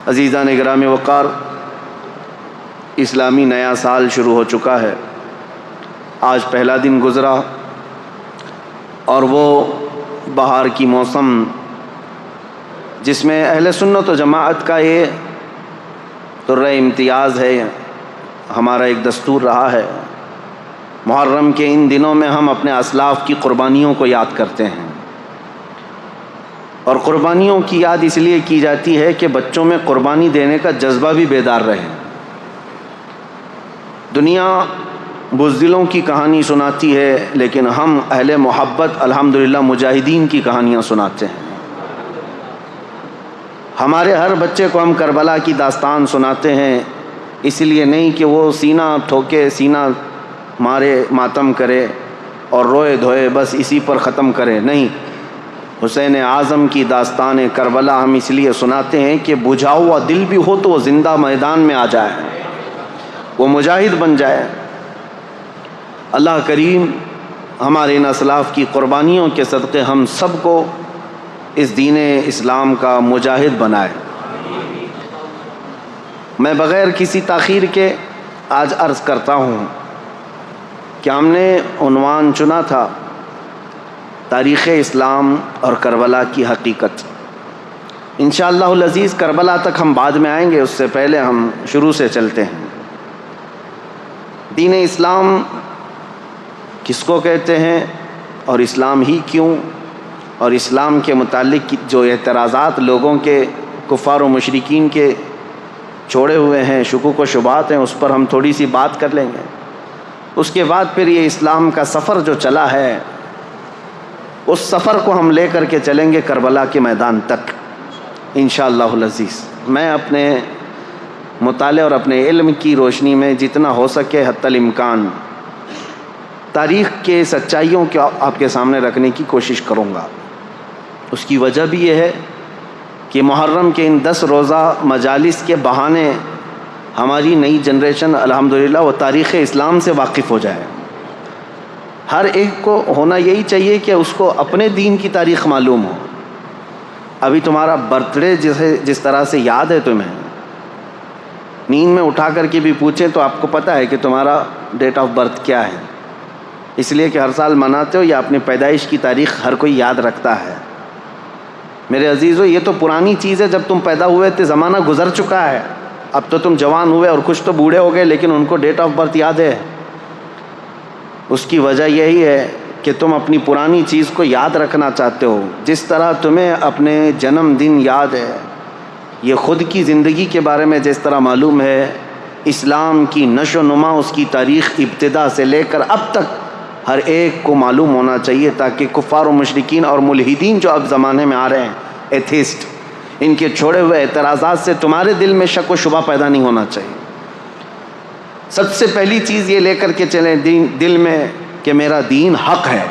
عزیزان گرامی وقار، اسلامی نیا سال شروع ہو چکا ہے۔ آج پہلا دن گزرا اور وہ بہار کی موسم جس میں اہل سنت و جماعت کا یہ درجہ امتیاز ہے، ہمارا ایک دستور رہا ہے۔ محرم کے ان دنوں میں ہم اپنے اسلاف کی قربانیوں کو یاد کرتے ہیں، اور قربانیوں کی یاد اس لیے کی جاتی ہے کہ بچوں میں قربانی دینے کا جذبہ بھی بیدار رہے۔ دنیا بزدلوں کی کہانی سناتی ہے، لیکن ہم اہل محبت الحمدللہ مجاہدین کی کہانیاں سناتے ہیں۔ ہمارے ہر بچے کو ہم کربلا کی داستان سناتے ہیں، اس لیے نہیں کہ وہ سینہ ٹھوکے، سینہ مارے، ماتم کرے اور روئے دھوئے بس اسی پر ختم کرے، نہیں۔ حسین اعظم کی داستان کربلا ہم اس لیے سناتے ہیں کہ بجھا ہوا دل بھی ہو تو وہ زندہ میدان میں آ جائے، وہ مجاہد بن جائے۔ اللہ کریم ہمارے ان اسلاف کی قربانیوں کے صدقے ہم سب کو اس دین اسلام کا مجاہد بنائے۔ میں بغیر کسی تاخیر کے آج عرض کرتا ہوں کہ ہم نے عنوان چنا تھا تاریخ اسلام اور کربلا کی حقیقت۔ انشاءاللہ العزیز کربلا تک ہم بعد میں آئیں گے، اس سے پہلے ہم شروع سے چلتے ہیں۔ دین اسلام کس کو کہتے ہیں اور اسلام ہی کیوں، اور اسلام کے متعلق جو اعتراضات لوگوں کے، کفار و مشرکین کے چھوڑے ہوئے ہیں، شکوک و شبہات ہیں، اس پر ہم تھوڑی سی بات کر لیں گے۔ اس کے بعد پھر یہ اسلام کا سفر جو چلا ہے، اس سفر کو ہم لے کر کے چلیں گے کربلا کے میدان تک انشاءاللہ العزیز۔ میں اپنے مطالعے اور اپنے علم کی روشنی میں جتنا ہو سکے حتی الامکان تاریخ کے سچائیوں کو آپ کے سامنے رکھنے کی کوشش کروں گا۔ اس کی وجہ بھی یہ ہے کہ محرم کے ان 10 روزہ مجالس کے بہانے ہماری نئی جنریشن الحمدللہ وہ تاریخ اسلام سے واقف ہو جائے۔ ہر ایک کو ہونا یہی چاہیے کہ اس کو اپنے دین کی تاریخ معلوم ہو۔ ابھی تمہارا برتھ ڈے جس طرح سے یاد ہے، تمہیں نیند میں اٹھا کر کے بھی پوچھیں تو آپ کو پتہ ہے کہ تمہارا ڈیٹ آف برتھ کیا ہے، اس لیے کہ ہر سال مناتے ہو، یا اپنی پیدائش کی تاریخ ہر کوئی یاد رکھتا ہے۔ میرے عزیزو، یہ تو پرانی چیز ہے، جب تم پیدا ہوئے تھے زمانہ گزر چکا ہے، اب تو تم جوان ہوئے اور کچھ تو بوڑھے ہو گئے، لیکن ان کو ڈیٹ آف برتھ یاد ہے۔ اس کی وجہ یہی ہے کہ تم اپنی پرانی چیز کو یاد رکھنا چاہتے ہو۔ جس طرح تمہیں اپنے جنم دن یاد ہے، یہ خود کی زندگی کے بارے میں جس طرح معلوم ہے، اسلام کی نشو و نما، اس کی تاریخ ابتدا سے لے کر اب تک ہر ایک کو معلوم ہونا چاہیے، تاکہ کفار و مشرکین اور ملحدین جو اب زمانے میں آ رہے ہیں، ایتھیسٹ، ان کے چھوڑے ہوئے اعتراضات سے تمہارے دل میں شک و شبہ پیدا نہیں ہونا چاہیے۔ سب سے پہلی چیز یہ لے کر کے چلیں دل میں کہ میرا دین حق ہے،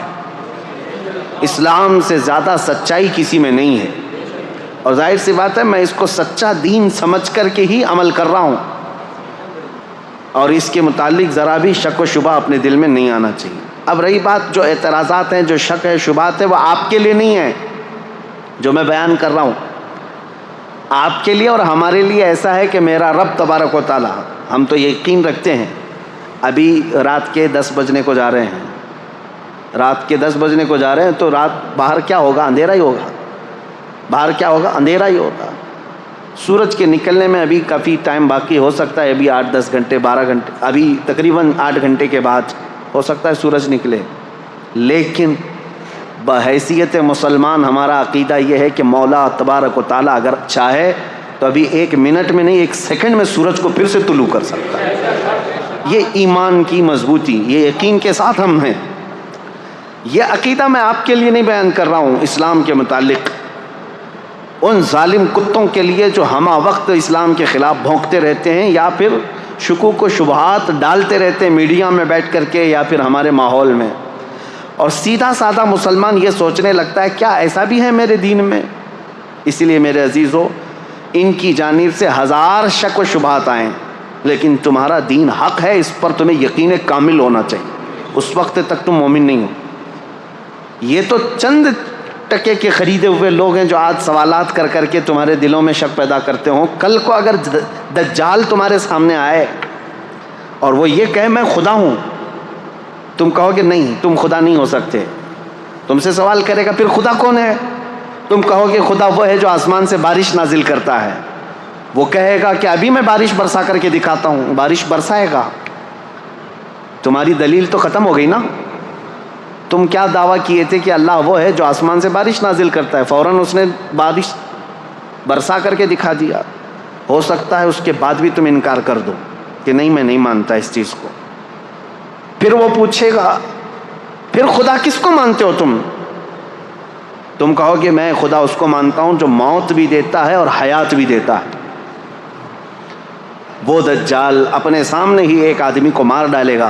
اسلام سے زیادہ سچائی کسی میں نہیں ہے، اور ظاہر سی بات ہے میں اس کو سچا دین سمجھ کر کے ہی عمل کر رہا ہوں، اور اس کے متعلق ذرا بھی شک و شبہ اپنے دل میں نہیں آنا چاہیے۔ اب رہی بات جو اعتراضات ہیں، جو شک ہے، شبہات ہے، وہ آپ کے لیے نہیں ہے جو میں بیان کر رہا ہوں، آپ کے لیے اور ہمارے لیے ایسا ہے کہ میرا رب تبارک و تعالیٰ، ہم تو یقین رکھتے ہیں، ابھی رات کے 10 بجنے کو جا رہے ہیں، رات کے 10 بجنے کو جا رہے ہیں، تو رات باہر کیا ہوگا؟ اندھیرا ہی ہوگا، باہر کیا ہوگا؟ اندھیرا ہی ہوگا۔ سورج کے نکلنے میں ابھی کافی ٹائم باقی ہو سکتا ہے، ابھی 8-10 گھنٹے 12 گھنٹے، ابھی تقریباً 8 گھنٹے کے بعد ہو سکتا ہے سورج نکلے، لیکن بحیثیت مسلمان ہمارا عقیدہ یہ ہے کہ مولا تبارک و تعالیٰ اگر چاہے تو ابھی 1 منٹ میں نہیں، 1 سیکنڈ میں سورج کو پھر سے طلوع کر سکتا ہے۔ یہ ایمان کی مضبوطی، یہ یقین کے ساتھ ہم ہیں۔ یہ عقیدہ میں آپ کے لیے نہیں بیان کر رہا ہوں، اسلام کے متعلق ان ظالم کتوں کے لیے جو ہمہ وقت اسلام کے خلاف بھونکتے رہتے ہیں، یا پھر شکوک و شبہات ڈالتے رہتے ہیں میڈیا میں بیٹھ کر کے یا پھر ہمارے ماحول میں، اور سیدھا سادہ مسلمان یہ سوچنے لگتا ہے کیا ایسا بھی ہے میرے دین میں؟ اس لیے میرے عزیزو، ان کی جانب سے 1000 شک و شبہات آئیں، لیکن تمہارا دین حق ہے، اس پر تمہیں یقین کامل ہونا چاہیے، اس وقت تک تم مومن نہیں ہو۔ یہ تو چند ٹکے کے خریدے ہوئے لوگ ہیں جو آج سوالات کر کر کے تمہارے دلوں میں شک پیدا کرتے ہوں. کل کو اگر دجال تمہارے سامنے آئے اور وہ یہ کہے میں خدا ہوں، تم کہو گے نہیں تم خدا نہیں ہو سکتے. تم سے سوال کرے گا پھر خدا کون ہے؟ تم کہو گے خدا وہ ہے جو آسمان سے بارش نازل کرتا ہے. وہ کہے گا کہ ابھی میں بارش برسا کر کے دکھاتا ہوں، بارش برسائے گا. تمہاری دلیل تو ختم ہو گئی نا. تم کیا دعویٰ کیے تھے کہ اللہ وہ ہے جو آسمان سے بارش نازل کرتا ہے، فوراً اس نے بارش برسا کر کے دکھا دیا. ہو سکتا ہے اس کے بعد بھی تم انکار کر دو کہ نہیں میں نہیں مانتا اس چیز کو. پھر وہ پوچھے گا پھر خدا کس کو مانتے ہو تم؟ تم کہو گے میں خدا اس کو مانتا ہوں جو موت بھی دیتا ہے اور حیات بھی دیتا ہے. وہ دجال اپنے سامنے ہی ایک آدمی کو مار ڈالے گا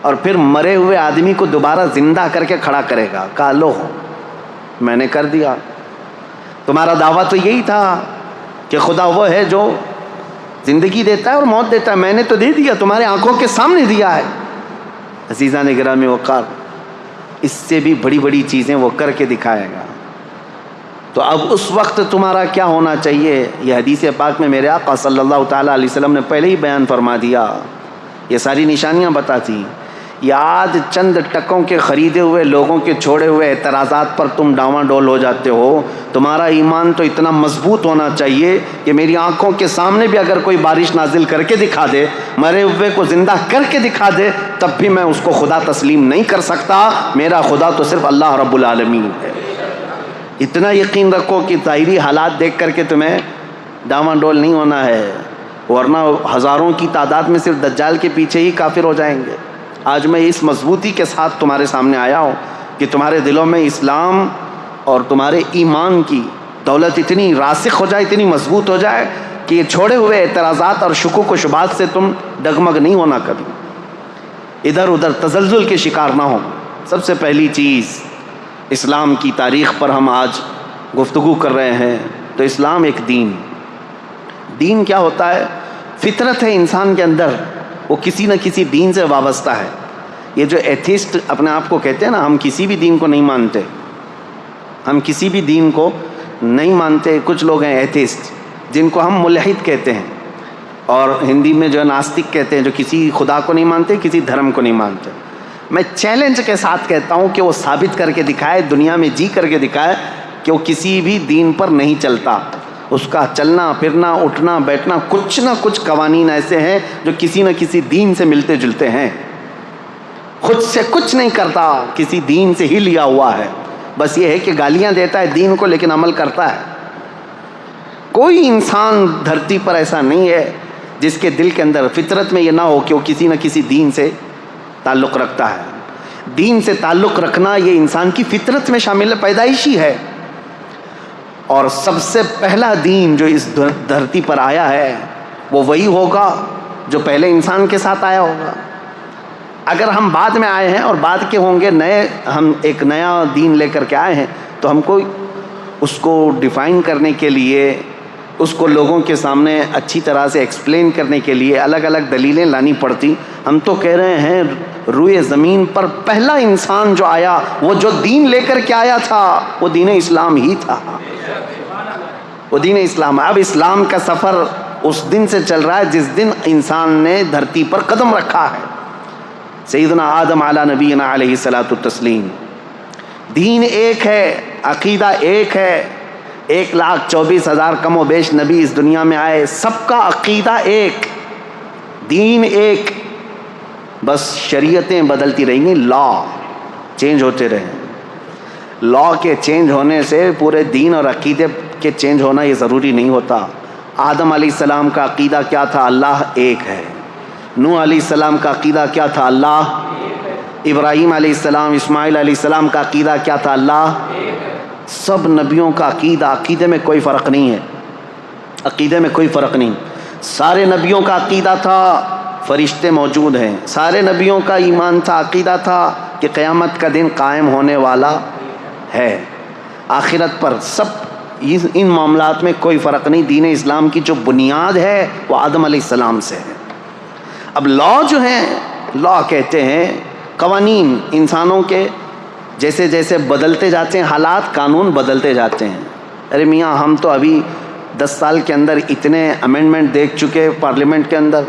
اور پھر مرے ہوئے آدمی کو دوبارہ زندہ کر کے کھڑا کرے گا. کہا لو میں نے کر دیا. تمہارا دعویٰ تو یہی تھا کہ خدا وہ ہے جو زندگی دیتا ہے اور موت دیتا ہے. میں نے تو دے دیا، تمہارے آنکھوں کے سامنے دیا ہے. عزیزان گرامی وقار، اس سے بھی بڑی بڑی چیزیں وہ کر کے دکھائے گا. تو اب اس وقت تمہارا کیا ہونا چاہیے؟ یہ حدیث پاک میں میرے آقا صلی اللہ تعالیٰ علیہ وسلم نے پہلے ہی بیان فرما دیا. یہ ساری نشانیاں بتاتی. یہ آج چند ٹکوں کے خریدے ہوئے لوگوں کے چھوڑے ہوئے اعتراضات پر تم ڈاواں ڈول ہو جاتے ہو. تمہارا ایمان تو اتنا مضبوط ہونا چاہیے کہ میری آنکھوں کے سامنے بھی اگر کوئی بارش نازل کر کے دکھا دے، مرے ہوئے کو زندہ کر کے دکھا دے، تب بھی میں اس کو خدا تسلیم نہیں کر سکتا. میرا خدا تو صرف اللہ رب العالمین ہے. اتنا یقین رکھو کہ ظاہری حالات دیکھ کر کے تمہیں ڈاواں ڈول نہیں ہونا ہے، ورنہ ہزاروں کی تعداد میں صرف دجال کے پیچھے ہی کافر ہو جائیں گے. آج میں اس مضبوطی کے ساتھ تمہارے سامنے آیا ہوں کہ تمہارے دلوں میں اسلام اور تمہارے ایمان کی دولت اتنی راسخ ہو جائے، اتنی مضبوط ہو جائے کہ یہ چھوڑے ہوئے اعتراضات اور شکوک و شبہات سے تم ڈگمگ نہیں ہونا، کبھی ادھر ادھر تزلزل کے شکار نہ ہو. سب سے پہلی چیز، اسلام کی تاریخ پر ہم آج گفتگو کر رہے ہیں. تو اسلام ایک دین کیا ہوتا ہے؟ فطرت ہے انسان کے اندر، وہ کسی نہ کسی دین سے وابستہ ہے. یہ جو ایتھیسٹ اپنے آپ کو کہتے ہیں نا، ہم کسی بھی دین کو نہیں مانتے، ہم کسی بھی دین کو نہیں مانتے. کچھ لوگ ہیں ایتھیسٹ جن کو ہم ملحد کہتے ہیں، اور ہندی میں جو ہے ناستک کہتے ہیں، جو کسی خدا کو نہیں مانتے، کسی دھرم کو نہیں مانتے. میں چیلنج کے ساتھ کہتا ہوں کہ وہ ثابت کر کے دکھائے، دنیا میں جی کر کے دکھائے کہ وہ کسی بھی دین پر نہیں چلتا. اس کا چلنا پھرنا اٹھنا بیٹھنا کچھ نہ کچھ قوانین ایسے ہیں جو کسی نہ کسی دین سے ملتے جلتے ہیں. خود سے کچھ نہیں کرتا، کسی دین سے ہی لیا ہوا ہے. بس یہ ہے کہ گالیاں دیتا ہے دین کو لیکن عمل کرتا ہے. کوئی انسان دھرتی پر ایسا نہیں ہے جس کے دل کے اندر فطرت میں یہ نہ ہو کہ وہ کسی نہ کسی دین سے تعلق رکھتا ہے. دین سے تعلق رکھنا یہ انسان کی فطرت میں شامل ہے، پیدائشی ہے. اور سب سے پہلا دین جو اس دھرتی پر آیا ہے وہ وہی ہوگا جو پہلے انسان کے ساتھ آیا ہوگا. اگر ہم بعد میں آئے ہیں اور بعد کے ہوں گے ہم ایک نیا دین لے کر کے آئے ہیں، تو ہم کو اس کو ڈیفائن کرنے کے لیے، اس کو لوگوں کے سامنے اچھی طرح سے ایکسپلین کرنے کے لیے الگ الگ دلیلیں لانی پڑتی. ہم تو کہہ رہے ہیں روئے زمین پر پہلا انسان جو آیا، وہ جو دین لے کر کے آیا تھا وہ دین اسلام ہی تھا، وہ دین اسلام. اب اسلام کا سفر اس دن سے چل رہا ہے جس دن انسان نے دھرتی پر قدم رکھا ہے. سیدنا آدم علی نبینا علیہ الصلاۃ والتسلیم. دین ایک ہے، عقیدہ ایک ہے. 1,24,000 کم و بیش نبی اس دنیا میں آئے، سب کا عقیدہ ایک، دین ایک. بس شریعتیں بدلتی رہیں گی، لا چینج ہوتے رہیں. لا کے چینج ہونے سے پورے دین اور عقیدے کے چینج ہونا یہ ضروری نہیں ہوتا. آدم علیہ السلام کا عقیدہ کیا تھا؟ اللہ ایک ہے. نوح علیہ السلام کا عقیدہ کیا تھا؟ اللہ. ابراہیم علیہ السلام، اسماعیل علیہ السلام کا عقیدہ کیا تھا؟ اللہ. سب نبیوں کا عقیدے میں کوئی فرق نہیں ہے، عقیدے میں کوئی فرق نہیں. سارے نبیوں کا عقیدہ تھا فرشتے موجود ہیں، سارے نبیوں کا ایمان تھا، عقیدہ تھا کہ قیامت کا دن قائم ہونے والا ہے، آخرت پر. سب ان معاملات میں کوئی فرق نہیں. دین اسلام کی جو بنیاد ہے وہ آدم علیہ السلام سے ہے. اب لا جو ہیں، لا کہتے ہیں قوانین، انسانوں کے جیسے جیسے بدلتے جاتے ہیں حالات، قانون بدلتے جاتے ہیں. ارے میاں ہم تو ابھی 10 سال کے اندر اتنے امینڈمنٹ دیکھ چکے پارلیمنٹ کے اندر.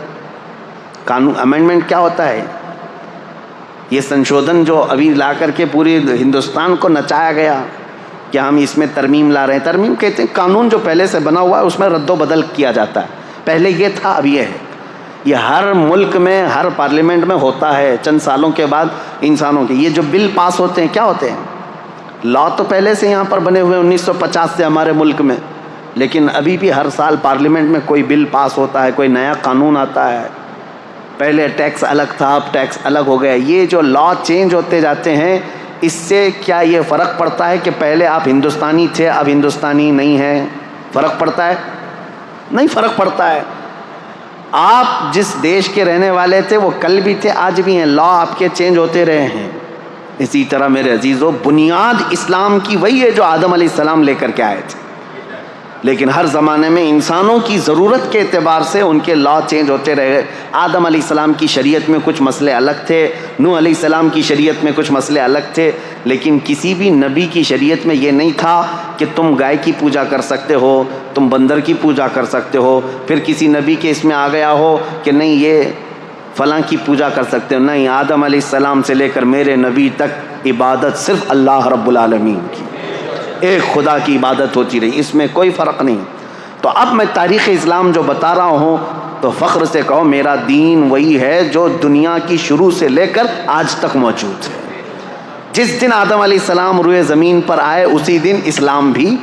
قانون امینڈمنٹ کیا ہوتا ہے؟ یہ سنشودھن جو ابھی لا کر کے پوری ہندوستان کو نچایا گیا کہ ہم اس میں ترمیم لا رہے ہیں. ترمیم کہتے ہیں قانون جو پہلے سے بنا ہوا ہے اس میں رد و بدل کیا جاتا ہے. پہلے یہ تھا، اب یہ ہے. یہ ہر ملک میں ہر پارلیمنٹ میں ہوتا ہے. چند سالوں کے بعد انسانوں کے یہ جو بل پاس ہوتے ہیں کیا ہوتے ہیں؟ لا تو پہلے سے یہاں پر بنے ہوئے 1950 سے ہمارے ملک میں، لیکن ابھی بھی ہر سال پارلیمنٹ میں کوئی بل پاس ہوتا ہے، کوئی نیا قانون آتا ہے. پہلے ٹیکس الگ تھا، اب ٹیکس الگ ہو گیا. یہ جو لا چینج ہوتے جاتے ہیں، اس سے کیا یہ فرق پڑتا ہے کہ پہلے آپ ہندوستانی تھے اب ہندوستانی نہیں ہیں؟ فرق پڑتا ہے؟ نہیں فرق پڑتا ہے. آپ جس دیش کے رہنے والے تھے وہ کل بھی تھے آج بھی ہیں. لا آپ کے چینج ہوتے رہے ہیں. اسی طرح میرے عزیزو بنیاد اسلام کی وہی ہے جو آدم علیہ السلام لے کر کے آئے تھے، لیکن ہر زمانے میں انسانوں کی ضرورت کے اعتبار سے ان کے لا چینج ہوتے رہے. آدم علیہ السلام کی شریعت میں کچھ مسئلے الگ تھے، نوح علیہ السلام کی شریعت میں کچھ مسئلے الگ تھے، لیکن کسی بھی نبی کی شریعت میں یہ نہیں تھا کہ تم گائے کی پوجا کر سکتے ہو، تم بندر کی پوجا کر سکتے ہو. پھر کسی نبی کے اس میں آ گیا ہو کہ نہیں یہ فلاں کی پوجا کر سکتے ہو. نہیں، آدم علیہ السلام سے لے کر میرے نبی تک عبادت صرف اللہ رب العالمین کی، ایک خدا کی عبادت ہوتی رہی، اس میں کوئی فرق نہیں. تو اب میں تاریخ اسلام جو بتا رہا ہوں تو فخر سے کہو میرا دین وہی ہے جو دنیا کی شروع سے لے کر آج تک موجود ہے. جس دن آدم علیہ السلام روئے زمین پر آئے اسی دن اسلام بھی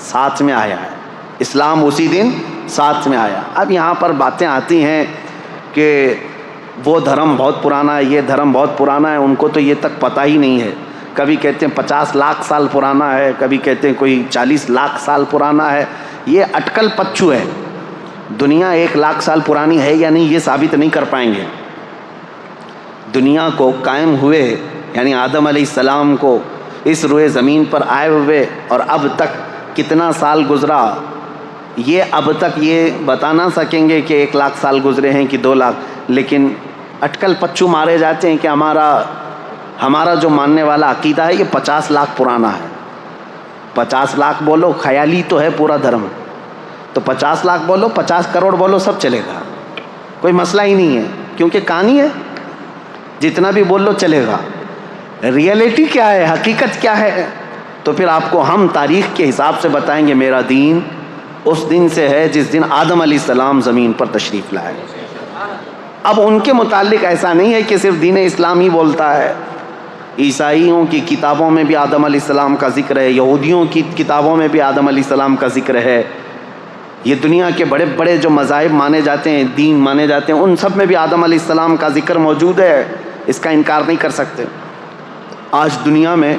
ساتھ میں آیا ہے. اسلام اسی دن ساتھ میں آیا. اب یہاں پر باتیں آتی ہیں کہ وہ دھرم بہت پرانا ہے، یہ دھرم بہت پرانا ہے، ان کو تو یہ تک پتہ ہی نہیں ہے. کبھی کہتے ہیں 50 لاکھ سال پرانا ہے، کبھی کہتے ہیں کوئی 40 لاکھ سال پرانا ہے. یہ اٹکل پچو ہے. دنیا 1 لاکھ سال پرانی ہے یا نہیں یہ ثابت نہیں کر پائیں گے. دنیا کو قائم ہوئے یعنی آدم علیہ السلام کو اس روئے زمین پر آئے ہوئے اور اب تک کتنا سال گزرا، یہ اب تک یہ بتا نہ سکیں گے کہ 1 لاکھ سال گزرے ہیں کہ 2 لاکھ. لیکن اٹکل پچو مارے جاتے ہیں کہ ہمارا جو ماننے والا عقیدہ ہے یہ 50 لاکھ پرانا ہے. 50 لاکھ بولو، خیالی تو ہے پورا دھرم، تو 50 لاکھ بولو، 50 کروڑ بولو، سب چلے گا، کوئی مسئلہ ہی نہیں ہے، کیونکہ کہانی ہے، جتنا بھی بول لو چلے گا. ریئلٹی کیا ہے، حقیقت کیا ہے؟ تو پھر آپ کو ہم تاریخ کے حساب سے بتائیں گے میرا دین اس دن سے ہے جس دن آدم علیہ السلام زمین پر تشریف لائے. اب ان کے متعلق ایسا نہیں ہے کہ صرف دین اسلام ہی بولتا ہے. عیسائیوں کی کتابوں میں بھی آدم علیہ السلام کا ذکر ہے، یہودیوں کی کتابوں میں بھی آدم علیہ السلام کا ذکر ہے. یہ دنیا کے بڑے بڑے جو مذاہب مانے جاتے ہیں، دین مانے جاتے ہیں، ان سب میں بھی آدم علیہ السلام کا ذکر موجود ہے. اس کا انکار نہیں کر سکتے. آج دنیا میں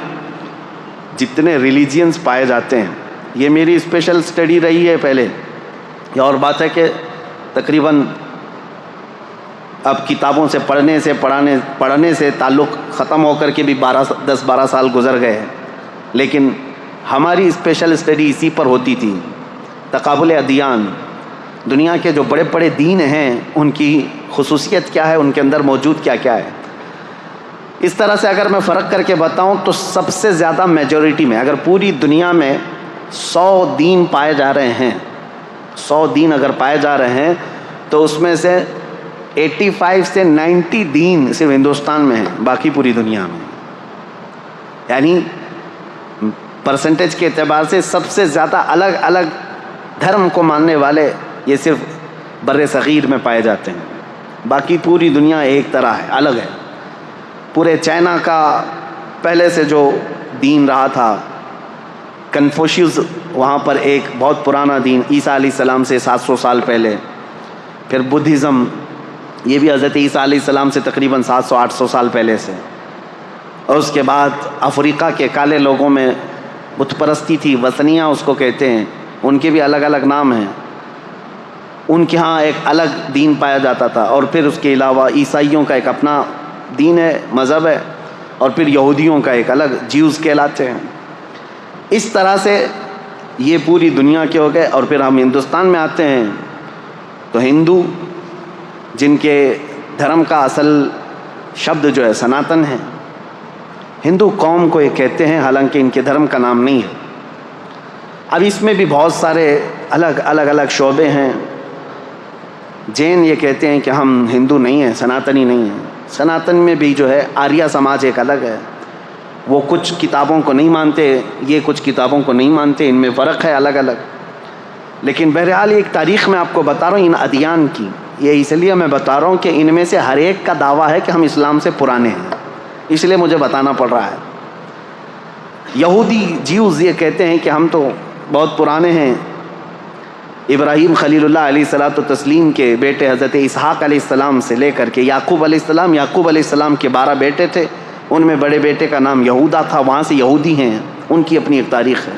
جتنے ریلیجینز پائے جاتے ہیں، یہ میری اسپیشل اسٹڈی رہی ہے پہلے. یہ اور بات ہے کہ تقریباً اب کتابوں سے پڑھنے سے تعلق ختم ہو کر کے بھی 10-12 سال گزر گئے ہیں، لیکن ہماری اسپیشل اسٹڈی اسی پر ہوتی تھی. تقابل ادیان، دنیا کے جو بڑے بڑے دین ہیں ان کی خصوصیت کیا ہے، ان کے اندر موجود کیا کیا ہے. اس طرح سے اگر میں فرق کر کے بتاؤں تو سب سے زیادہ میجورٹی میں، اگر پوری دنیا میں 100 دین پائے جا رہے ہیں، 100 دین اگر پائے جا رہے ہیں تو اس میں سے 85 سے 90 دین صرف ہندوستان میں ہیں، باقی پوری دنیا میں. یعنی پرسنٹیج کے اعتبار سے سب سے زیادہ الگ الگ دھرم کو ماننے والے یہ صرف بر صغیر میں پائے جاتے ہیں. باقی پوری دنیا ایک طرح ہے، الگ ہے. پورے چائنا کا پہلے سے جو دین رہا تھا، کنفوشیوس وہاں پر ایک بہت پرانا دین، عیسیٰ علیہ السلام سے 700 سال پہلے. پھر بدھزم، یہ بھی حضرت عیسیٰ علیہ السلام سے تقریباً 700-800 سال پہلے سے. اور اس کے بعد افریقہ کے کالے لوگوں میں بت پرستی تھی، وثنیہ اس کو کہتے ہیں، ان کے بھی الگ الگ نام ہیں. ان کے ہاں ایک الگ دین پایا جاتا تھا. اور پھر اس کے علاوہ عیسائیوں کا ایک اپنا دین ہے، مذہب ہے، اور پھر یہودیوں کا ایک الگ، جیوز کہلاتے ہیں. اس طرح سے یہ پوری دنیا کے ہو گئے. اور پھر ہم ہندوستان میں آتے ہیں تو ہندو، جن کے دھرم کا اصل شبد جو ہے سناتن ہے، ہندو قوم کو یہ کہتے ہیں، حالانکہ ان کے دھرم کا نام نہیں ہے۔ اب اس میں بھی بہت سارے الگ شعبے ہیں۔ جین یہ کہتے ہیں کہ ہم ہندو نہیں ہیں، سناتنی نہیں ہیں۔ سناتن میں بھی جو ہے آریہ سماج ایک الگ ہے، وہ کچھ کتابوں کو نہیں مانتے، یہ کچھ کتابوں کو نہیں مانتے، ان میں فرق ہے الگ الگ۔ لیکن بہرحال ایک تاریخ میں آپ کو بتا رہا ہوں ان ادیان کی، یہ اس لیے میں بتا رہا ہوں کہ ان میں سے ہر ایک کا دعویٰ ہے کہ ہم اسلام سے پرانے ہیں، اس لیے مجھے بتانا پڑ رہا ہے۔ یہودی جیوز یہ کہتے ہیں کہ ہم تو بہت پرانے ہیں، ابراہیم خلیل اللہ علیہ الصلوۃ والتسلیم کے بیٹے حضرت اسحاق علیہ السلام سے لے کر کے یعقوب علیہ السلام کے 12 بیٹے تھے، ان میں بڑے بیٹے کا نام یہودا تھا، وہاں سے یہودی ہیں، ان کی اپنی ایک تاریخ ہے۔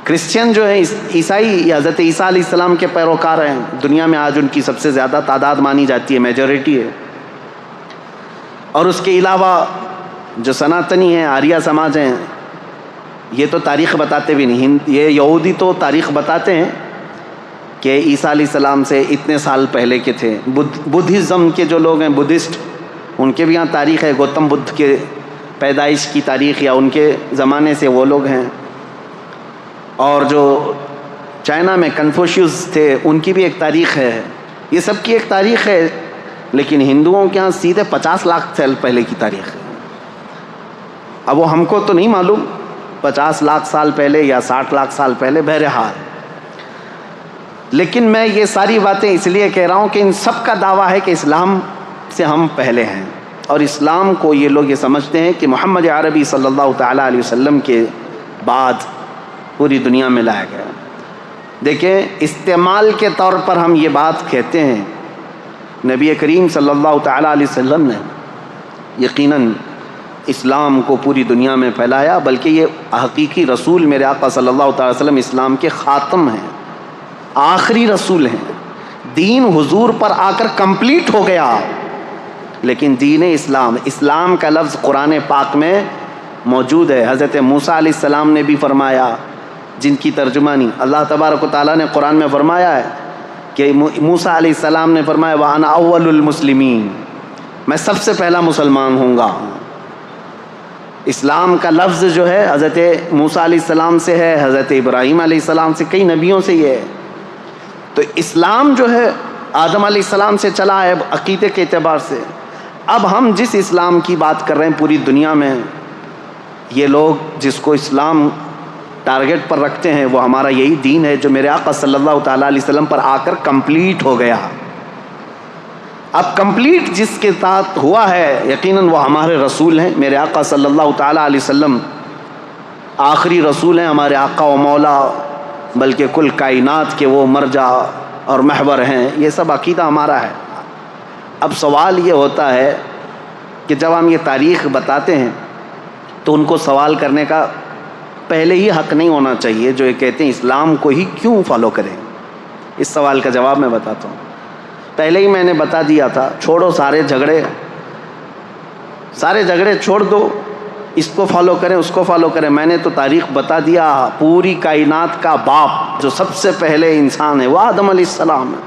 کرسچین جو ہیں عیسائی یا حضرت عیسیٰ علیہ السلام کے پیروکار ہیں، دنیا میں آج ان کی سب سے زیادہ تعداد مانی جاتی ہے، میجورٹی ہے۔ اور اس کے علاوہ جو سناتنی ہیں، آریہ سماج ہیں، یہ تو تاریخ بتاتے بھی نہیں، یہ یہودی تو تاریخ بتاتے ہیں کہ عیسیٰ علیہ السلام سے اتنے سال پہلے کے تھے۔ بدھزم کے جو لوگ ہیں، بدھسٹ، ان کے بھی یہاں تاریخ ہے، گوتم بدھ کے پیدائش کی تاریخ یا ان کے زمانے سے وہ لوگ ہیں۔ اور جو چائنا میں کنفوشیوس تھے، ان کی بھی ایک تاریخ ہے، یہ سب کی ایک تاریخ ہے۔ لیکن ہندوؤں کے یہاں سیدھے 50 لاکھ سال پہلے کی تاریخ ہے۔ اب وہ ہم کو تو نہیں معلوم 50 لاکھ سال پہلے یا 60 لاکھ سال پہلے، بہرحال۔ لیکن میں یہ ساری باتیں اس لیے کہہ رہا ہوں کہ ان سب کا دعویٰ ہے کہ اسلام سے ہم پہلے ہیں، اور اسلام کو یہ لوگ یہ سمجھتے ہیں کہ محمد عربی صلی اللہ تعالیٰ علیہ وسلم کے بعد پوری دنیا میں لایا گیا۔ دیکھیں، استعمال کے طور پر ہم یہ بات کہتے ہیں، نبی کریم صلی اللہ تعالیٰ علیہ وسلم نے یقیناً اسلام کو پوری دنیا میں پھیلایا، بلکہ یہ حقیقی رسول میرے آقا صلی اللہ تعالیٰ وسلم اسلام کے خاتم ہیں، آخری رسول ہیں۔ دین حضور پر آ کر کمپلیٹ ہو گیا، لیکن دین اسلام کا لفظ قرآن پاک میں موجود ہے۔ حضرت موسیٰ علیہ السلام نے بھی فرمایا، جن کی ترجمانی اللہ تبارک و تعالیٰ نے قرآن میں فرمایا ہے کہ موسیٰ علیہ السلام نے فرمایا وَأَنَا أَوَّلُ الْمُسْلِمِينَ، میں سب سے پہلا مسلمان ہوں گا۔ اسلام کا لفظ جو ہے حضرت موسیٰ علیہ السلام سے ہے، حضرت ابراہیم علیہ السلام سے، کئی نبیوں سے یہ ہے۔ تو اسلام جو ہے آدم علیہ السلام سے چلا ہے عقیدے کے اعتبار سے۔ اب ہم جس اسلام کی بات کر رہے ہیں پوری دنیا میں، یہ لوگ جس کو اسلام ٹارگٹ پر رکھتے ہیں، وہ ہمارا یہی دین ہے جو میرے آقا صلی اللہ تعالیٰ علیہ وسلم پر آ کر کمپلیٹ ہو گیا۔ اب کمپلیٹ جس کے ساتھ ہوا ہے، یقیناً وہ ہمارے رسول ہیں۔ میرے آقا صلی اللہ تعالیٰ علیہ وسلم آخری رسول ہیں، ہمارے آقا و مولا، بلکہ کل کائنات کے وہ مرجع اور محور ہیں۔ یہ سب عقیدہ ہمارا ہے۔ اب سوال یہ ہوتا ہے کہ جب ہم یہ تاریخ بتاتے ہیں تو ان کو سوال کرنے کا پہلے ہی حق نہیں ہونا چاہیے، جو یہ کہتے ہیں اسلام کو ہی کیوں فالو کریں۔ اس سوال کا جواب میں بتاتا ہوں۔ پہلے ہی میں نے بتا دیا تھا، چھوڑو سارے جھگڑے چھوڑ دو، اس کو فالو کریں اس کو فالو کریں۔ میں نے تو تاریخ بتا دیا، پوری کائنات کا باپ جو سب سے پہلے انسان ہے وہ آدم علیہ السلام ہے۔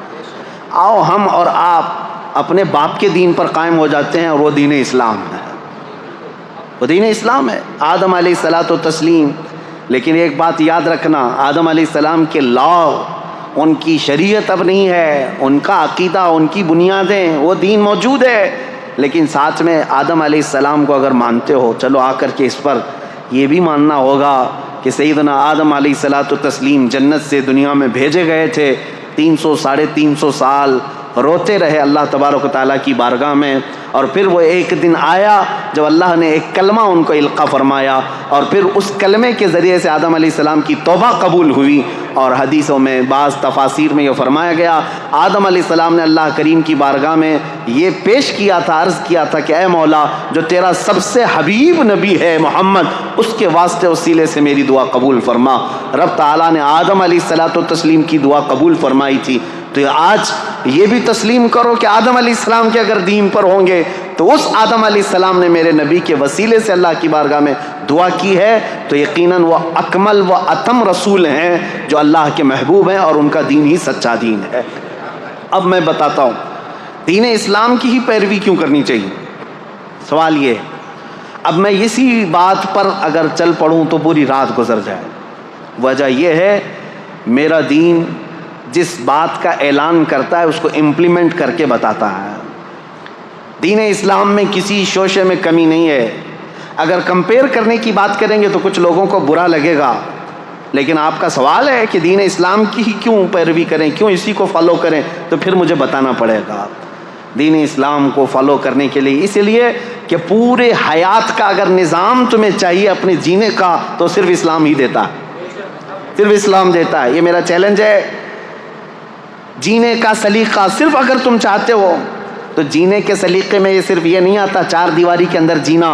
آؤ ہم اور آپ اپنے باپ کے دین پر قائم ہو جاتے ہیں، اور وہ دین اسلام ہے، وہ دین اسلام ہے، آدم علیہ الصلوۃ والتسلیم۔ لیکن ایک بات یاد رکھنا، آدم علیہ السلام کے لا، ان کی شریعت اب نہیں ہے، ان کا عقیدہ، ان کی بنیادیں، وہ دین موجود ہے، لیکن ساتھ میں آدم علیہ السلام کو اگر مانتے ہو، چلو آ کر کے اس پر یہ بھی ماننا ہوگا کہ سیدنا آدم علیہ الصلوۃ والتسلیم جنت سے دنیا میں بھیجے گئے تھے، 300-350 سال روتے رہے اللہ تبارک و تعالیٰ کی بارگاہ میں، اور پھر وہ ایک دن آیا جب اللہ نے ایک کلمہ ان کو القا فرمایا، اور پھر اس کلمے کے ذریعے سے آدم علیہ السلام کی توبہ قبول ہوئی۔ اور حدیثوں میں بعض تفاسیر میں یہ فرمایا گیا، آدم علیہ السلام نے اللہ کریم کی بارگاہ میں یہ پیش کیا تھا، عرض کیا تھا کہ اے مولا، جو تیرا سب سے حبیب نبی ہے محمد، اس کے واسطے وسیلے سے میری دعا قبول فرما۔ رب تعالیٰ نے آدم علیہ الصلوۃ والتسلیم کی دعا قبول فرمائی تھی۔ تو آج یہ بھی تسلیم کرو کہ آدم علیہ السلام کے اگر دین پر ہوں گے تو اس آدم علیہ السلام نے میرے نبی کے وسیلے سے اللہ کی بارگاہ میں دعا کی ہے، تو یقیناً وہ اکمل و اتم رسول ہیں جو اللہ کے محبوب ہیں، اور ان کا دین ہی سچا دین ہے۔ اب میں بتاتا ہوں دین اسلام کی ہی پیروی کیوں کرنی چاہیے۔ سوال یہ ہے، اب میں اسی بات پر اگر چل پڑوں تو پوری رات گزر جائے. وجہ یہ ہے میرا دین جس بات کا اعلان کرتا ہے اس کو امپلیمنٹ کر کے بتاتا ہے. دین اسلام میں کسی شوشے میں کمی نہیں ہے. اگر کمپیئر کرنے کی بات کریں گے تو کچھ لوگوں کو برا لگے گا، لیکن آپ کا سوال ہے کہ دین اسلام کی ہی کیوں پیروی کریں، کیوں اسی کو فالو کریں، تو پھر مجھے بتانا پڑے گا. دین اسلام کو فالو کرنے کے لیے اس لیے کہ پورے حیات کا اگر نظام تمہیں چاہیے اپنے جینے کا تو صرف اسلام ہی دیتا ہے، صرف اسلام دیتا ہے. یہ میرا چیلنج ہے. جینے کا سلیقہ صرف اگر تم چاہتے ہو تو جینے کے سلیقے میں یہ صرف یہ نہیں آتا چار دیواری کے اندر جینا.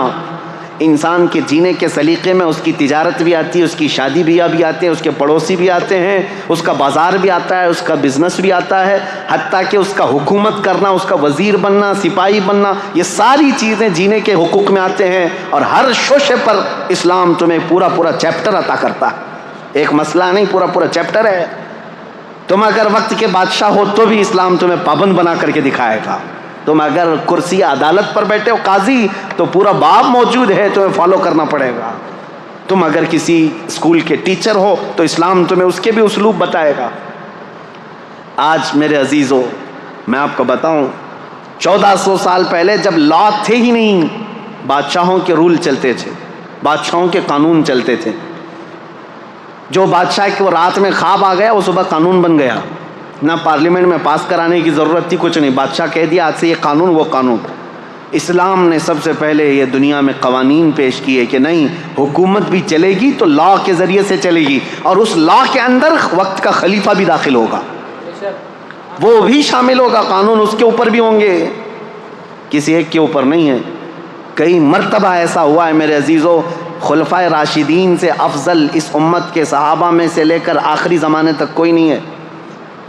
انسان کے جینے کے سلیقے میں اس کی تجارت بھی آتی ہے، اس کی شادی بھی آتی ہے، اس کے پڑوسی بھی آتے ہیں، اس کا بازار بھی آتا ہے، اس کا بزنس بھی آتا ہے، حتیٰ کہ اس کا حکومت کرنا، اس کا وزیر بننا، سپاہی بننا، یہ ساری چیزیں جینے کے حقوق میں آتے ہیں. اور ہر شوشے پر اسلام تمہیں پورا پورا چیپٹر عطا کرتا ہے. ایک مسئلہ نہیں، پورا پورا چیپٹر ہے. تم اگر وقت کے بادشاہ ہو تو بھی اسلام تمہیں پابند بنا کر کے دکھائے گا. تم اگر کرسی عدالت پر بیٹھے ہو قاضی تو پورا باب موجود ہے، تمہیں فالو کرنا پڑے گا. تم اگر کسی اسکول کے ٹیچر ہو تو اسلام تمہیں اس کے بھی اسلوب بتائے گا. آج میرے عزیزو میں آپ کو بتاؤں 1400 سال پہلے جب لا تھے ہی نہیں، بادشاہوں کے رول چلتے تھے، بادشاہوں کے قانون چلتے تھے. جو بادشاہ کو رات میں خواب آ گیا وہ صبح قانون بن گیا. نہ پارلیمنٹ میں پاس کرانے کی ضرورت تھی، کچھ نہیں، بادشاہ کہہ دیا آج سے یہ قانون وہ قانون. اسلام نے سب سے پہلے یہ دنیا میں قوانین پیش کیے کہ نہیں، حکومت بھی چلے گی تو لا کے ذریعے سے چلے گی، اور اس لا کے اندر وقت کا خلیفہ بھی داخل ہوگا، وہ بھی شامل ہوگا، قانون اس کے اوپر بھی ہوں گے، کسی ایک کے اوپر نہیں ہے. کئی مرتبہ ایسا ہوا ہے میرے عزیزو، خلفائے راشدین سے افضل اس امت کے صحابہ میں سے لے کر آخری زمانے تک کوئی نہیں ہے.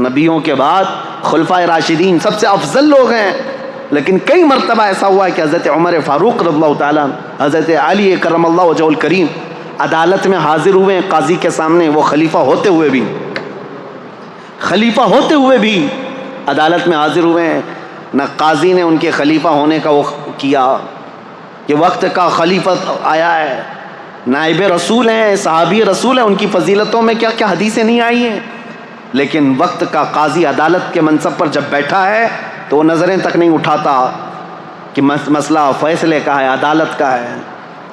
نبیوں کے بعد خلفائے راشدین سب سے افضل لوگ ہیں، لیکن کئی مرتبہ ایسا ہوا ہے کہ حضرت عمر فاروق رضی اللہ تعالیٰ، حضرت علی کرم اللہ وجہہ الکریم عدالت میں حاضر ہوئے ہیں قاضی کے سامنے. وہ خلیفہ ہوتے ہوئے بھی عدالت میں حاضر ہوئے ہیں. نہ قاضی نے ان کے خلیفہ ہونے کا وہ کیا کہ وقت کا خلیفت آیا ہے، نائب رسول ہیں، صحابی رسول ہیں، ان کی فضیلتوں میں کیا کیا حدیثیں نہیں آئی ہیں. لیکن وقت کا قاضی عدالت کے منصب پر جب بیٹھا ہے تو وہ نظریں تک نہیں اٹھاتا کہ مسئلہ فیصلے کا ہے، عدالت کا ہے.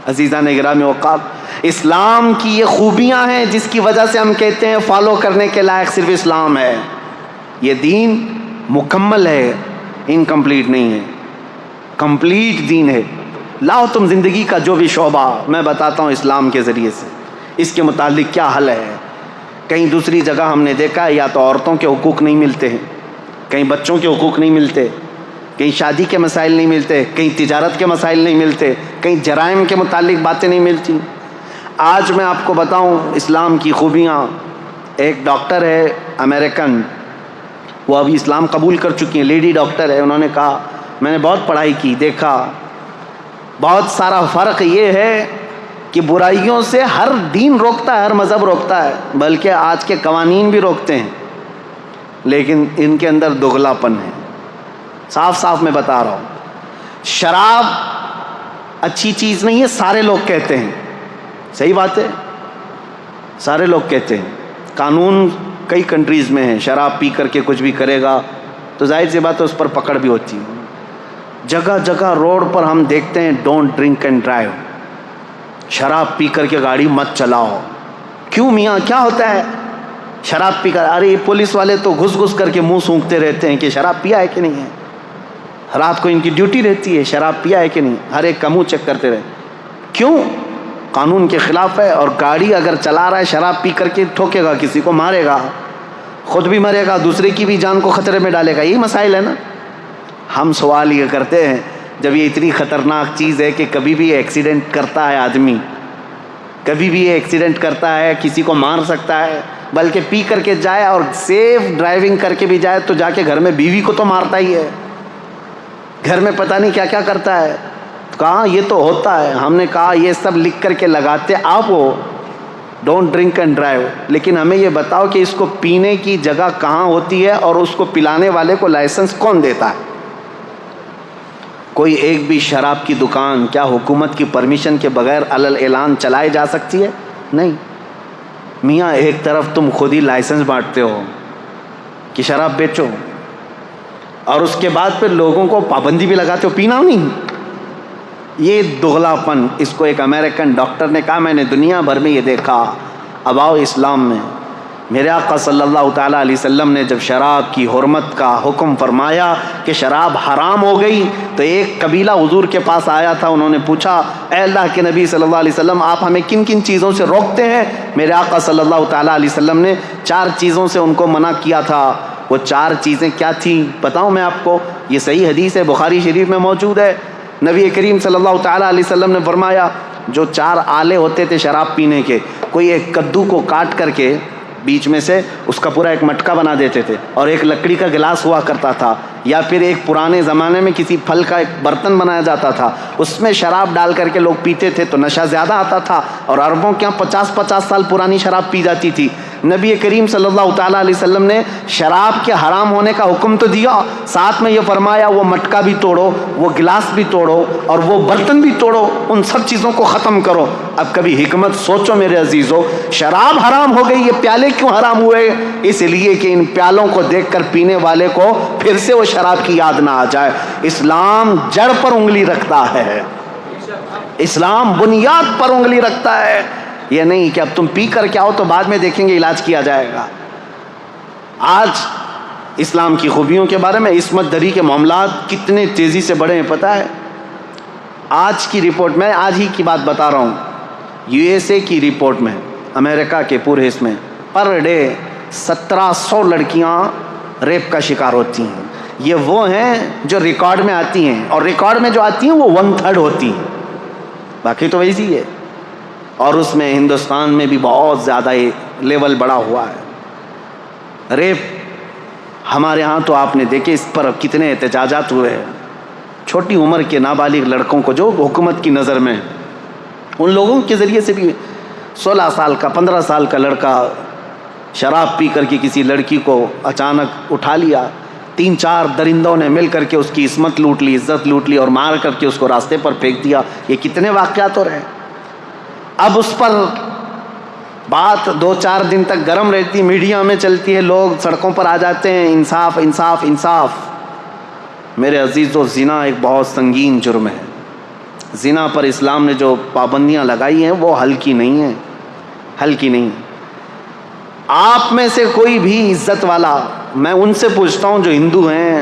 عزیزان گرامی اوقات، اسلام کی یہ خوبیاں ہیں جس کی وجہ سے ہم کہتے ہیں فالو کرنے کے لائق صرف اسلام ہے. یہ دین مکمل ہے، انکمپلیٹ نہیں ہے، کمپلیٹ دین ہے. لاؤ تم زندگی کا جو بھی شعبہ، میں بتاتا ہوں اسلام کے ذریعے سے اس کے متعلق کیا حل ہے. کہیں دوسری جگہ ہم نے دیکھا ہے یا تو عورتوں کے حقوق نہیں ملتے ہیں، کہیں بچوں کے حقوق نہیں ملتے، کہیں شادی کے مسائل نہیں ملتے، کہیں تجارت کے مسائل نہیں ملتے، کہیں جرائم کے متعلق باتیں نہیں ملتی. آج میں آپ کو بتاؤں اسلام کی خوبیاں. ایک ڈاکٹر ہے امریکن، وہ ابھی اسلام قبول کر چکی ہیں، لیڈی ڈاکٹر ہے. انہوں نے کہا میں نے بہت پڑھائی کی، دیکھا بہت سارا فرق یہ ہے کہ برائیوں سے ہر دین روکتا ہے، ہر مذہب روکتا ہے، بلکہ آج کے قوانین بھی روکتے ہیں، لیکن ان کے اندر دگلاپن ہے. صاف صاف میں بتا رہا ہوں، شراب اچھی چیز نہیں ہے، سارے لوگ کہتے ہیں، صحیح بات ہے، سارے لوگ کہتے ہیں. قانون کئی کنٹریز میں ہیں، شراب پی کر کے کچھ بھی کرے گا تو ظاہر سی بات ہے اس پر پکڑ بھی ہوتی ہے. جگہ جگہ روڈ پر ہم دیکھتے ہیں ڈونٹ ڈرنک اینڈ ڈرائیو، شراب پی کر کے گاڑی مت چلاؤ. کیوں میاں کیا ہوتا ہے شراب پی کر؟ ارے پولیس والے تو گھس گھس کر کے منہ سونکھتے رہتے ہیں کہ شراب پیا ہے کہ نہیں ہے، رات کو ان کی ڈیوٹی رہتی ہے شراب پیا ہے کہ نہیں، ہر ایک کا منہ چیک کرتے رہے. کیوں؟ قانون کے خلاف ہے. اور گاڑی اگر چلا رہا ہے شراب پی کر کے ٹھوکے گا، کسی کو مارے گا، خود بھی مرے گا، دوسرے کی بھی جان کو خطرے میں ڈالے گا. یہی مسائل ہے نا. ہم سوال یہ کرتے ہیں جب یہ اتنی خطرناک چیز ہے کہ کبھی بھی ایکسیڈنٹ کرتا ہے آدمی، کبھی بھی ایکسیڈنٹ کرتا ہے، کسی کو مار سکتا ہے، بلکہ پی کر کے جائے اور سیف ڈرائیونگ کر کے بھی جائے تو جا کے گھر میں بیوی کو تو مارتا ہی ہے، گھر میں پتہ نہیں کیا کیا کرتا ہے. کہاں یہ تو ہوتا ہے. ہم نے کہا یہ سب لکھ کر کے لگاتے آپ ہو ڈونٹ ڈرنک اینڈ ڈرائیو، لیکن ہمیں یہ بتاؤ کہ اس کو پینے کی جگہ کہاں ہوتی ہے اور اس کو پلانے والے کو لائسنس کون دیتا ہے؟ کوئی ایک بھی شراب کی دکان کیا حکومت کی پرمیشن کے بغیر علل اعلان چلائی جا سکتی ہے؟ نہیں. میاں ایک طرف تم خود ہی لائسنس بانٹتے ہو کہ شراب بیچو، اور اس کے بعد پھر لوگوں کو پابندی بھی لگاتے ہو پینا نہیں. یہ دغلاپن، اس کو ایک امریکن ڈاکٹر نے کہا میں نے دنیا بھر میں یہ دیکھا. اب آؤ اسلام میں. میرے آقا صلی اللہ تعالیٰ علیہ وسلم نے جب شراب کی حرمت کا حکم فرمایا کہ شراب حرام ہو گئی تو ایک قبیلہ حضور کے پاس آیا تھا. انہوں نے پوچھا اے اللہ کے نبی صلی اللہ علیہ وسلم آپ ہمیں کن کن چیزوں سے روکتے ہیں؟ میرے آقا صلی اللہ تعالیٰ علیہ وسلم نے 4 چیزوں سے ان کو منع کیا تھا. وہ 4 چیزیں کیا تھیں بتاؤں میں آپ کو؟ یہ صحیح حدیث ہے، بخاری شریف میں موجود ہے. نبی کریم صلی اللہ تعالیٰ علیہ وسلم نے فرمایا جو 4 آلے ہوتے تھے شراب پینے کے، کوئی ایک کدو کو کاٹ کر کے بیچ میں سے اس کا پورا ایک مٹکا بنا دیتے تھے، اور ایک لکڑی کا گلاس ہوا کرتا تھا، یا پھر ایک پرانے زمانے میں کسی پھل کا ایک برتن بنایا جاتا تھا، اس میں شراب ڈال کر کے لوگ پیتے تھے تو نشہ زیادہ آتا تھا، اور عربوں کے یہاں 50-50 سال پرانی شراب پی جاتی تھی. نبی کریم صلی اللہ تعالیٰ علیہ وسلم نے شراب کے حرام ہونے کا حکم تو دیا، ساتھ میں یہ فرمایا وہ مٹکا بھی توڑو، وہ گلاس بھی توڑو، اور وہ برتن بھی توڑو، ان سب چیزوں کو ختم کرو. اب کبھی حکمت سوچو میرے عزیزو، شراب حرام ہو گئی، یہ پیالے کیوں حرام ہوئے؟ اس لیے کہ ان پیالوں کو دیکھ کر پینے والے کو پھر سے وہ شراب کی یاد نہ آ جائے. اسلام جڑ پر انگلی رکھتا ہے، اسلام بنیاد پر انگلی رکھتا ہے. یہ نہیں کہ اب تم پی کر کے آؤ تو بعد میں دیکھیں گے علاج کیا جائے گا. آج اسلام کی خوبیوں کے بارے میں عصمت دری کے معاملات کتنے تیزی سے بڑھے ہیں پتہ ہے؟ آج کی رپورٹ میں آج ہی کی بات بتا رہا ہوں، USA کی رپورٹ میں، امریکہ کے پورے حصے میں پر ڈے 1700 لڑکیاں ریپ کا شکار ہوتی ہیں. یہ وہ ہیں جو ریکارڈ میں آتی ہیں، اور ریکارڈ میں جو آتی ہیں وہ 1/3 ہوتی ہیں، باقی تو ویسی ہے. اور اس میں ہندوستان میں بھی بہت زیادہ لیول بڑا ہوا ہے. ریپ ہمارے ہاں تو آپ نے دیکھے اس پر کتنے احتجاجات ہوئے ہیں. چھوٹی عمر کے نابالغ لڑکوں کو جو حکومت کی نظر میں، ان لوگوں کے ذریعے سے بھی 16 سال کا 15 سال کا لڑکا شراب پی کر کے کسی لڑکی کو اچانک اٹھا لیا، 3-4 درندوں نے مل کر کے اس کی عصمت لوٹ لی، عزت لوٹ لی، اور مار کر کے اس کو راستے پر پھینک دیا. یہ کتنے واقعات ہو رہے ہیں. اب اس پر بات 2-4 دن تک گرم رہتی، میڈیا میں چلتی ہے، لوگ سڑکوں پر آ جاتے ہیں، انصاف انصاف انصاف. میرے عزیزو، زنا ایک بہت سنگین جرم ہے. زنا پر اسلام نے جو پابندیاں لگائی ہیں وہ ہلکی نہیں ہیں، ہلکی نہیں. آپ میں سے کوئی بھی عزت والا، میں ان سے پوچھتا ہوں جو ہندو ہیں،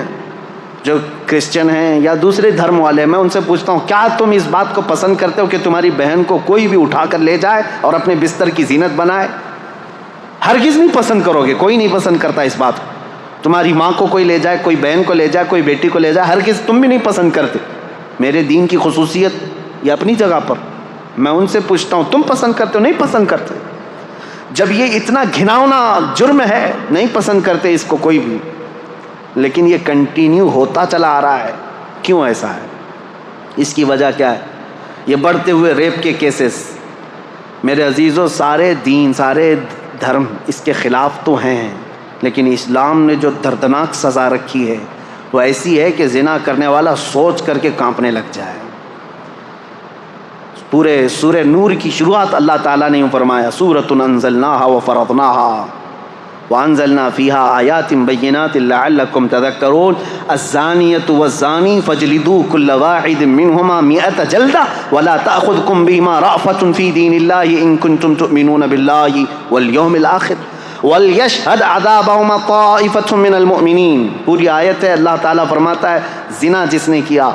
جو کرسچن ہیں یا دوسرے دھرم والے، میں ان سے پوچھتا ہوں کیا تم اس بات کو پسند کرتے ہو کہ تمہاری بہن کو کوئی بھی اٹھا کر لے جائے اور اپنے بستر کی زینت بنائے؟ ہرگز نہیں پسند کرو گے، کوئی نہیں پسند کرتا اس بات کو. تمہاری ماں کو کوئی لے جائے، کوئی بہن کو لے جائے، کوئی بیٹی کو لے جائے، ہرگز تم بھی نہیں پسند کرتے. میرے دین کی خصوصیت یہ اپنی جگہ پر. میں ان سے پوچھتا ہوں تم پسند کرتے ہو؟ نہیں پسند کرتے. جب یہ اتنا گھناؤنا جرم ہے، نہیں پسند کرتے اس کو کوئی بھی، لیکن یہ کنٹینیو ہوتا چلا آ رہا ہے. کیوں ایسا ہے؟ اس کی وجہ کیا ہے؟ یہ بڑھتے ہوئے ریپ کے کیسز. میرے عزیزو، سارے دین، سارے دھرم اس کے خلاف تو ہیں، لیکن اسلام نے جو دردناک سزا رکھی ہے وہ ایسی ہے کہ زنا کرنے والا سوچ کر کے کانپنے لگ جائے. پورے سورہ نور کی شروعات اللہ تعالیٰ نے یوں فرمایا، سورۃ انزلناہا وفرضناہا وانزلنا فیہا آیات بینات لعلکم تذکرون الزانیۃ والزانی فاجلدوا کل واحد منہما 100 جلدہ ولا تأخذکم بہما رأفۃ فی دین اللہ ان کنتم تؤمنون باللہ والیوم الآخر وَلْيَشْهَدْ عَذَابَهُمَا طَائِفَةٌ مِّنَ الْمُؤْمِنِينَ. پوری آیت ہے، اللہ تعالیٰ فرماتا ہے زنا جس نے کیا،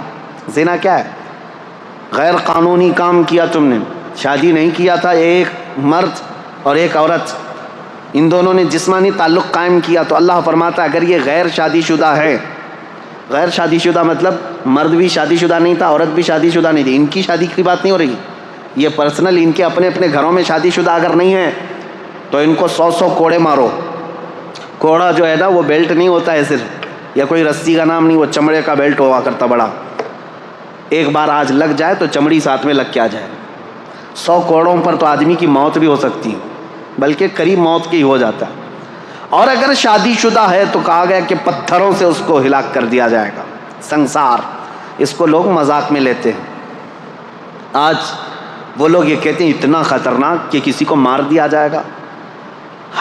زنا کیا ہے؟ غیر قانونی کام کیا تم نے، شادی نہیں کیا تھا، ایک مرد اور ایک عورت، ان دونوں نے جسمانی تعلق قائم کیا، تو اللہ فرماتا ہے اگر یہ غیر شادی شدہ ہے، غیر شادی شدہ مطلب مرد بھی شادی شدہ نہیں تھا، عورت بھی شادی شدہ نہیں تھی، ان کی شادی کی بات نہیں ہو رہی، یہ پرسنل ان کے اپنے اپنے گھروں میں شادی شدہ اگر نہیں ہے تو ان کو 100 کوڑے مارو. کوڑا جو ہے نا وہ بیلٹ نہیں ہوتا ہے صرف، یا کوئی رسی کا نام نہیں، وہ چمڑے کا بیلٹ ہوا کرتا بڑا. ایک بار آج لگ جائے تو چمڑی ساتھ میں لگ کے آ جائے. 100 کوڑوں پر تو آدمی کی موت بھی ہو سکتی ہے، بلکہ قریب موت کی ہو جاتا ہے. اور اگر شادی شدہ ہے تو کہا گیا کہ پتھروں سے اس کو ہلاک کر دیا جائے گا، سنسار. اس کو لوگ مذاق میں لیتے ہیں. آج وہ لوگ یہ کہتے ہیں اتنا خطرناک کہ کسی کو مار دیا جائے گا.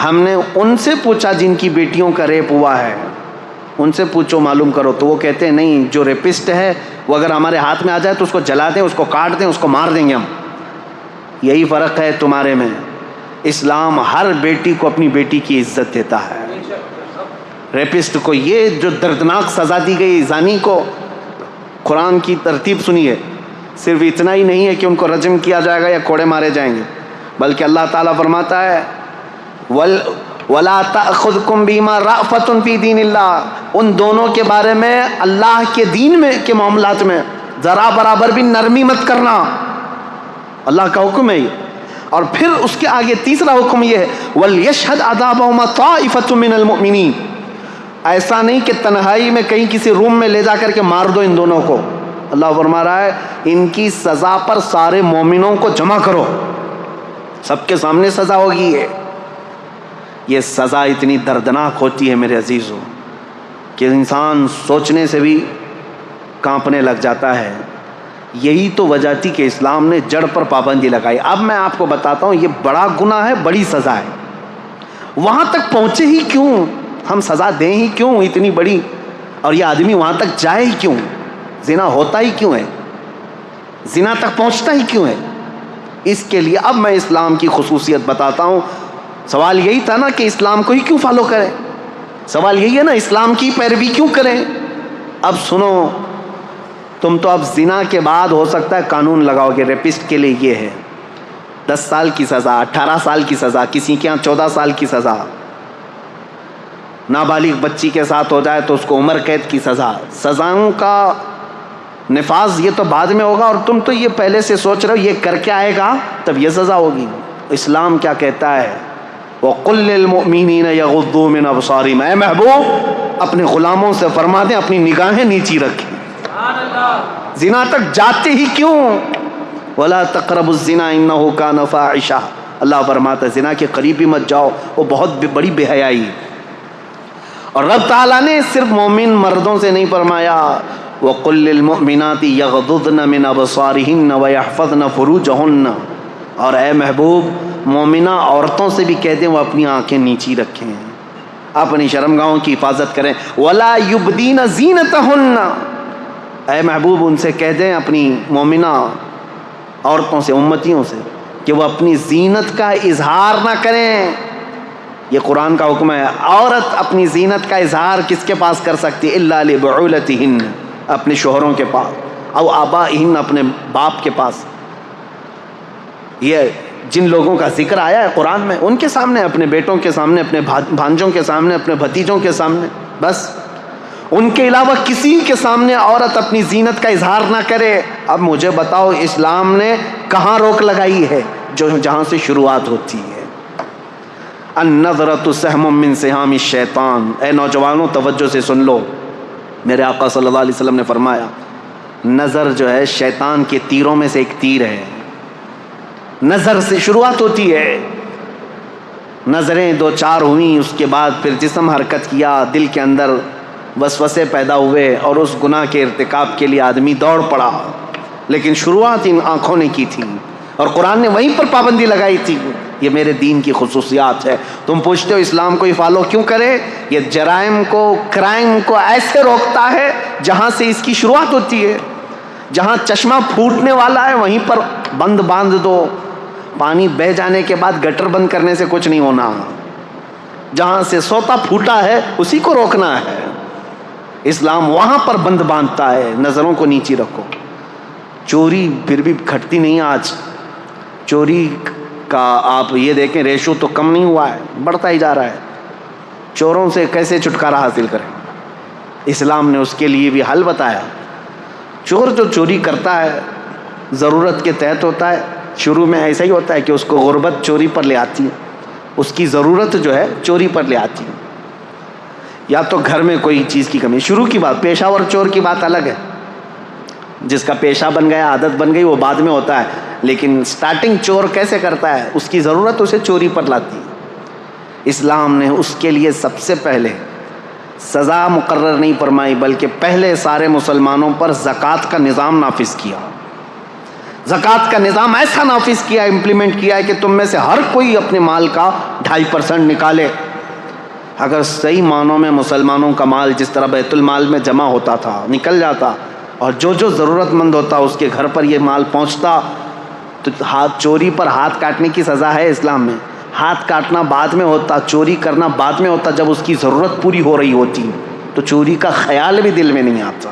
ہم نے ان سے پوچھا جن کی بیٹیوں کا ریپ ہوا ہے, ان سے پوچھو معلوم کرو, تو وہ کہتے ہیں نہیں, جو ریپسٹ ہے وہ اگر ہمارے ہاتھ میں آ جائے تو اس کو جلا دیں, اس کو کاٹ دیں, اس کو مار دیں گے ہم. یہی فرق ہے تمہارے میں. اسلام ہر بیٹی کو اپنی بیٹی کی عزت دیتا ہے. ریپسٹ کو یہ جو دردناک سزا دی گئی زانی کو, قرآن کی ترتیب سنیے, صرف اتنا ہی نہیں ہے کہ ان کو رجم کیا جائے گا یا کوڑے مارے جائیں گے, بلکہ اللہ تعالیٰ فرماتا ہے وَلَا تَأْخُذْكُمْ بِمَا رَأْفَةٌ فِي دِينِ اللَّهِ, ان دونوں کے بارے میں اللہ کے دین میں کے معاملات میں ذرا برابر بھی نرمی مت کرنا. اللہ کا حکم ہے یہ. اور پھر اس کے آگے تیسرا حکم یہ ہے وَلْيَشْهَدْ عَذَابَهُمَا طَائِفَةٌ مِّنَ الْمُؤْمِنِينَ, ایسا نہیں کہ تنہائی میں کہیں کسی روم میں لے جا کر کے مار دو ان دونوں کو. اللہ فرما رہا ہے ان کی سزا پر سارے مومنوں کو جمع کرو, سب کے سامنے سزا ہوگی. یہ سزا اتنی دردناک ہوتی ہے میرے عزیزوں کہ انسان سوچنے سے بھی کانپنے لگ جاتا ہے. یہی تو وجہ تھی کہ اسلام نے جڑ پر پابندی لگائی. اب میں آپ کو بتاتا ہوں یہ بڑا گناہ ہے, بڑی سزا ہے, وہاں تک پہنچے ہی کیوں, ہم سزا دیں ہی کیوں اتنی بڑی, اور یہ آدمی وہاں تک جائے ہی کیوں, زنا ہوتا ہی کیوں ہے, زنا تک پہنچتا ہی کیوں ہے. اس کے لیے اب میں اسلام کی خصوصیت بتاتا ہوں. سوال یہی تھا نا کہ اسلام کو ہی کیوں فالو کریں, سوال یہی ہے نا اسلام کی پیروی کیوں کریں. اب سنو, تم تو اب زنا کے بعد ہو سکتا ہے قانون لگاؤ گے ریپسٹ کے لیے یہ ہے 10 سال کی سزا, 18 سال کی سزا, کسی کے یہاں 14 سال کی سزا, نابالغ بچی کے ساتھ ہو جائے تو اس کو عمر قید کی سزا. سزاؤں کا نفاذ یہ تو بعد میں ہوگا, اور تم تو یہ پہلے سے سوچ رہے ہو یہ کر کے آئے گا تب یہ سزا ہوگی. اسلام کیا کہتا ہے وَقُلْ لِلْمُؤْمِنِينَ يَغُضُّوا مِنْ أَبْصَارِهِمْ, اے محبوب اپنے غلاموں سے فرما دیں اپنی نگاہیں نیچی رکھیں. زنا تک جاتے ہی کیوں, وَلَا تَقْرَبُوا الزِّنَا إِنَّهُ كَانَ فَاحِشًا, اللہ فرماتا ہے زنا کے قریب بھی مت جاؤ, وہ بہت بڑی بے حیائی. اور رب تعالیٰ نے صرف مومن مردوں سے نہیں فرمایا وَقُلْ لِلْمُؤْمِنَاتِ يَغْضُضْنَ مِنْ أَبْصَارِهِنَّ وَيَحْفَظْنَ فُرُوجَهُنَّ, اور اے محبوب مومنہ عورتوں سے بھی کہہ دیں وہ اپنی آنکھیں نیچی رکھیں, اپنی شرمگاہوں کی حفاظت کریں. وَلَا يُبْدِينَ زِينَتَهُنَّ, اے محبوب ان سے کہہ دیں اپنی مومنہ عورتوں سے, امتیوں سے, کہ وہ اپنی زینت کا اظہار نہ کریں. یہ قرآن کا حکم ہے. عورت اپنی زینت کا اظہار کس کے پاس کر سکتی ہے الا لبعولتہن, اپنے شوہروں کے پاس, او آبائہن, اپنے باپ کے پاس. یہ جن لوگوں کا ذکر آیا ہے قرآن میں ان کے سامنے, اپنے بیٹوں کے سامنے, اپنے بھانجوں کے سامنے, اپنے بھتیجوں کے سامنے, بس ان کے علاوہ کسی کے سامنے عورت اپنی زینت کا اظہار نہ کرے. اب مجھے بتاؤ اسلام نے کہاں روک لگائی ہے جہاں سے شروعات ہوتی ہے. النظرۃ سہم من سہام الشیطان, اے نوجوانوں توجہ سے سن لو, میرے آقا صلی اللہ علیہ وسلم نے فرمایا نظر جو ہے شیطان کے تیروں میں سے ایک تیر ہے. نظر سے شروعات ہوتی ہے, نظریں 2-4 ہوئیں, اس کے بعد پھر جسم حرکت کیا, دل کے اندر وسوسے پیدا ہوئے اور اس گناہ کے ارتکاب کے لیے آدمی دوڑ پڑا, لیکن شروعات ان آنکھوں نے کی تھی اور قرآن نے وہیں پر پابندی لگائی تھی. یہ میرے دین کی خصوصیات ہے. تم پوچھتے ہو اسلام کو ہی فالو کیوں کرے, یہ جرائم کو, کرائم کو ایسے روکتا ہے جہاں سے اس کی شروعات ہوتی ہے. جہاں چشمہ پھوٹنے والا ہے وہیں پر بند باندھ دو, پانی بہہ جانے کے بعد گٹر بند کرنے سے کچھ نہیں ہونا. جہاں سے سوتا پھوٹا ہے اسی کو روکنا ہے. اسلام وہاں پر بند باندھتا ہے, نظروں کو نیچی رکھو. چوری پھر بھی گھٹتی نہیں آج, چوری کا آپ یہ دیکھیں ریشو تو کم نہیں ہوا ہے, بڑھتا ہی جا رہا ہے. چوروں سے کیسے چھٹکارا حاصل کریں, اسلام نے اس کے لیے بھی حل بتایا. چور جو چوری کرتا ہے ضرورت کے تحت ہوتا ہے, شروع میں ایسا ہی ہوتا ہے کہ اس کو غربت چوری پر لے آتی ہے, اس کی ضرورت جو ہے چوری پر لے آتی ہے, یا تو گھر میں کوئی چیز کی کمی. شروع کی بات, پیشہ ور چور کی بات الگ ہے, جس کا پیشہ بن گیا, عادت بن گئی, وہ بعد میں ہوتا ہے. لیکن سٹارٹنگ چور کیسے کرتا ہے, اس کی ضرورت اسے چوری پر لاتی ہے. اسلام نے اس کے لیے سب سے پہلے سزا مقرر نہیں فرمائی، بلکہ پہلے سارے مسلمانوں پر زکوٰۃ کا نظام نافذ کیا. زکوٰۃ کا نظام ایسا نافذ کیا، امپلیمنٹ کیا ہے کہ تم میں سے ہر کوئی اپنے مال کا 2.5% نکالے. اگر صحیح معنوں میں مسلمانوں کا مال جس طرح بیت المال میں جمع ہوتا تھا نکل جاتا، اور جو ضرورت مند ہوتا اس کے گھر پر یہ مال پہنچتا، تو چوری پر ہاتھ کاٹنے کی سزا ہے اسلام میں. ہاتھ کاٹنا بعد میں ہوتا، چوری کرنا بعد میں ہوتا. جب اس کی ضرورت پوری ہو رہی ہوتی تو چوری کا خیال بھی دل میں نہیں آتا.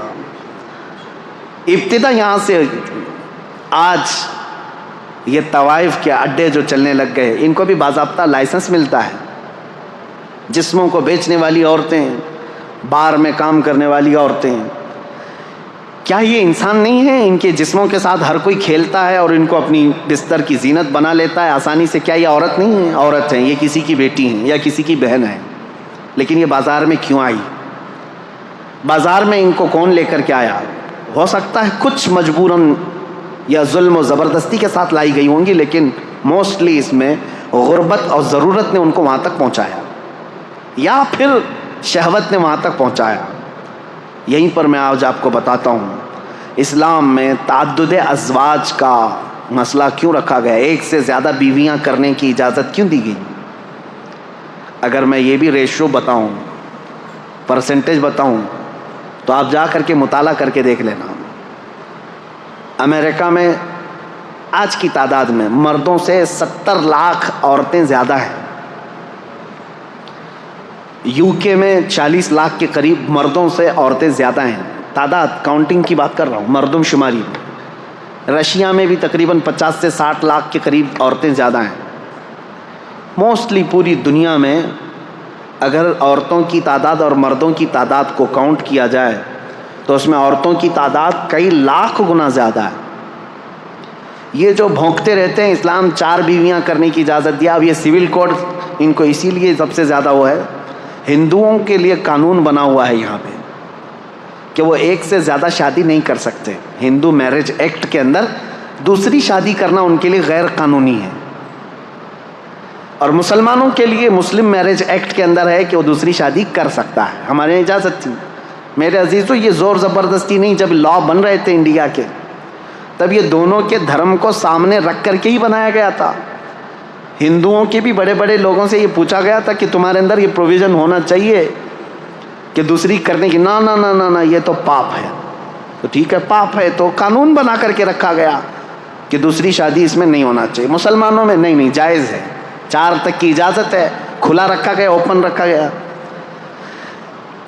ابتدا یہاں سے. آج یہ طوائف کے اڈے جو چلنے لگ گئے، ان کو بھی باضابطہ لائسنس ملتا ہے. جسموں کو بیچنے والی عورتیں، بار میں کام کرنے والی عورتیں، کیا یہ انسان نہیں ہیں؟ ان کے جسموں کے ساتھ ہر کوئی کھیلتا ہے اور ان کو اپنی بستر کی زینت بنا لیتا ہے آسانی سے. کیا یہ عورت نہیں ہے؟ عورت ہیں، یہ کسی کی بیٹی ہیں یا کسی کی بہن ہے. لیکن یہ بازار میں کیوں آئی؟ بازار میں ان کو کون لے کر کے آیا؟ ہو سکتا ہے کچھ مجبوراً یا ظلم و زبردستی کے ساتھ لائی گئی ہوں گی، لیکن موسٹلی اس میں غربت اور ضرورت نے ان کو وہاں تک پہنچایا، یا پھر شہوت نے وہاں تک پہنچایا. یہیں پر میں آج آپ کو بتاتا ہوں اسلام میں تعدد ازواج کا مسئلہ کیوں رکھا گیا، ایک سے زیادہ بیویاں کرنے کی اجازت کیوں دی گئی. اگر میں یہ بھی ریشو بتاؤں، پرسنٹیج بتاؤں، تو آپ جا کر کے مطالعہ کر کے دیکھ لینا. امریکہ میں آج کی تعداد میں مردوں سے 70 لاکھ عورتیں زیادہ ہیں. یو کے میں 40 لاکھ کے قریب مردوں سے عورتیں زیادہ ہیں. تعداد کاؤنٹنگ کی بات کر رہا ہوں، مردم شماری میں. رشیا میں بھی تقریباً 50 سے 60 لاکھ کے قریب عورتیں زیادہ ہیں. موسٹلی پوری دنیا میں اگر عورتوں کی تعداد اور مردوں کی تعداد کو کاؤنٹ کیا جائے تو اس میں عورتوں کی تعداد کئی لاکھ گنا زیادہ ہے. یہ جو بھونکتے رہتے ہیں اسلام 4 بیویاں کرنے کی اجازت دیا، اب یہ سول کوڈ ان کو اسی لیے سب سے زیادہ وہ ہے. ہندوؤں کے لیے قانون بنا ہوا ہے یہاں پہ کہ وہ ایک سے زیادہ شادی نہیں کر سکتے. ہندو میرج ایکٹ کے اندر دوسری شادی کرنا ان کے لیے غیر قانونی ہے. اور مسلمانوں کے لیے مسلم میرج ایکٹ کے اندر ہے کہ وہ دوسری شادی کر سکتا ہے. ہمارے یہاں اجازت تھی. میرے عزیزو، یہ زور زبردستی نہیں. جب لا بن رہے تھے انڈیا کے، تب یہ دونوں کے دھرم کو سامنے رکھ کر کے ہی بنایا گیا تھا. ہندوؤں کے بھی بڑے بڑے لوگوں سے یہ پوچھا گیا تھا کہ تمہارے اندر یہ پروویژن ہونا چاہیے کہ دوسری کرنے کی. نہ نہ نہ نہ، یہ تو پاپ ہے. تو ٹھیک ہے، پاپ ہے تو قانون بنا کر کے رکھا گیا کہ دوسری شادی اس میں نہیں ہونا چاہیے. مسلمانوں میں نہیں، جائز ہے. 4 تک کی اجازت ہے. کھلا رکھا گیا، اوپن رکھا گیا.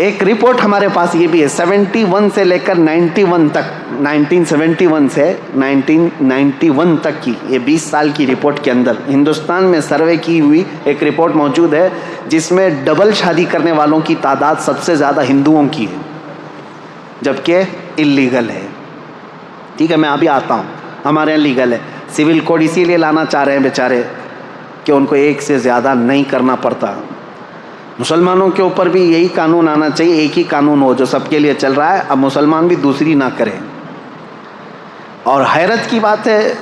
ایک رپورٹ ہمارے پاس یہ بھی ہے، 71 سے لے کر 91 تک، 1971 سے 1991 تک کی یہ 20 سال کی رپورٹ کے اندر ہندوستان میں سروے کی ہوئی ایک رپورٹ موجود ہے جس میں ڈبل شادی کرنے والوں کی تعداد سب سے زیادہ ہندوؤں کی ہے، جبکہ اللیگل ہے. ٹھیک ہے، میں ابھی آتا ہوں. ہمارے یہاں لیگل ہے. سول کوڈ اسی لیے لانا چاہ رہے ہیں بیچارے کہ ان کو ایک سے زیادہ نہیں کرنا پڑتا. مسلمانوں کے اوپر بھی یہی قانون آنا چاہیے، ایک ہی قانون ہو جو سب کے لیے چل رہا ہے. اب مسلمان بھی دوسری نہ کریں. اور حیرت کی بات ہے،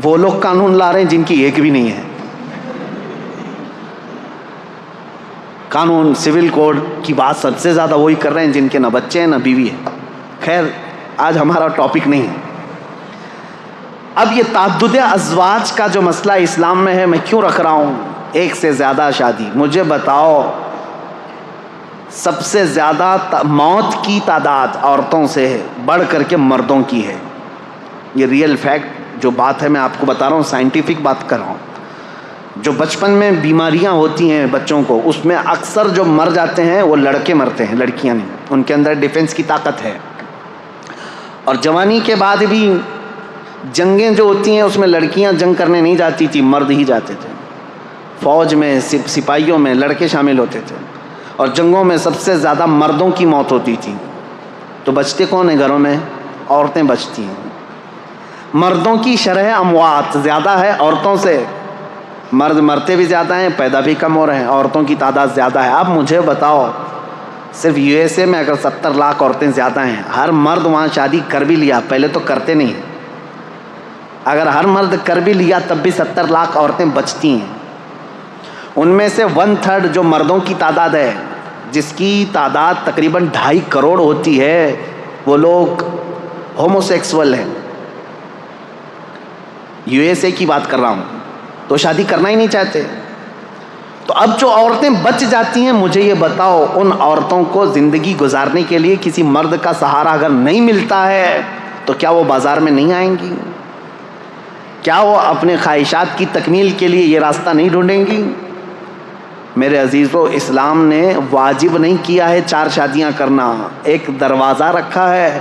وہ لوگ قانون لا رہے ہیں جن کی ایک بھی نہیں ہے. قانون سول کوڈ کی بات سب سے زیادہ وہی کر رہے ہیں جن کے نہ بچے ہیں نہ بیوی ہے. خیر، آج ہمارا ٹاپک نہیں ہے. اب یہ تعدد ازواج کا جو مسئلہ اسلام میں ہے، میں کیوں رکھ رہا ہوں؟ ایک سے زیادہ شادی. مجھے بتاؤ، سب سے زیادہ موت کی تعداد عورتوں سے بڑھ کر کے مردوں کی ہے. یہ ریئل فیکٹ جو بات ہے میں آپ کو بتا رہا ہوں، سائنٹیفک بات کر رہا ہوں. جو بچپن میں بیماریاں ہوتی ہیں بچوں کو، اس میں اکثر جو مر جاتے ہیں وہ لڑکے مرتے ہیں، لڑکیاں نہیں. ان کے اندر ڈیفنس کی طاقت ہے. اور جوانی کے بعد بھی جنگیں جو ہوتی ہیں اس میں لڑکیاں جنگ کرنے نہیں جاتی تھی، مرد ہی جاتے تھے. فوج میں، سپاہیوں میں لڑکے شامل ہوتے تھے. اور جنگوں میں سب سے زیادہ مردوں کی موت ہوتی تھی. تو بچتے کون ہیں گھروں میں؟ عورتیں بچتی ہیں. مردوں کی شرح اموات زیادہ ہے عورتوں سے. مرد مرتے بھی زیادہ ہیں، پیدا بھی کم ہو رہے ہیں. عورتوں کی تعداد زیادہ ہے. اب مجھے بتاؤ، صرف یو ایس اے میں اگر 70 لاکھ عورتیں زیادہ ہیں، ہر مرد وہاں شادی کر بھی لیا، پہلے تو کرتے نہیں، اگر ہر مرد کر بھی لیا تب بھی 70 لاکھ عورتیں بچتی ہیں. ان میں سے 1/3 جو مردوں کی تعداد ہے، جس کی تعداد تقریباً 2.5 کروڑ ہوتی ہے، وہ لوگ ہومو سیکسول ہیں. USA کی بات کر رہا ہوں، تو شادی کرنا ہی نہیں چاہتے. تو اب جو عورتیں بچ جاتی ہیں، مجھے یہ بتاؤ ان عورتوں کو زندگی گزارنے کے لیے کسی مرد کا سہارا اگر نہیں ملتا ہے تو کیا وہ بازار میں نہیں آئیں گی؟ کیا وہ اپنے خواہشات کی تکمیل کے لیے یہ راستہ نہیں ڈھونڈیں گی؟ میرے عزیزو، اسلام نے واجب نہیں کیا ہے 4 شادیاں کرنا، ایک دروازہ رکھا ہے.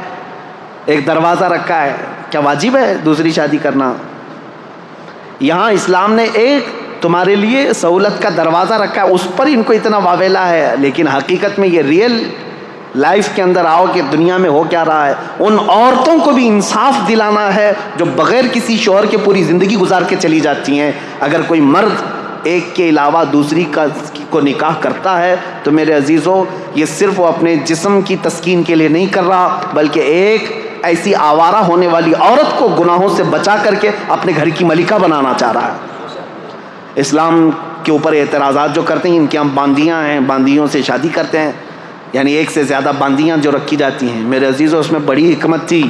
ایک دروازہ رکھا ہے. کیا واجب ہے دوسری شادی کرنا؟ یہاں اسلام نے ایک تمہارے لیے سہولت کا دروازہ رکھا ہے، اس پر ان کو اتنا واویلا ہے. لیکن حقیقت میں یہ ریئل لائف کے اندر آؤ کہ دنیا میں ہو کیا رہا ہے. ان عورتوں کو بھی انصاف دلانا ہے جو بغیر کسی شوہر کے پوری زندگی گزار کے چلی جاتی ہیں. اگر کوئی مرد ایک کے علاوہ دوسری کو نکاح کرتا ہے تو میرے عزیزو، یہ صرف وہ اپنے جسم کی تسکین کے لیے نہیں کر رہا، بلکہ ایک ایسی آوارہ ہونے والی عورت کو گناہوں سے بچا کر کے اپنے گھر کی ملکہ بنانا چاہ رہا ہے. اسلام کے اوپر اعتراضات جو کرتے ہیں، ان کے ہم باندیاں ہیں، باندیوں سے شادی کرتے ہیں، یعنی ایک سے زیادہ باندیاں جو رکھی جاتی ہیں. میرے عزیزو، اس میں بڑی حکمت تھی.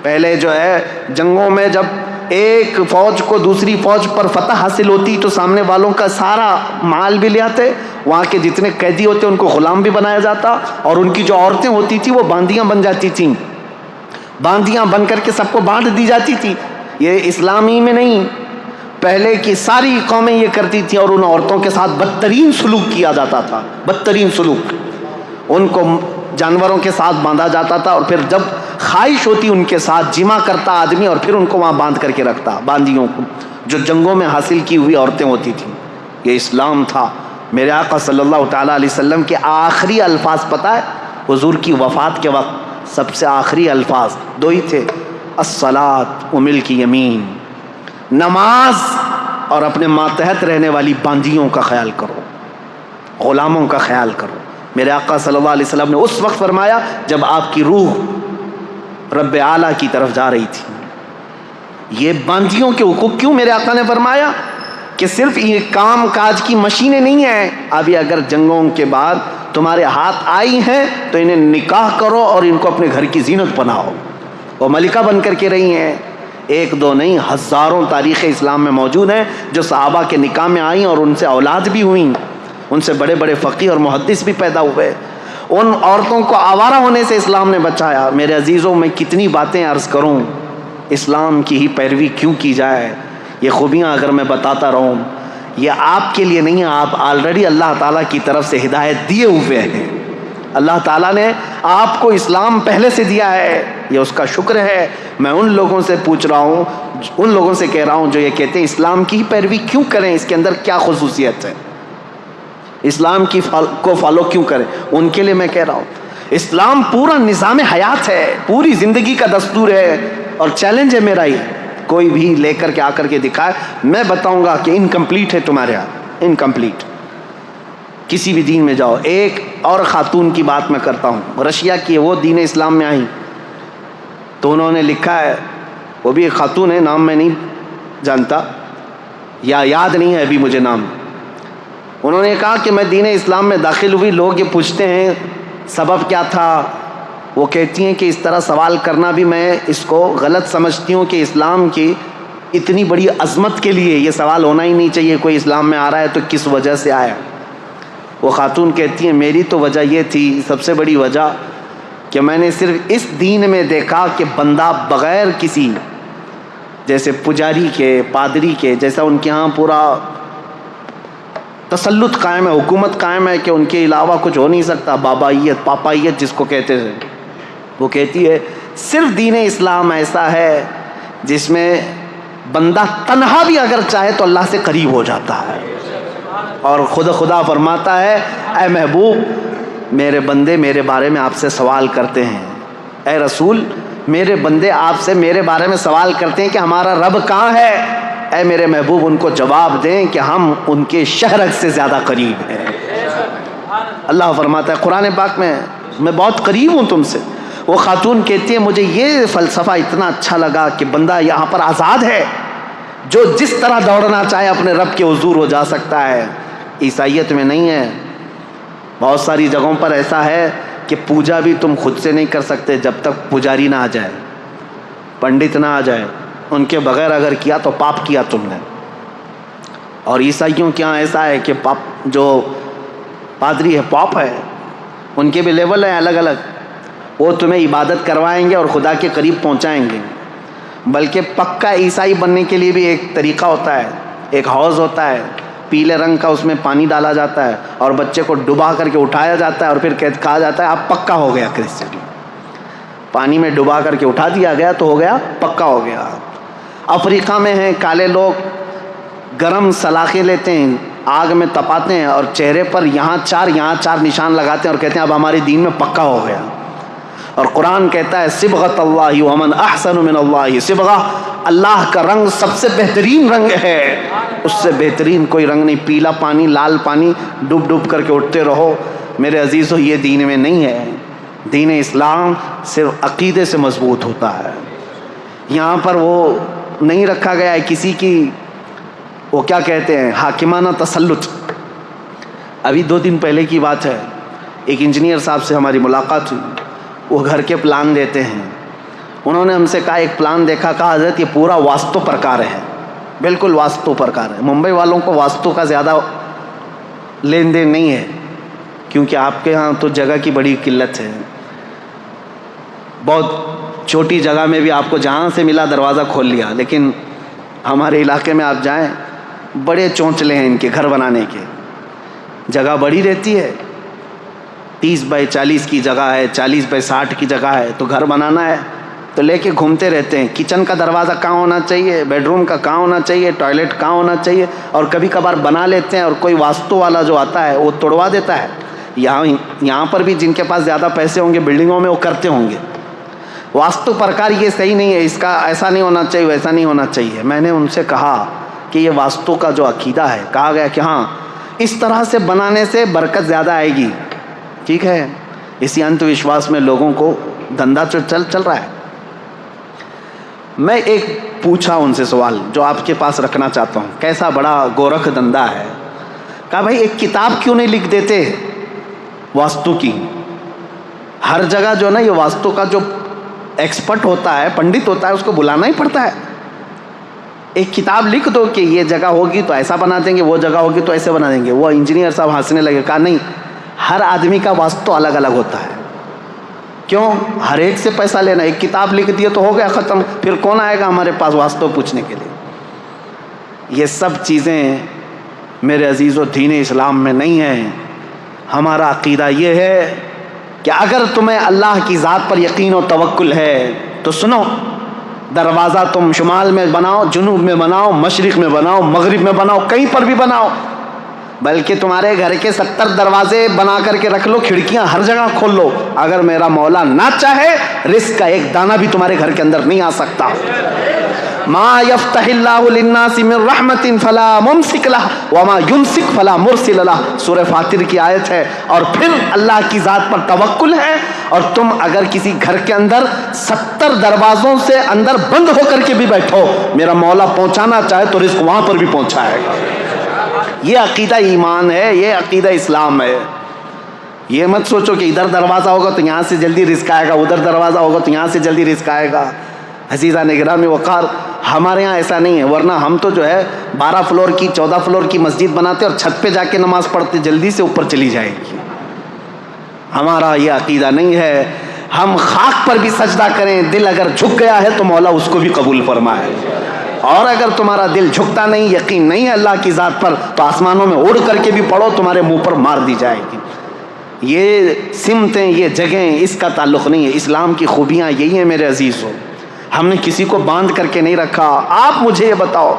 پہلے جو ہے جنگوں میں جب ایک فوج کو دوسری فوج پر فتح حاصل ہوتی تو سامنے والوں کا سارا مال بھی لے آتے، وہاں کے جتنے قیدی ہوتے ان کو غلام بھی بنایا جاتا، اور ان کی جو عورتیں ہوتی تھیں وہ باندیاں بن جاتی تھیں. باندیاں بن کر کے سب کو بانٹ دی جاتی تھی. یہ اسلامی میں نہیں، پہلے کی ساری قومیں یہ کرتی تھیں، اور ان عورتوں کے ساتھ بدترین سلوک کیا جاتا تھا. بدترین سلوک. ان کو جانوروں کے ساتھ باندھا جاتا تھا، اور پھر جب خواہش ہوتی ان کے ساتھ جمع کرتا آدمی، اور پھر ان کو وہاں باندھ کر کے رکھتا. باندیوں کو جو جنگوں میں حاصل کی ہوئی عورتیں ہوتی تھیں. یہ اسلام تھا. میرے آقا صلی اللہ تعالیٰ علیہ وسلم کے آخری الفاظ پتہ ہے؟ حضور کی وفات کے وقت سب سے آخری الفاظ 2 ہی تھے: الصلاۃ و ملک یمین. نماز اور اپنے ماتحت رہنے والی باندیوں کا خیال کرو، غلاموں کا خیال کرو. میرے آقا صلی اللہ علیہ وسلم نے اس وقت فرمایا جب آپ کی روح رب اعلیٰ کی طرف جا رہی تھی. یہ باندیوں کے حقوق کیوں میرے آقا نے فرمایا؟ کہ صرف یہ کام کاج کی مشینیں نہیں ہیں. ابھی اگر جنگوں کے بعد تمہارے ہاتھ آئی ہیں تو انہیں نکاح کرو اور ان کو اپنے گھر کی زینت بناؤ. وہ ملکہ بن کر کے رہی ہیں. 1 2 نہیں، ہزاروں تاریخ اسلام میں موجود ہیں جو صحابہ کے نکاح میں آئیں اور ان سے اولاد بھی ہوئیں، ان سے بڑے بڑے فقیہ اور محدث بھی پیدا ہوئے. ان عورتوں کو آوارہ ہونے سے اسلام نے بچایا. میرے عزیزوں، میں کتنی باتیں عرض کروں، اسلام کی ہی پیروی کیوں کی جائے. یہ خوبیاں اگر میں بتاتا رہوں، یہ آپ کے لیے نہیں ہے، آپ آلریڈی اللہ تعالیٰ کی طرف سے ہدایت دیے ہوئے ہیں. اللہ تعالیٰ نے آپ کو اسلام پہلے سے دیا ہے، یہ اس کا شکر ہے. میں ان لوگوں سے پوچھ رہا ہوں، ان لوگوں سے کہہ رہا ہوں جو یہ کہتے ہیں اسلام کی ہی پیروی کیوں کریں، اس کے اندر کیا خصوصیت ہے، اسلام کو فالو کیوں کریں. ان کے لیے میں کہہ رہا ہوں اسلام پورا نظام حیات ہے، پوری زندگی کا دستور ہے. اور چیلنج ہے میرا ہی، کوئی بھی لے کر کے آ کر کے دکھائے، میں بتاؤں گا کہ انکمپلیٹ ہے تمہارے یہاں، انکمپلیٹ. کسی بھی دین میں جاؤ. ایک اور خاتون کی بات میں کرتا ہوں، رشیا کی، وہ دین اسلام میں آئیں تو انہوں نے لکھا ہے، وہ بھی ایک خاتون ہے، نام میں نہیں جانتا یا یاد نہیں ہے ابھی مجھے نام. انہوں نے کہا کہ میں دین اسلام میں داخل ہوئی. لوگ یہ پوچھتے ہیں سبب کیا تھا، وہ کہتی ہیں کہ اس طرح سوال کرنا بھی میں اس کو غلط سمجھتی ہوں کہ اسلام کی اتنی بڑی عظمت کے لیے یہ سوال ہونا ہی نہیں چاہیے. کوئی اسلام میں آ رہا ہے تو کس وجہ سے آیا. وہ خاتون کہتی ہیں میری تو وجہ یہ تھی، سب سے بڑی وجہ، کہ میں نے صرف اس دین میں دیکھا کہ بندہ بغیر کسی، جیسے پجاری کے، پادری کے، جیسا ان کے ہاں پورا تسلط قائم ہے، حکومت قائم ہے کہ ان کے علاوہ کچھ ہو نہیں سکتا، بابائیت، پاپائیت جس کو کہتے ہیں. وہ کہتی ہے صرف دین اسلام ایسا ہے جس میں بندہ تنہا بھی اگر چاہے تو اللہ سے قریب ہو جاتا ہے. اور خدا فرماتا ہے اے محبوب، میرے بندے میرے بارے میں آپ سے سوال کرتے ہیں، اے رسول میرے بندے آپ سے میرے بارے میں سوال کرتے ہیں کہ ہمارا رب کہاں ہے. اے میرے محبوب ان کو جواب دیں کہ ہم ان کے شہرک سے زیادہ قریب ہیں. اللہ فرماتا ہے قرآن پاک میں بہت قریب ہوں تم سے. وہ خاتون کہتی ہے مجھے یہ فلسفہ اتنا اچھا لگا کہ بندہ یہاں پر آزاد ہے، جو جس طرح دوڑنا چاہے اپنے رب کے حضور ہو جا سکتا ہے. عیسائیت میں نہیں ہے. بہت ساری جگہوں پر ایسا ہے کہ پوجا بھی تم خود سے نہیں کر سکتے جب تک پجاری نہ آ جائے، پنڈت نہ آ جائے، ان کے بغیر اگر کیا تو پاپ کیا تم نے۔ اور عیسائیوں کے یہاں ایسا ہے کہ پاپ جو پادری ہے پاپ ہے، ان کے بھی لیول ہیں الگ الگ، وہ تمہیں عبادت کروائیں گے اور خدا کے قریب پہنچائیں گے۔ بلکہ پکا عیسائی بننے کے لیے بھی ایک طریقہ ہوتا ہے، ایک حوض ہوتا ہے پیلے رنگ کا، اس میں پانی ڈالا جاتا ہے اور بچے کو ڈبا کر کے اٹھایا جاتا ہے اور پھر کہا جاتا ہے آپ پکا ہو گیا کرسچن۔ پانی میں ڈبا کر کے اٹھا دیا گیا تو ہو گیا پکا ہو گیا۔ افریقہ میں ہیں کالے لوگ، گرم سلاخیں لیتے ہیں، آگ میں تپاتے ہیں اور چہرے پر یہاں چار نشان لگاتے ہیں اور کہتے ہیں اب ہمارے دین میں پکا ہو گیا۔ اور قرآن کہتا ہے صبغۃ اللہ ومن احسن من اللہ صبغہ، اللہ کا رنگ سب سے بہترین رنگ ہے، اس سے بہترین کوئی رنگ نہیں۔ پیلا پانی، لال پانی، ڈوب کر کے اٹھتے رہو۔ میرے عزیزو، یہ دین میں نہیں ہے۔ دین اسلام صرف عقیدے سے مضبوط ہوتا ہے۔ یہاں پر وہ نہیں رکھا گیا ہے کسی کی، وہ کیا کہتے ہیں، حاکمانہ تسلط۔ ابھی 2 دن پہلے کی بات ہے، ایک انجینئر صاحب سے ہماری ملاقات ہوئی، وہ گھر کے پلان دیتے ہیں۔ انہوں نے ہم سے کہا ایک پلان دیکھا، کہا حضرت یہ پورا واستو پرکار ہے، بالکل واستو پرکار ہے۔ ممبئی والوں کو واستو کا زیادہ لین دین نہیں ہے، کیونکہ آپ کے ہاں تو جگہ کی بڑی قلت ہے۔ بہت چھوٹی جگہ میں بھی آپ کو جہاں سے ملا دروازہ کھول لیا، لیکن ہمارے علاقے میں آپ جائیں بڑے چونچلے ہیں ان کے گھر بنانے کے، جگہ بڑی رہتی ہے، 30 بائی 40 کی جگہ ہے، 40 بائی 60 کی جگہ ہے، تو گھر بنانا ہے تو لے کے گھومتے رہتے ہیں۔ کچن کا دروازہ کہاں ہونا چاہیے، بیڈ روم کا کہاں ہونا چاہیے، ٹوائلٹ کہاں ہونا چاہیے، اور کبھی کبھار بنا لیتے ہیں اور کوئی واسطو والا جو آتا ہے وہ توڑوا دیتا ہے۔ یہاں پر بھی جن کے پاس زیادہ پیسے ہوں گے بلڈنگوں میں وہ کرتے ہوں گے۔ واستو پرکار یہ صحیح نہیں ہے، اس کا ایسا نہیں ہونا چاہیے، ویسا نہیں ہونا چاہیے۔ میں نے ان سے کہا کہ یہ واستو کا جو عقیدہ ہے، کہا گیا کہ ہاں اس طرح سے بنانے سے برکت زیادہ آئے گی، ٹھیک ہے۔ اسی انت وشواس میں لوگوں کو دھندا چل رہا ہے۔ میں ایک پوچھا ان سے سوال جو آپ کے پاس رکھنا چاہتا ہوں، کیسا بڑا گورکھ دھندا ہے۔ کہا بھائی ایک کتاب کیوں نہیں لکھ دیتے واستو کی؟ ہر جگہ جو ہے نا یہ واستو کا جو ایکسپرٹ ہوتا ہے، پنڈت ہوتا ہے، اس کو بلانا ہی پڑتا ہے۔ ایک کتاب لکھ دو کہ یہ جگہ ہوگی تو ایسا بنا دیں گے، وہ جگہ ہوگی تو ایسے بنا دیں گے۔ وہ انجینئر صاحب ہنسنے لگے، کہا نہیں، ہر آدمی کا واستو الگ الگ ہوتا ہے۔ کیوں ہر ایک سے پیسہ لینا؟ ایک کتاب لکھ دیے تو ہو گیا ختم، پھر کون آئے گا ہمارے پاس واسطہ پوچھنے کے لیے؟ یہ سب چیزیں میرے عزیزو دین اسلام میں نہیں ہیں۔ ہمارا عقیدہ یہ ہے کہ اگر تمہیں اللہ کی ذات پر یقین و توکل ہے تو سنو، دروازہ تم شمال میں بناؤ، جنوب میں بناؤ، مشرق میں بناؤ، مغرب میں بناؤ، کہیں پر بھی بناؤ، بلکہ تمہارے گھر کے 70 دروازے بنا کر کے رکھ لو، کھڑکیاں ہر جگہ کھول لو، اگر میرا مولا نہ چاہے رزق کا ایک دانہ بھی تمہارے گھر کے اندر نہیں آ سکتا۔ ما یفتح اللہ للناس من رحمت فلا ممسک لہ وما یمسک فلا مرسل لہ، سورہ فاطر کی آیت ہے۔ اور پھر اللہ کی ذات پر توکل ہے، اور تم اگر کسی گھر کے اندر 70 دروازوں سے اندر بند ہو کر کے بھی بیٹھو، میرا مولا پہنچانا چاہے تو رزق وہاں پر بھی پہنچائے گا۔ یہ عقیدہ ایمان ہے، یہ عقیدہ اسلام ہے۔ یہ مت سوچو کہ ادھر دروازہ ہوگا تو یہاں سے جلدی رزق آئے گا، ادھر دروازہ ہوگا تو یہاں سے جلدی رزق آئے گا۔ عزیزان گرامی وقار، ہمارے ہاں ایسا نہیں ہے، ورنہ ہم تو جو ہے 12 فلور کی 14 فلور کی مسجد بناتے اور چھت پہ جا کے نماز پڑھتے، جلدی سے اوپر چلی جائے گی۔ ہمارا یہ عقیدہ نہیں ہے۔ ہم خاک پر بھی سجدہ کریں، دل اگر جھک گیا ہے تو مولا اس کو بھی قبول فرمائے، اور اگر تمہارا دل جھکتا نہیں، یقین نہیں ہے اللہ کی ذات پر، تو آسمانوں میں اڑ کر کے بھی پڑھو، تمہارے منہ پر مار دی جائے گی۔ یہ سمتیں، یہ جگہیں، اس کا تعلق نہیں ہے۔ اسلام کی خوبیاں یہی ہیں میرے عزیزو، ہم نے کسی کو باندھ کر کے نہیں رکھا۔ آپ مجھے یہ بتاؤ،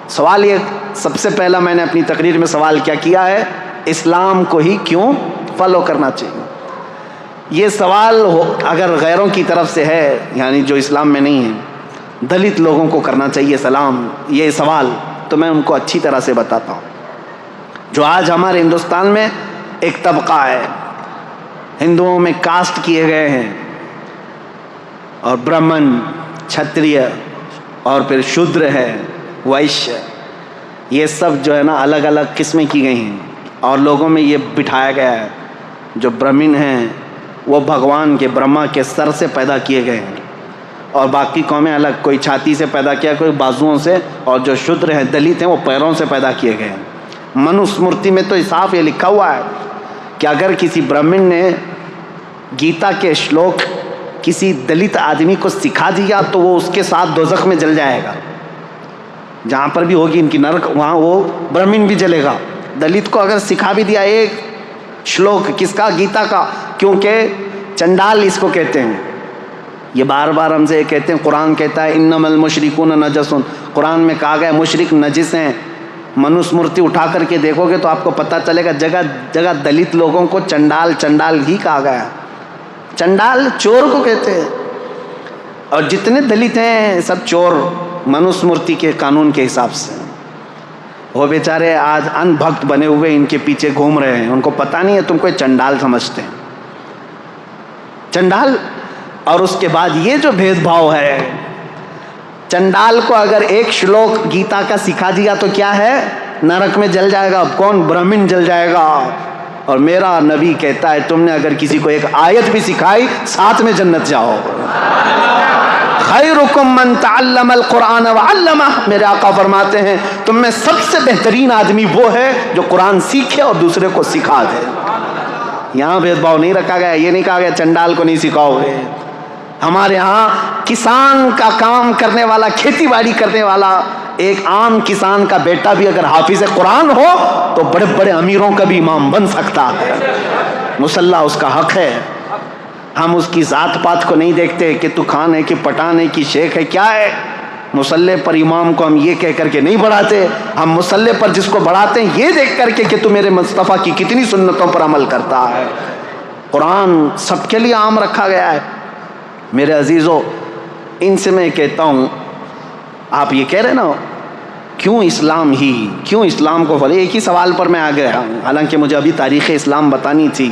سوال یہ سب سے پہلا میں نے اپنی تقریر میں سوال کیا ہے، اسلام کو ہی کیوں فالو کرنا چاہیے؟ یہ سوال اگر غیروں کی طرف سے ہے، یعنی جو اسلام میں نہیں ہے، دلت لوگوں کو کرنا چاہیے سلام یہ سوال، تو میں ان کو اچھی طرح سے بتاتا ہوں۔ جو آج ہمارے ہندوستان میں ایک طبقہ ہے، ہندوؤں میں کاسٹ کیے گئے ہیں، اور برہمن، چھتریہ، اور پھر شودر ہے، ویشیہ، یہ سب جو ہے نا الگ الگ قسمیں کی گئی ہیں۔ اور لوگوں میں یہ بٹھایا گیا ہے جو برہمن ہیں وہ بھگوان کے برہما کے سر سے پیدا کیے گئے ہیں، اور باقی قومیں الگ، کوئی چھاتی سے پیدا کیا، کوئی بازوؤں سے، اور جو شودر ہیں دلت ہیں وہ پیروں سے پیدا کیے گئے ہیں۔ منوسمرتی میں تو صاف یہ لکھا ہوا ہے کہ اگر کسی برہمن نے گیتا کے شلوک کسی دلت آدمی کو سکھا دیا تو وہ اس کے ساتھ دوزخ میں جل جائے گا، جہاں پر بھی ہوگی ان کی نرک وہاں وہ برہمن بھی جلے گا۔ دلت کو اگر سکھا بھی دیا ایک شلوک کس کا؟ گیتا کا، کیونکہ چنڈال اس کو کہتے ہیں، یہ بار بار ہم سے کہتے ہیں، قرآن کہتا ہے انما المشرکون نجس، قرآن میں کہا گیا مشرک نجس ہیں۔ منوسمرتی اٹھا کر کے دیکھو گے تو آپ کو پتہ چلے گا جگہ جگہ دلت لوگوں کو چنڈال چنڈال ہی کہا گیا۔ چنڈال چور کو کہتے ہیں، اور جتنے دلت ہیں سب چور منوسمرتی کے قانون کے حساب سے۔ وہ بیچارے آج ان بھکت بنے ہوئے ان کے پیچھے گھوم رہے ہیں، ان کو پتہ نہیں ہے تم کو چنڈال سمجھتے ہیں، چنڈال۔ اور اس کے بعد یہ جو بھید بھاؤ ہے، چنڈال کو اگر ایک شلوک گیتا کا سکھا دیا تو کیا ہے؟ نرک میں جل جائے گا۔ کون؟ برہمن جل جائے گا۔ اور میرا نبی کہتا ہے تم نے اگر کسی کو ایک آیت بھی سکھائی ساتھ میں جنت جاؤ۔ خیرکم من تعلم القرآن وعلمہ، میرے آقا فرماتے ہیں تم میں سب سے بہترین آدمی وہ ہے جو قرآن سیکھے اور دوسرے کو سکھا دے۔ یہاں بھید بھاؤ نہیں رکھا گیا، یہ نہیں کہا گیا چنڈال کو نہیں سکھاؤ گے۔ ہمارے ہاں کسان کا کام کرنے والا، کھیتی باڑی کرنے والا ایک عام کسان کا بیٹا بھی اگر حافظ قرآن ہو تو بڑے بڑے امیروں کا بھی امام بن سکتا ہے۔ مصلی اس کا حق ہے۔ ہم اس کی ذات پات کو نہیں دیکھتے کہ تو خان ہے کہ پٹھان ہے کہ شیخ ہے، کیا ہے۔ مصلی پر امام کو ہم یہ کہہ کر کے نہیں بڑھاتے، ہم مصلی پر جس کو بڑھاتے ہیں یہ دیکھ کر کے کہ تو میرے مصطفیٰ کی کتنی سنتوں پر عمل کرتا ہے۔ قرآن سب کے لیے عام رکھا گیا ہے۔ میرے عزیزو، ان سے میں کہتا ہوں، آپ یہ کہہ رہے نا کیوں اسلام ہی، کیوں اسلام کو فالو؟ ایک ہی سوال پر میں آ گیا ہوں، حالانکہ مجھے ابھی تاریخ اسلام بتانی تھی۔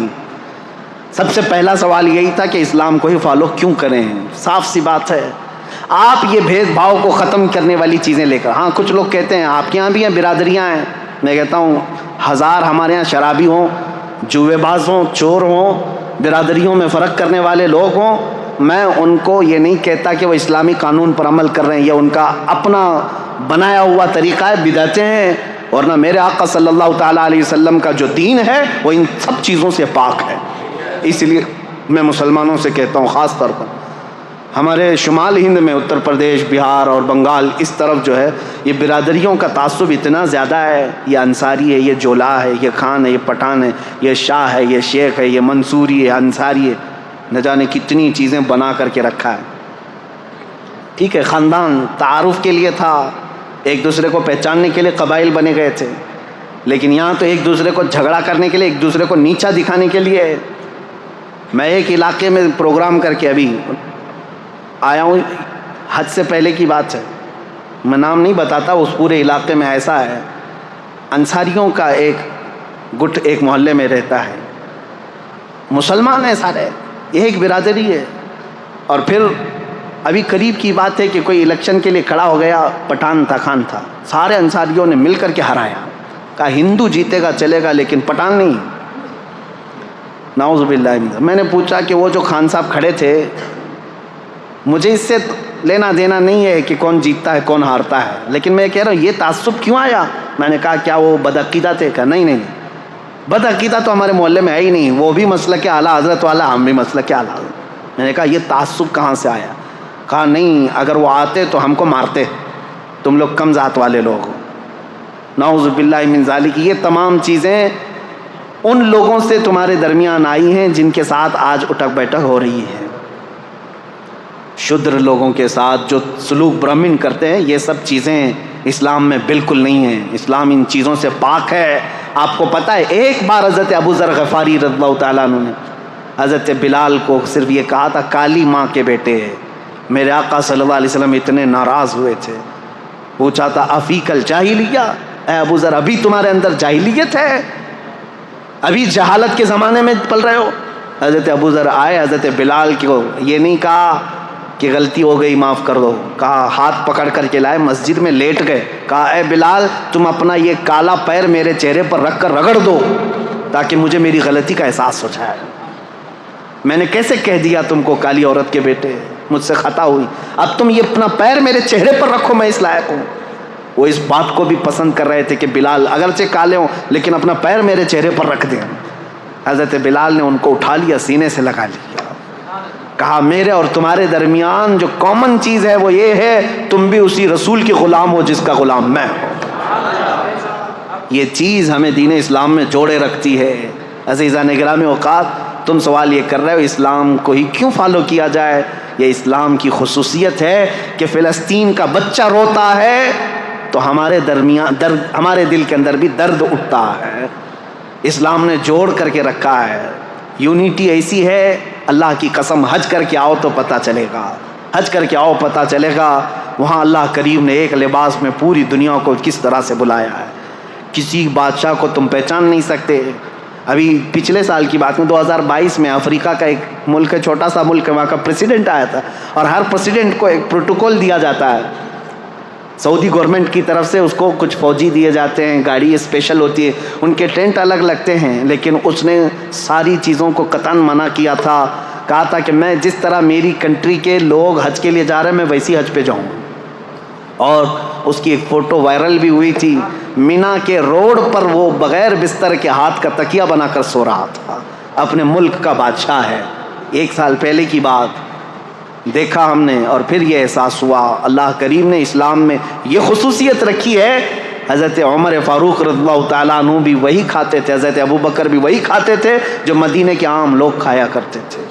سب سے پہلا سوال یہی تھا کہ اسلام کو ہی فالو کیوں کریں؟ صاف سی بات ہے، آپ یہ بھید بھاؤ کو ختم کرنے والی چیزیں لے کر، ہاں کچھ لوگ کہتے ہیں آپ کے یہاں بھی ہیں برادریاں ہیں، میں کہتا ہوں ہزار ہمارے یہاں شرابی ہوں، جوے باز ہوں، چور ہوں، برادریوں میں فرق کرنے والے لوگ ہوں، میں ان کو یہ نہیں کہتا کہ وہ اسلامی قانون پر عمل کر رہے ہیں، یہ ان کا اپنا بنایا ہوا طریقہ ہے، بدعتیں ہیں، ورنہ میرے آقا صلی اللہ تعالیٰ علیہ وسلم کا جو دین ہے وہ ان سب چیزوں سے پاک ہے۔ اس لیے میں مسلمانوں سے کہتا ہوں، خاص طور پر ہمارے شمال ہند میں اتر پردیش، بہار اور بنگال اس طرف جو ہے یہ برادریوں کا تعصب اتنا زیادہ ہے، یہ انصاری ہے، یہ جولا ہے، یہ خان ہے، یہ پٹھان ہے، یہ شاہ ہے، یہ شیخ ہے، یہ منصوری ہے، انصاری ہے، نہ جانے کتنی چیزیں بنا کر کے رکھا ہے۔ ٹھیک ہے، خاندان تعارف کے لیے تھا، ایک دوسرے کو پہچاننے کے لیے قبائل بنے گئے تھے، لیکن یہاں تو ایک دوسرے کو جھگڑا کرنے کے لیے، ایک دوسرے کو نیچا دکھانے کے لیے۔ میں ایک علاقے میں پروگرام کر کے ابھی آیا ہوں، حج سے پہلے کی بات ہے، میں نام نہیں بتاتا، اس پورے علاقے میں ایسا ہے، انصاریوں کا ایک گٹ ایک محلے میں رہتا ہے، مسلمان ہیں سارے، ایک برادری ہے، اور پھر ابھی قریب کی بات ہے کہ کوئی الیکشن کے لیے کھڑا ہو گیا، پٹھان تھا، خان تھا، سارے انصاریوں نے مل کر کے ہرایا، کہا ہندو جیتے گا چلے گا لیکن پٹھان نہیں۔ نعوذ باللہ۔ میں نے پوچھا کہ وہ جو خان صاحب کھڑے تھے، مجھے اس سے لینا دینا نہیں ہے کہ کون جیتتا ہے کون ہارتا ہے، لیکن میں کہہ رہا ہوں یہ تعصب کیوں آیا؟ میں نے کہا کیا وہ بدعقیدہ تھے؟ کہا نہیں، بدعقیدہ تو ہمارے محلے میں ہے ہی نہیں، وہ بھی مسلک اعلیٰ حضرت والا، ہم بھی مسلک اعلیٰ حضرت۔ میں نے کہا یہ تعصب کہاں سے آیا؟ کہا نہیں، اگر وہ آتے تو ہم کو مارتے، تم لوگ کم ذات والے لوگ ہو۔ نعوذ باللہ من ذالک۔ یہ تمام چیزیں ان لوگوں سے تمہارے درمیان آئی ہیں جن کے ساتھ آج اٹھک بیٹھک ہو رہی ہے، شودر لوگوں کے ساتھ جو سلوک برہمن کرتے ہیں، یہ سب چیزیں اسلام میں بالکل نہیں ہیں، اسلام ان چیزوں سے پاک ہے۔ آپ کو پتہ ہے ایک بار حضرت ابو ذر غفاری رضی اللہ تعالیٰ عنہ نے حضرت بلال کو صرف یہ کہا تھا کالی ماں کے بیٹے، میرے آقا صلی اللہ علیہ وسلم اتنے ناراض ہوئے تھے، پوچھا تھا افیک الجاہلیہ، اے ابو ذر ابھی تمہارے اندر جاہلیت ہے، ابھی جہالت کے زمانے میں پل رہے ہو؟ حضرت ابو ذر آئے، حضرت بلال کو یہ نہیں کہا کہ غلطی ہو گئی معاف کر دو. کہا ہاتھ پکڑ کر کے لائے, مسجد میں لیٹ گئے. کہا اے بلال تم اپنا یہ کالا پیر میرے چہرے پر رکھ کر رگڑ دو تاکہ مجھے میری غلطی کا احساس ہو جائے. میں نے کیسے کہہ دیا تم کو کالی عورت کے بیٹے, مجھ سے خطا ہوئی, اب تم یہ اپنا پیر میرے چہرے پر رکھو, میں اس لائق ہوں. وہ اس بات کو بھی پسند کر رہے تھے کہ بلال اگرچہ کالے ہوں لیکن اپنا پیر میرے چہرے پر رکھ دیں. حضرت بلال نے ان کو اٹھا لیا, سینے سے لگا لیا, کہا میرے اور تمہارے درمیان جو کامن چیز ہے وہ یہ ہے تم بھی اسی رسول کے غلام ہو جس کا غلام میں ہوں. یہ چیز ہمیں دین اسلام میں جوڑے رکھتی ہے. عزیزان گرامی اوقات, تم سوال یہ کر رہے ہو اسلام کو ہی کیوں فالو کیا جائے. یہ اسلام کی خصوصیت ہے کہ فلسطین کا بچہ روتا ہے تو ہمارے درمیان ہمارے دل کے اندر بھی درد اٹھتا ہے. اسلام نے جوڑ کر کے رکھا ہے. یونیٹی ایسی ہے, اللہ کی قسم حج کر کے آؤ تو پتہ چلے گا, حج کر کے آؤ پتہ چلے گا وہاں اللہ کریم نے ایک لباس میں پوری دنیا کو کس طرح سے بلایا ہے. کسی بادشاہ کو تم پہچان نہیں سکتے. ابھی پچھلے سال کی بات میں 2022 میں افریقہ کا ایک ملک ہے, چھوٹا سا ملک ہے, وہاں کا پریسیڈنٹ آیا تھا اور ہر پریسیڈنٹ کو ایک پروٹوکول دیا جاتا ہے سعودی گورنمنٹ کی طرف سے. اس کو کچھ فوجی دیے جاتے ہیں, گاڑی اسپیشل ہوتی ہے, ان کے ٹینٹ الگ لگتے ہیں, لیکن اس نے ساری چیزوں کو قطعاً منع کیا تھا. کہا تھا کہ میں جس طرح میری کنٹری کے لوگ حج کے لیے جا رہے ہیں میں ویسی حج پہ جاؤں. اور اس کی ایک فوٹو وائرل بھی ہوئی تھی, مینا کے روڈ پر وہ بغیر بستر کے ہاتھ کا تکیہ بنا کر سو رہا تھا. اپنے ملک کا بادشاہ ہے. 1 سال پہلے کی بات دیکھا ہم نے اور پھر یہ احساس ہوا اللہ کریم نے اسلام میں یہ خصوصیت رکھی ہے. حضرت عمر فاروق رضی اللہ تعالیٰ عنہ بھی وہی کھاتے تھے, حضرت ابو بکر بھی وہی کھاتے تھے جو مدینے کے عام لوگ کھایا کرتے تھے.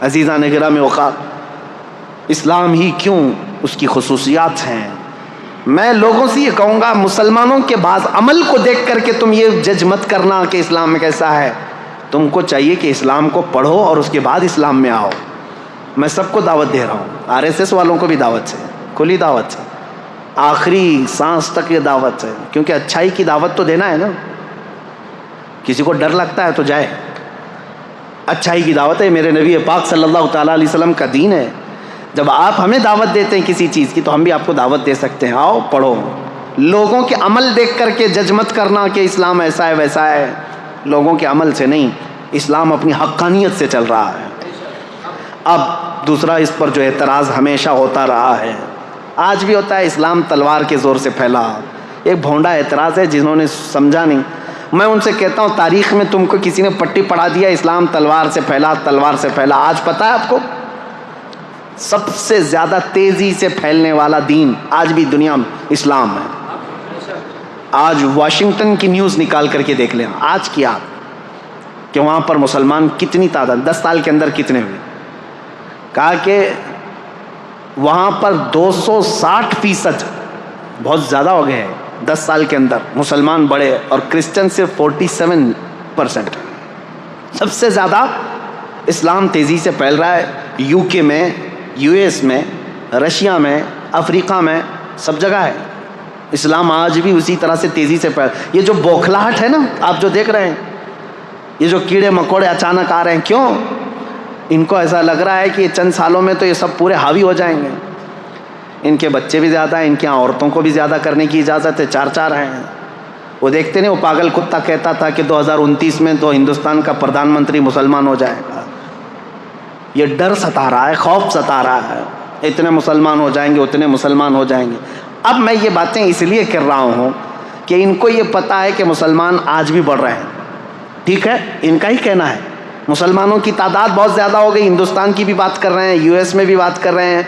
عزیزان گرامی اوقات, اسلام ہی کیوں, اس کی خصوصیات ہیں. میں لوگوں سے یہ کہوں گا مسلمانوں کے بعض عمل کو دیکھ کر کے تم یہ جج مت کرنا کہ اسلام میں کیسا ہے. تم کو چاہیے کہ اسلام کو پڑھو اور اس کے بعد اسلام میں آؤ. میں سب کو دعوت دے رہا ہوں, RSS والوں کو بھی دعوت ہے, کھلی دعوت ہے, آخری سانس تک یہ دعوت ہے, کیونکہ اچھائی کی دعوت تو دینا ہے نا. کسی کو ڈر لگتا ہے تو جائے, اچھائی کی دعوت ہے. میرے نبی پاک صلی اللہ تعالیٰ علیہ وسلم کا دین ہے. جب آپ ہمیں دعوت دیتے ہیں کسی چیز کی تو ہم بھی آپ کو دعوت دے سکتے ہیں, آؤ پڑھو. لوگوں کے عمل دیکھ کر کے جج مت کرنا کہ اسلام ایسا ہے ویسا ہے. لوگوں کے عمل سے نہیں, اسلام اپنی حقانیت سے چل رہا ہے. اب دوسرا اس پر جو اعتراض ہمیشہ ہوتا رہا ہے, آج بھی ہوتا ہے, اسلام تلوار کے زور سے پھیلا. ایک بھونڈا اعتراض ہے جنہوں نے سمجھا نہیں. میں ان سے کہتا ہوں تاریخ میں تم کو کسی نے پٹی پڑھا دیا اسلام تلوار سے پھیلا, تلوار سے پھیلا. آج پتہ ہے آپ کو سب سے زیادہ تیزی سے پھیلنے والا دین آج بھی دنیا میں اسلام ہے. آج واشنگٹن کی نیوز نکال کر کے دیکھ لیں آج کی آپ کہ وہاں پر مسلمان کتنی تعداد 10 سال کے اندر کتنے ہوئے. کہا کہ وہاں پر 260% بہت زیادہ ہو گئے ہیں 10 سال کے اندر مسلمان بڑے, اور کرسچن صرف 47%. سب سے زیادہ اسلام تیزی سے پھیل رہا ہے UK میں, US میں, رشیا میں, افریقہ میں, سب جگہ ہے. اسلام آج بھی اسی طرح سے تیزی سے پھیل. یہ جو بوکھلاہٹ ہے نا آپ جو دیکھ رہے ہیں, یہ جو کیڑے مکوڑے اچانک آ رہے ہیں, کیوں؟ ان کو ایسا لگ رہا ہے کہ چند سالوں میں تو یہ سب پورے حاوی ہو جائیں گے. ان کے بچے بھی زیادہ ہیں, ان کے یہاں عورتوں کو بھی زیادہ کرنے کی اجازت ہے, 4 ہیں. وہ دیکھتے نہیں, وہ پاگل کتا کہتا تھا کہ 2029 میں تو ہندوستان کا پردھان منتری مسلمان ہو جائے گا. یہ ڈر ستا رہا ہے, خوف ستا رہا ہے, اتنے مسلمان ہو جائیں گے, اتنے مسلمان ہو جائیں گے. اب میں یہ باتیں اس لیے کر رہا ہوں کہ ان کو یہ پتہ ہے کہ مسلمان آج بھی بڑھ رہے ہیں. ٹھیک ہے, ان کا ہی کہنا ہے, مسلمانوں کی تعداد بہت زیادہ ہو گئی. ہندوستان کی بھی بات کر رہے ہیں, US میں بھی بات کر رہے ہیں,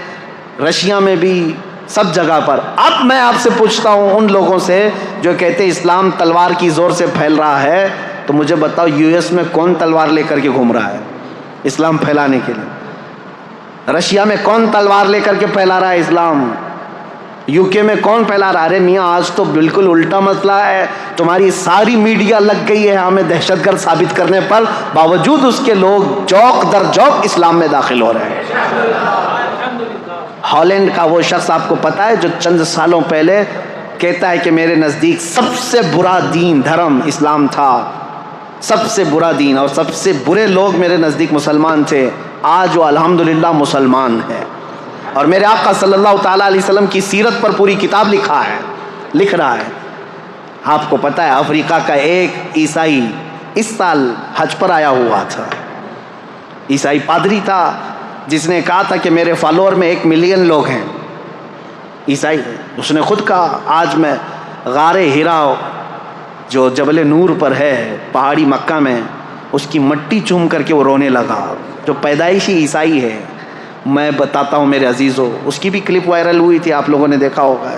رشیا میں بھی, سب جگہ پر. اب میں آپ سے پوچھتا ہوں ان لوگوں سے جو کہتے ہیں اسلام تلوار کی زور سے پھیل رہا ہے, تو مجھے بتاؤ US میں کون تلوار لے کر کے گھوم رہا ہے اسلام پھیلانے کے لیے؟ رشیا میں کون تلوار لے کر کے پھیلا رہا ہے اسلام؟ UK میں کون پھیلا رہا ہے؟ ارے میاں آج تو بالکل الٹا مسئلہ ہے. تمہاری ساری میڈیا لگ گئی ہے ہمیں دہشت گرد ثابت کرنے پر, باوجود اس کے لوگ جوک در جوک اسلام میں داخل ہو رہے ہیں. ہالینڈ کا وہ شخص آپ کو پتا ہے جو چند سالوں پہلے کہتا ہے کہ میرے نزدیک سب سے برا دین دھرم اسلام تھا, سب سے برا دین, اور سب سے برے لوگ میرے نزدیک مسلمان تھے. آج وہ الحمدللہ مسلمان ہے. اور میرے آقا صلی اللہ تعالیٰ علیہ وسلم کی سیرت پر پوری کتاب لکھ رہا ہے. آپ کو پتہ ہے افریقہ کا ایک عیسائی اس سال حج پر آیا ہوا تھا. عیسائی پادری تھا جس نے کہا تھا کہ میرے فالوور میں 1 ملین لوگ ہیں عیسائی. اس نے خود کہا آج میں غار ہیرا جو جبل نور پر ہے پہاڑی مکہ میں اس کی مٹی چوم کر کے وہ رونے لگا. جو پیدائشی عیسائی ہے میں بتاتا ہوں میرے عزیزو, اس کی بھی کلپ وائرل ہوئی تھی, آپ لوگوں نے دیکھا ہوگا.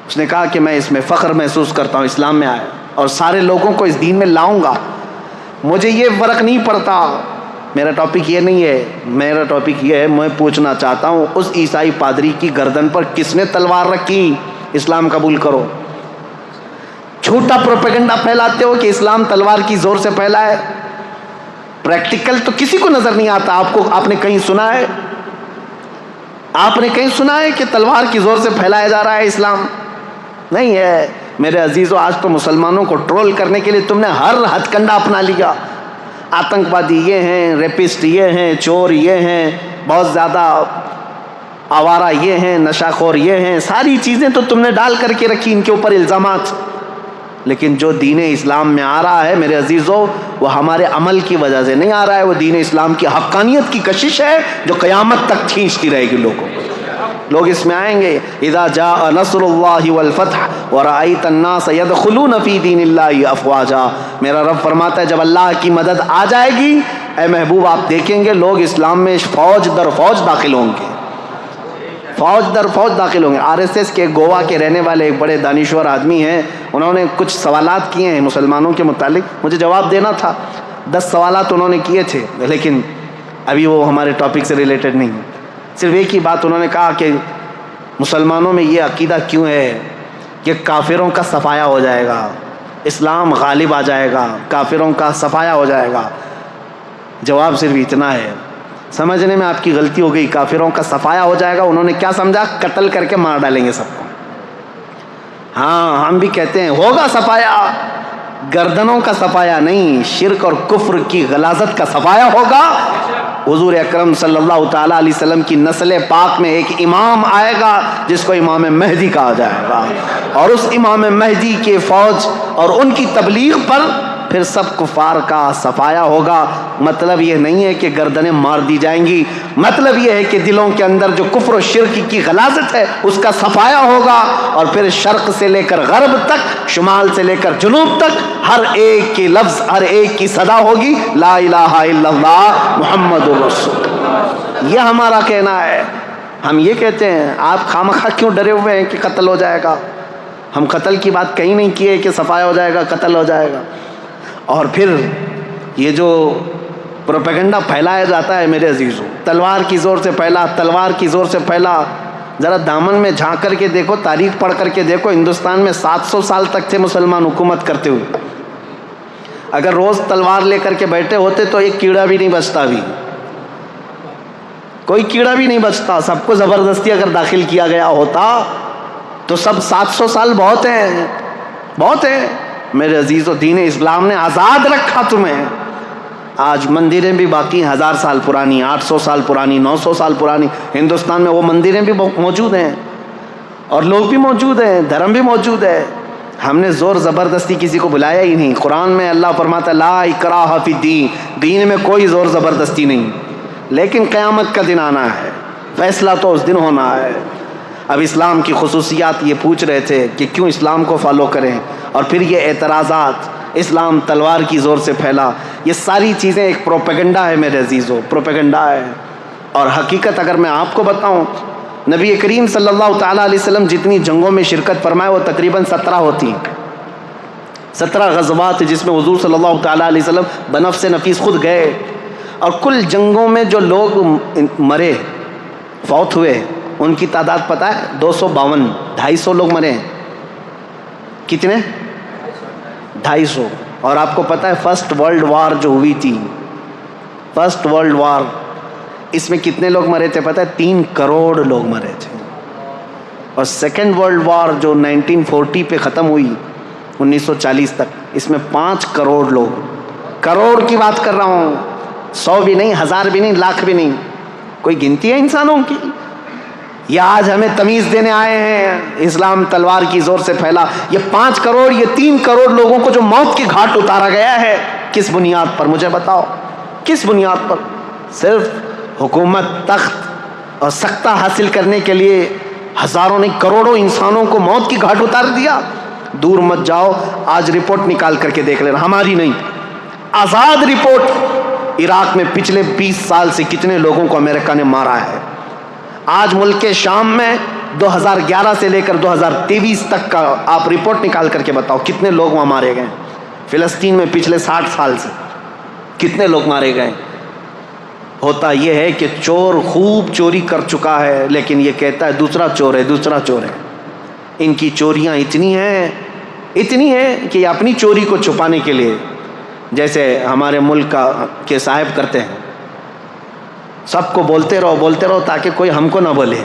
اس نے کہا کہ میں اس میں فخر محسوس کرتا ہوں اسلام میں آیا اور سارے لوگوں کو اس دین میں لاؤں گا. مجھے یہ فرق نہیں پڑتا, میرا ٹاپک یہ نہیں ہے. میرا ٹاپک یہ ہے, میں پوچھنا چاہتا ہوں اس عیسائی پادری کی گردن پر کس نے تلوار رکھی؟ اسلام قبول کرو. جھوٹا پروپیگنڈا پھیلاتے ہو کہ اسلام تلوار کی زور سے پھیلا ہے. پریکٹیکل تو کسی کو نظر نہیں آتا. آپ نے کہیں سنا ہے؟ آپ نے کہیں سنا ہے کہ تلوار کی زور سے پھیلایا جا رہا ہے اسلام؟ نہیں ہے. میرے عزیزو, آج تو مسلمانوں کو ٹرول کرنے کے لیے تم نے ہر ہتھ کنڈا اپنا لیا. آتنکوادی یہ ہیں, ریپسٹ یہ ہیں, چور یہ ہیں, بہت زیادہ آوارہ یہ ہیں, نشہ خور یہ ہیں, ساری چیزیں تو تم نے ڈال کر کے رکھی ان کے اوپر الزامات. لیکن جو دین اسلام میں آ رہا ہے میرے عزیزو, وہ ہمارے عمل کی وجہ سے نہیں آ رہا ہے, وہ دین اسلام کی حقانیت کی کشش ہے جو قیامت تک کھینچتی رہے گی لوگوں کو. لوگ اس میں آئیں گے. اذا جاء نصر اللہ والفتح ورأیت الناس يدخلون فی دین اللہ افواجا. میرا رب فرماتا ہے جب اللہ کی مدد آ جائے گی اے محبوب آپ دیکھیں گے لوگ اسلام میں فوج در فوج داخل ہوں گے. فوج در فوج داخل ہوں گے. RSS کے گوا کے رہنے والے ایک بڑے دانشور آدمی ہیں, انہوں نے کچھ سوالات کیے ہیں مسلمانوں کے متعلق, مجھے جواب دینا تھا. 10 سوالات انہوں نے کیے تھے, لیکن ابھی وہ ہمارے ٹاپک سے ریلیٹڈ نہیں. صرف ایک ہی بات انہوں نے کہا کہ مسلمانوں میں یہ عقیدہ کیوں ہے کہ کافروں کا صفایا ہو جائے گا, اسلام غالب آ جائے گا, کافروں کا صفایا ہو جائے گا. جواب صرف اتنا ہے, سمجھنے میں آپ کی غلطی ہو گئی. کافروں کا صفایا ہو جائے گا انہوں نے کیا سمجھا؟ قتل کر کے مار ڈالیں گے سب کو. ہاں ہم بھی کہتے ہیں ہوگا صفایا, گردنوں کا صفایا نہیں, شرک اور کفر کی غلاظت کا صفایا ہوگا. حضور اکرم صلی اللہ تعالیٰ علیہ وسلم کی نسل پاک میں ایک امام آئے گا جس کو امام مہدی کہا جائے گا, اور اس امام مہدی کے فوج اور ان کی تبلیغ پر پھر سب کفار کا صفایا ہوگا. مطلب یہ نہیں ہے کہ گردنیں مار دی جائیں گی, مطلب یہ ہے کہ دلوں کے اندر جو کفر و شرک کی غلاظت ہے اس کا صفایا ہوگا, اور پھر شرق سے لے کر غرب تک, شمال سے لے کر جنوب تک ہر ایک کی لفظ, ہر ایک کی صدا ہوگی لا الہ الا اللہ محمد رسول اللہ. یہ ہمارا کہنا ہے. ہم یہ کہتے ہیں آپ خامخواہ کیوں ڈرے ہوئے ہیں کہ قتل ہو جائے گا؟ ہم قتل کی بات کہیں نہیں کیے کہ صفایا ہو جائے گا, قتل ہو جائے گا. اور پھر یہ جو پروپیگنڈا پھیلایا جاتا ہے میرے عزیزوں, تلوار کی زور سے پھیلا, تلوار کی زور سے پھیلا. ذرا دامن میں جھانک کر کے دیکھو, تاریخ پڑھ کر کے دیکھو, ہندوستان میں 700 سال تک تھے مسلمان حکومت کرتے ہوئے. اگر روز تلوار لے کر کے بیٹھے ہوتے تو ایک کیڑا بھی نہیں بچتا, بھی کوئی کیڑا بھی نہیں بچتا. سب کو زبردستی اگر داخل کیا گیا ہوتا تو سب 700 سال بہت ہیں, بہت ہیں میرے عزیزو. دین اسلام نے آزاد رکھا تمہیں. آج مندریں بھی باقی 1000 سال پرانی, 800 سال پرانی, 900 سال پرانی. ہندوستان میں وہ مندریں بھی موجود ہیں اور لوگ بھی موجود ہیں, دھرم بھی موجود ہے. ہم نے زور زبردستی کسی کو بلایا ہی نہیں. قرآن میں اللہ فرماتا ہے لا اکراہ فی الدین, دین میں کوئی زور زبردستی نہیں. لیکن قیامت کا دن آنا ہے, فیصلہ تو اس دن ہونا ہے. اب اسلام کی خصوصیات یہ پوچھ رہے تھے کہ کیوں اسلام کو فالو کریں, اور پھر یہ اعتراضات, اسلام تلوار کی زور سے پھیلا, یہ ساری چیزیں ایک پروپیگنڈا ہے میرے عزیزو, پروپیگنڈا ہے. اور حقیقت اگر میں آپ کو بتاؤں, نبی کریم صلی اللہ تعالیٰ علیہ وسلم جتنی جنگوں میں شرکت فرمائے وہ تقریباً 17 ہوتی, 17 غزوات جس میں حضور صلی اللہ تعالیٰ علیہ وسلم بنفس نفیس خود گئے. اور کل جنگوں میں جو لوگ مرے, فوت ہوئے, ان کی تعداد پتہ ہے 252, 250 لوگ مرے ہیں. کتنے؟ 250. اور آپ کو پتہ ہے فرسٹ ورلڈ وار جو ہوئی تھی, فرسٹ ورلڈ وار, اس میں کتنے لوگ مرے تھے پتہ ہے؟ 3 کروڑ لوگ مرے تھے. اور سیکنڈ ورلڈ وار جو 1940 پہ ختم ہوئی 1940 تک, اس میں 5 کروڑ لوگ, کروڑ کی بات کر رہا ہوں, 100 بھی نہیں, 1000 بھی نہیں, لاکھ بھی نہیں. کوئی گنتی ہے انسانوں کی؟ یہ آج ہمیں تمیز دینے آئے ہیں اسلام تلوار کی زور سے پھیلا. یہ 5 کروڑ یہ 3 کروڑ لوگوں کو جو موت کی گھاٹ اتارا گیا ہے, کس بنیاد پر؟ مجھے بتاؤ کس بنیاد پر؟ صرف حکومت, تخت اور سختہ حاصل کرنے کے لیے ہزاروں نہیں کروڑوں انسانوں کو موت کی گھاٹ اتار دیا. دور مت جاؤ, آج رپورٹ نکال کر کے دیکھ لینا, ہماری نہیں, آزاد رپورٹ. عراق میں پچھلے 20 سال سے کتنے لوگوں کو امریکہ نے مارا ہے. آج ملک کے شام میں 2011 سے لے کر 2023 تک کا آپ رپورٹ نکال کر کے بتاؤ کتنے لوگ وہاں مارے گئے. فلسطین میں پچھلے 60 سال سے کتنے لوگ مارے گئے. ہوتا یہ ہے کہ چور خوب چوری کر چکا ہے, لیکن یہ کہتا ہے دوسرا چور ہے, دوسرا چور ہے. ان کی چوریاں اتنی ہیں کہ یہ اپنی چوری کو چھپانے کے لیے, جیسے ہمارے ملک کے صاحب کرتے ہیں, سب کو بولتے رہو تاکہ کوئی ہم کو نہ بولے.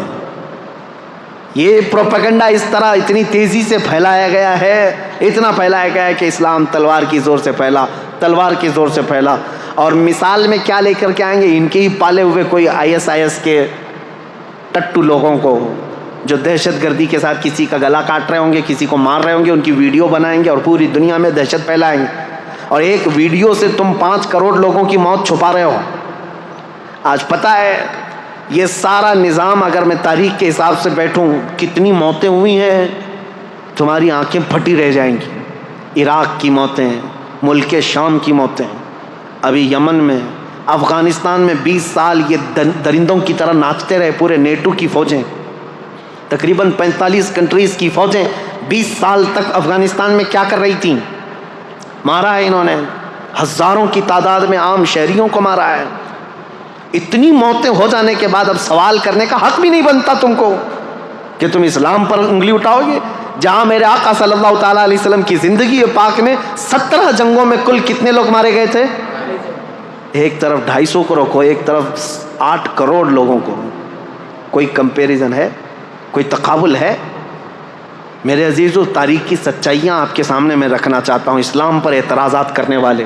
یہ پروپیگنڈا اس طرح اتنی تیزی سے پھیلایا گیا ہے, اتنا پھیلایا گیا ہے کہ اسلام تلوار کی زور سے پھیلا, تلوار کی زور سے پھیلا. اور مثال میں کیا لے کر کے آئیں گے؟ ان کے ہی پالے ہوئے کوئی ISIS کے ٹٹو لوگوں کو جو دہشت گردی کے ساتھ کسی کا گلا کاٹ رہے ہوں گے, کسی کو مار رہے ہوں گے, ان کی ویڈیو بنائیں گے اور پوری دنیا میں دہشت پھیلائیں گے. اور ایک ویڈیو سے تم 5 کروڑ لوگوں کی موت چھپا رہے ہو. آج پتہ ہے یہ سارا نظام, اگر میں تاریخ کے حساب سے بیٹھوں کتنی موتیں ہوئی ہیں, تمہاری آنکھیں پھٹی رہ جائیں گی. عراق کی موتیں, ملک شام کی موتیں, ابھی یمن میں, افغانستان میں 20 سال یہ درندوں کی طرح ناچتے رہے پورے نیٹو کی فوجیں, تقریباً 45 کنٹریز کی فوجیں 20 سال تک افغانستان میں کیا کر رہی تھیں؟ مارا ہے انہوں نے, ہزاروں کی تعداد میں عام شہریوں کو مارا ہے. اتنی موتیں ہو جانے کے بعد اب سوال کرنے کا حق بھی نہیں بنتا تم کو کہ تم اسلام پر انگلی اٹھاؤ گے, جہاں میرے آقا صلی اللہ تعالیٰ علیہ وسلم کی زندگی پاک میں 17 جنگوں میں کل کتنے لوگ مارے گئے تھے؟ ایک طرف 250 کو رکھو, ایک طرف 8 کروڑ لوگوں کو. کوئی کمپیریزن ہے؟ کوئی تقابل ہے؟ میرے عزیزو, تاریخ کی سچائیاں آپ کے سامنے میں رکھنا چاہتا ہوں. اسلام پر اعتراضات کرنے والے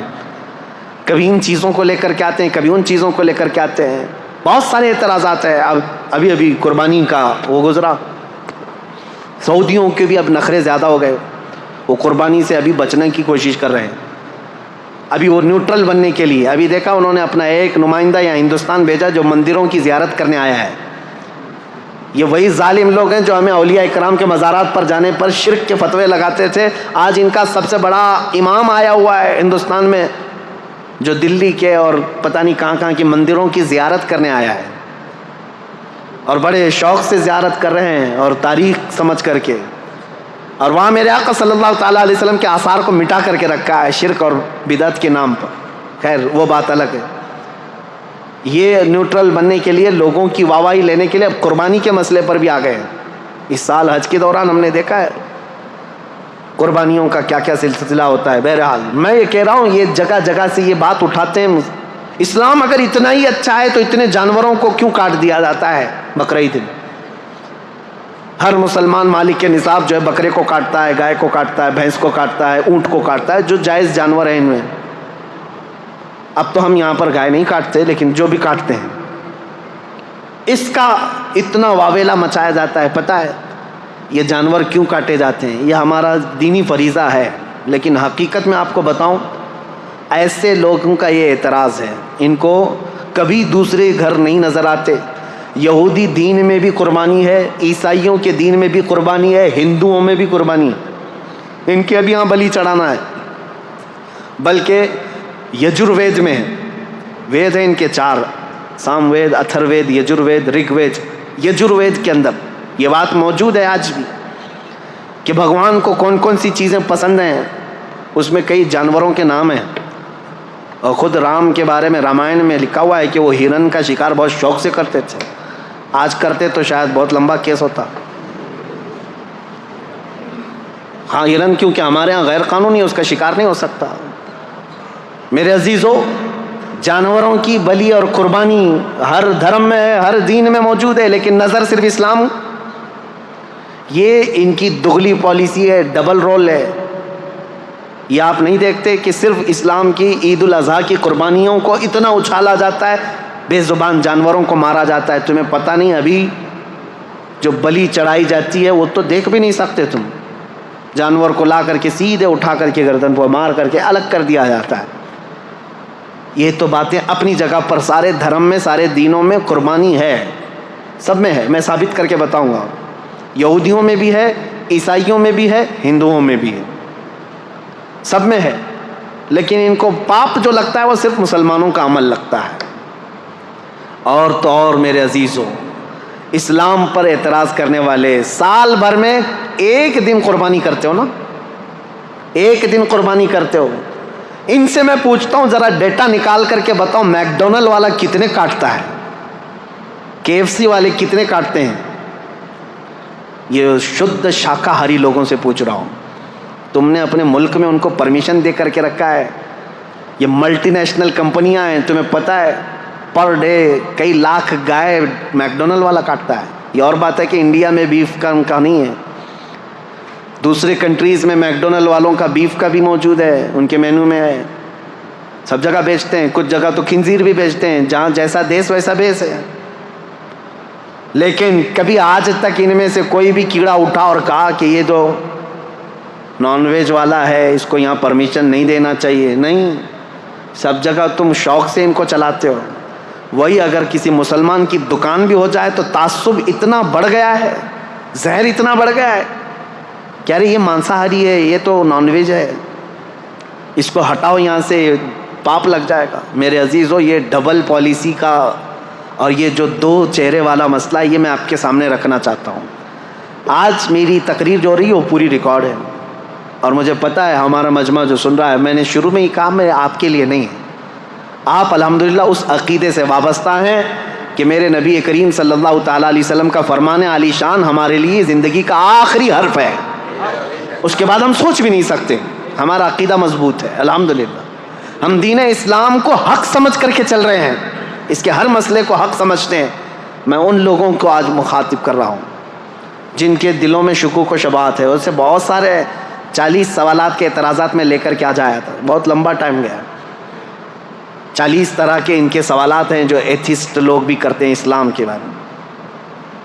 کبھی ان چیزوں کو لے کر کے آتے ہیں, کبھی ان چیزوں کو لے کر کے آتے ہیں. بہت سارے اعتراضات ہیں. ابھی قربانی کا وہ گزرا, سعودیوں کے بھی اب نخرے زیادہ ہو گئے, وہ قربانی سے ابھی بچنے کی کوشش کر رہے ہیں. ابھی وہ نیوٹرل بننے کے لیے, ابھی دیکھا انہوں نے اپنا ایک نمائندہ یا ہندوستان بھیجا جو مندروں کی زیارت کرنے آیا ہے. یہ وہی ظالم لوگ ہیں جو ہمیں اولیاء اکرام کے مزارات پر جانے پر شرک کے فتوے لگاتے تھے. آج ان کا سب سے بڑا امام آیا ہوا ہے ہندوستان میں, جو دلی کے اور پتہ نہیں کہاں کی مندروں کی زیارت کرنے آیا ہے, اور بڑے شوق سے زیارت کر رہے ہیں اور تاریخ سمجھ کر کے. اور وہاں میرے آقا صلی اللہ تعالیٰ علیہ وسلم کے آثار کو مٹا کر کے رکھا ہے شرک اور بدعت کے نام پر. خیر وہ بات الگ ہے. یہ نیوٹرل بننے کے لیے, لوگوں کی واہواہی لینے کے لیے اب قربانی کے مسئلے پر بھی آ گئے ہیں. اس سال حج کے دوران ہم نے دیکھا ہے قربانیوں کا کیا کیا سلسلہ ہوتا ہے. بہرحال میں یہ کہہ رہا ہوں, یہ جگہ جگہ سے یہ بات اٹھاتے ہیں. اسلام اگر اتنا ہی اچھا ہے تو اتنے جانوروں کو کیوں کاٹ دیا جاتا ہے بقرعید میں؟ ہر مسلمان مالک کے نصاب جو ہے بکرے کو کاٹتا ہے, گائے کو کاٹتا ہے, بھینس کو کاٹتا ہے, اونٹ کو کاٹتا ہے, جو جائز جانور ہیں ان میں. اب تو ہم یہاں پر گائے نہیں کاٹتے, لیکن جو بھی کاٹتے ہیں اس کا اتنا واویلا مچایا جاتا ہے. پتہ ہے یہ جانور کیوں کاٹے جاتے ہیں؟ یہ ہمارا دینی فریضہ ہے, لیکن حقیقت میں آپ کو بتاؤں ایسے لوگوں کا یہ اعتراض ہے, ان کو کبھی دوسرے گھر نہیں نظر آتے. یہودی دین میں بھی قربانی ہے, عیسائیوں کے دین میں بھی قربانی ہے, ہندوؤں میں بھی قربانی ہے. ان کے ابھی یہاں بلی چڑھانا ہے. بلکہ یجروید میں ہے, وید ہیں ان کے 4, سام وید, اتھر وید, یجروید, رگ وید. یجروید کے اندر یہ بات موجود ہے آج بھی کہ بھگوان کو کون کون سی چیزیں پسند ہیں. اس میں کئی جانوروں کے نام ہیں, اور خود رام کے بارے میں رامائن میں لکھا ہوا ہے کہ وہ ہرن کا شکار بہت شوق سے کرتے تھے. آج کرتے تو شاید بہت لمبا کیس ہوتا. ہاں ہرن کیونکہ ہمارے ہاں غیر قانونی ہے, اس کا شکار نہیں ہو سکتا. میرے عزیزو, جانوروں کی بلی اور قربانی ہر دھرم میں ہے, ہر دین میں موجود ہے, لیکن نظر صرف اسلام. یہ ان کی دگلی پالیسی ہے, ڈبل رول ہے. یہ آپ نہیں دیکھتے کہ صرف اسلام کی عید الاضحیٰ کی قربانیوں کو اتنا اچھالا جاتا ہے, بے زبان جانوروں کو مارا جاتا ہے. تمہیں پتہ نہیں ابھی جو بلی چڑھائی جاتی ہے وہ تو دیکھ بھی نہیں سکتے تم. جانور کو لا کر کے سیدھے اٹھا کر کے گردن پر مار کر کے الگ کر دیا جاتا ہے. یہ تو باتیں اپنی جگہ پر سارے دھرم میں سارے دینوں میں قربانی ہے, سب میں ہے. میں ثابت کر کے بتاؤں گا, یہودیوں میں بھی ہے, عیسائیوں میں بھی ہے, ہندوؤں میں بھی ہے, سب میں ہے. لیکن ان کو پاپ جو لگتا ہے وہ صرف مسلمانوں کا عمل لگتا ہے. اور تو اور میرے عزیزوں, اسلام پر اعتراض کرنے والے سال بھر میں ایک دن قربانی کرتے ہو نا, ایک دن قربانی کرتے ہو. ان سے میں پوچھتا ہوں ذرا ڈیٹا نکال کر کے بتاؤ, میک ڈونلڈ والا کتنے کاٹتا ہے, KFC والے کتنے کاٹتے ہیں؟ یہ شدھ شاکاہاری لوگوں سے پوچھ رہا ہوں. تم نے اپنے ملک میں ان کو پرمیشن دے کر کے رکھا ہے. یہ ملٹی نیشنل کمپنیاں ہیں, تمہیں پتہ ہے پر ڈے کئی لاکھ گائے میک ڈونلڈ والا کاٹتا ہے. یہ اور بات ہے کہ انڈیا میں بیف کا ان کا نہیں ہے, دوسرے کنٹریز میں میک ڈونلڈ والوں کا بیف کا بھی موجود ہے, ان کے مینو میں ہے. سب جگہ بیچتے ہیں, کچھ جگہ تو خنزیر بھی بیچتے ہیں, جہاں جیسا دیس ویسا بیس ہے. لیکن کبھی آج تک ان میں سے کوئی بھی کیڑا اٹھا اور کہا کہ یہ تو نان ویج والا ہے, اس کو یہاں پرمیشن نہیں دینا چاہیے؟ نہیں, سب جگہ تم شوق سے ان کو چلاتے ہو. وہی اگر کسی مسلمان کی دکان بھی ہو جائے تو تعصب اتنا بڑھ گیا ہے, زہر اتنا بڑھ گیا ہے, کہہ رہے یہ مانساہاری ہے, یہ تو نان ویج ہے, اس کو ہٹاؤ یہاں سے, پاپ لگ جائے گا. میرے عزیزو, یہ ڈبل پالیسی کا اور یہ جو دو چہرے والا مسئلہ ہے, یہ میں آپ کے سامنے رکھنا چاہتا ہوں. آج میری تقریر جو ہو رہی ہے وہ پوری ریکارڈ ہے, اور مجھے پتہ ہے ہمارا مجمع جو سن رہا ہے, میں نے شروع میں ہی کہا میں آپ کے لیے نہیں ہے. آپ الحمدللہ اس عقیدے سے وابستہ ہیں کہ میرے نبی کریم صلی اللہ تعالیٰ علیہ وسلم کا فرمان عالی شان ہمارے لیے زندگی کا آخری حرف ہے, اس کے بعد ہم سوچ بھی نہیں سکتے. ہمارا عقیدہ مضبوط ہے الحمدللہ. ہم دین اسلام کو حق سمجھ کر کے چل رہے ہیں, اس کے ہر مسئلے کو حق سمجھتے ہیں. میں ان لوگوں کو آج مخاطب کر رہا ہوں جن کے دلوں میں شکوک و شبہات ہے. اس سے بہت سارے 40 سوالات کے اعتراضات میں لے کر کے آج آیا تھا, بہت لمبا ٹائم گیا. 40 طرح کے ان کے سوالات ہیں جو ایتھسٹ لوگ بھی کرتے ہیں اسلام کے بارے میں.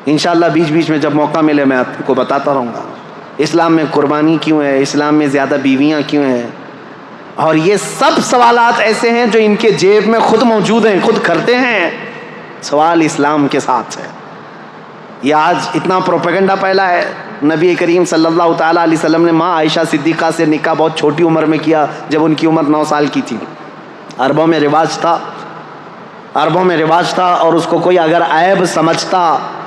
انشاءاللہ بیچ بیچ میں جب موقع ملے میں آپ کو بتاتا رہوں گا اسلام میں قربانی کیوں ہے, اسلام میں زیادہ بیویاں کیوں ہیں. اور یہ سب سوالات ایسے ہیں جو ان کے جیب میں خود موجود ہیں, خود کرتے ہیں. سوال اسلام کے ساتھ ہے. یہ آج اتنا پروپیگنڈا پھیلا ہے. نبی کریم صلی اللہ تعالیٰ علیہ وسلم نے ماں عائشہ صدیقہ سے نکاح بہت چھوٹی عمر میں کیا, جب ان کی عمر 9 سال کی تھی. عربوں میں رواج تھا, عربوں میں رواج تھا, اور اس کو کوئی اگر عیب سمجھتا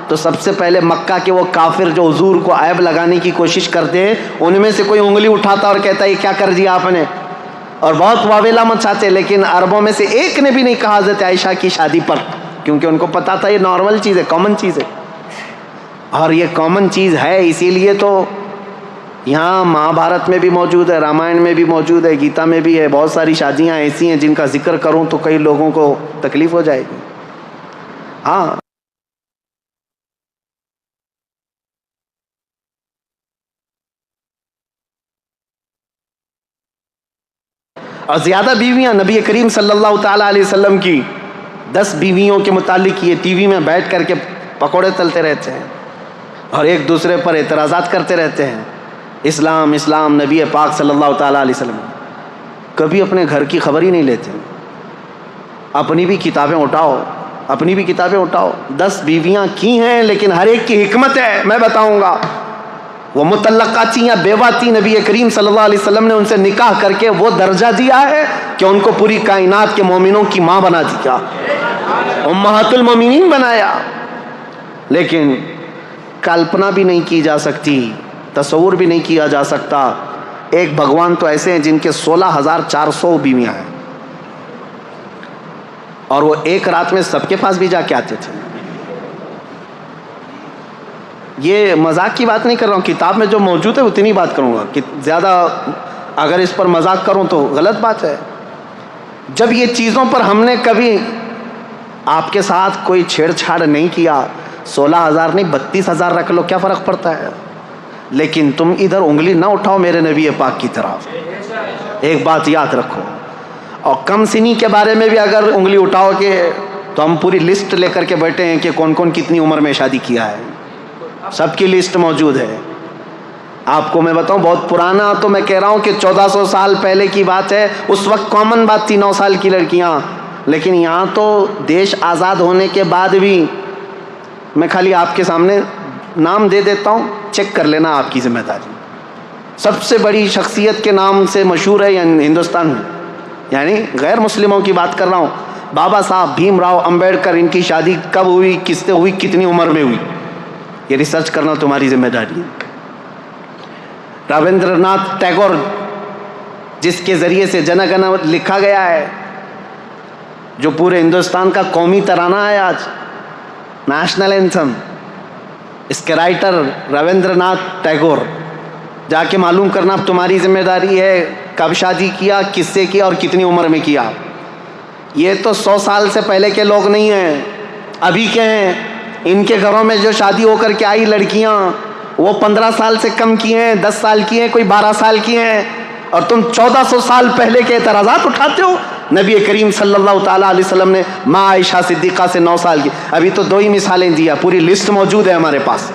تو سب سے پہلے مکہ کے وہ کافر جو حضور کو عیب لگانے کی کوشش کرتے ہیں, ان میں سے کوئی انگلی اٹھاتا اور کہتا یہ کیا کر دیا آپ نے, اور بہت واویلا مچاتے. لیکن عربوں میں سے ایک نے بھی نہیں کہا حضرت عائشہ کی شادی پر, کیونکہ ان کو پتا تھا یہ نارمل چیز ہے, کامن چیز ہے. اور یہ کامن چیز ہے, اسی لیے تو یہاں مہا بھارت میں بھی موجود ہے, رامائن میں بھی موجود ہے, گیتا میں بھی ہے. بہت ساری شادیاں ایسی ہیں جن کا ذکر کروں تو کئی لوگوں کو تکلیف ہو جائے گی. ہاں, اور زیادہ بیویاں نبی کریم صلی اللہ تعالیٰ علیہ وسلم کی 10 بیویوں کے متعلق یہ ٹی وی میں بیٹھ کر کے پکوڑے تلتے رہتے ہیں اور ایک دوسرے پر اعتراضات کرتے رہتے ہیں. اسلام اسلام, نبی پاک صلی اللہ تعالیٰ علیہ وسلم کبھی اپنے گھر کی خبر ہی نہیں لیتے. اپنی بھی کتابیں اٹھاؤ, اپنی بھی کتابیں اٹھاؤ. 10 بیویاں کی ہیں لیکن ہر ایک کی حکمت ہے, میں بتاؤں گا. وہ مطلقہ تھیں یا بیوہ تھیں, نبی کریم صلی اللہ علیہ وسلم نے ان سے نکاح کر کے وہ درجہ دیا ہے کہ ان کو پوری کائنات کے مومنوں کی ماں بنا دیا, امہات المومنین بنایا. لیکن کلپنا بھی نہیں کی جا سکتی, تصور بھی نہیں کیا جا سکتا. ایک بھگوان تو ایسے ہیں جن کے 16,400 بیویاں ہیں, اور وہ ایک رات میں سب کے پاس بھی جا کے آتے تھے. یہ مذاق کی بات نہیں کر رہا ہوں, کتاب میں جو موجود ہے اتنی بات کروں گا, کہ زیادہ اگر اس پر مذاق کروں تو غلط بات ہے. جب یہ چیزوں پر ہم نے کبھی آپ کے ساتھ کوئی چھیڑ چھاڑ نہیں کیا, 16,000 نہیں 32,000 رکھ لو, کیا فرق پڑتا ہے. لیکن تم ادھر انگلی نہ اٹھاؤ میرے نبی پاک کی طرف, ایک بات یاد رکھو. اور کم سنی کے بارے میں بھی اگر انگلی اٹھاؤ گے تو ہم پوری لسٹ لے کر کے بیٹھے ہیں کہ کون کون کتنی عمر میں شادی کیا ہے. سب کی لسٹ موجود ہے. آپ کو میں بتاؤں بہت پرانا تو میں کہہ رہا ہوں کہ 1400 سال پہلے کی بات ہے. اس وقت کامن بات تھی 9 سال کی لڑکیاں. لیکن یہاں تو دیش آزاد ہونے کے بعد بھی، میں خالی آپ کے سامنے نام دے دیتا ہوں، چیک کر لینا آپ کی ذمہ داری. سب سے بڑی شخصیت کے نام سے مشہور ہے ہندوستان میں، یعنی غیر مسلموں کی بات کر رہا ہوں. بابا صاحب بھیم راؤ امبیڈکر، ان کی شادی کب ہوئی، کس سے ہوئی، کتنی عمر میں ہوئی، یہ ریسرچ کرنا تمہاری ذمہ داری ہے. رویندر ناتھ ٹیگور، جس کے ذریعے سے جن گن لکھا گیا ہے، جو پورے ہندوستان کا قومی ترانہ ہے آج، نیشنل اینتھم، اس کے رائٹر رویندر ناتھ ٹیگور. جا کے معلوم کرنا اب تمہاری ذمہ داری ہے کب شادی کیا، کس سے کیا اور کتنی عمر میں کیا. یہ تو 100 سال سے پہلے کے لوگ نہیں ہیں، ابھی کے ہیں. ان کے گھروں میں جو شادی ہو کر کے آئی لڑکیاں، وہ 15 سال سے کم کی ہیں، 10 سال کی ہیں، کوئی 12 سال کی ہیں. اور تم 1400 سال پہلے کے اعتراضات اٹھاتے ہو. نبی کریم صلی اللہ تعالیٰ علیہ وسلم نے ماں عائشہ صدیقہ سے 9 سال کی. ابھی تو 2 ہی مثالیں دیا، پوری لسٹ موجود ہے ہمارے پاس.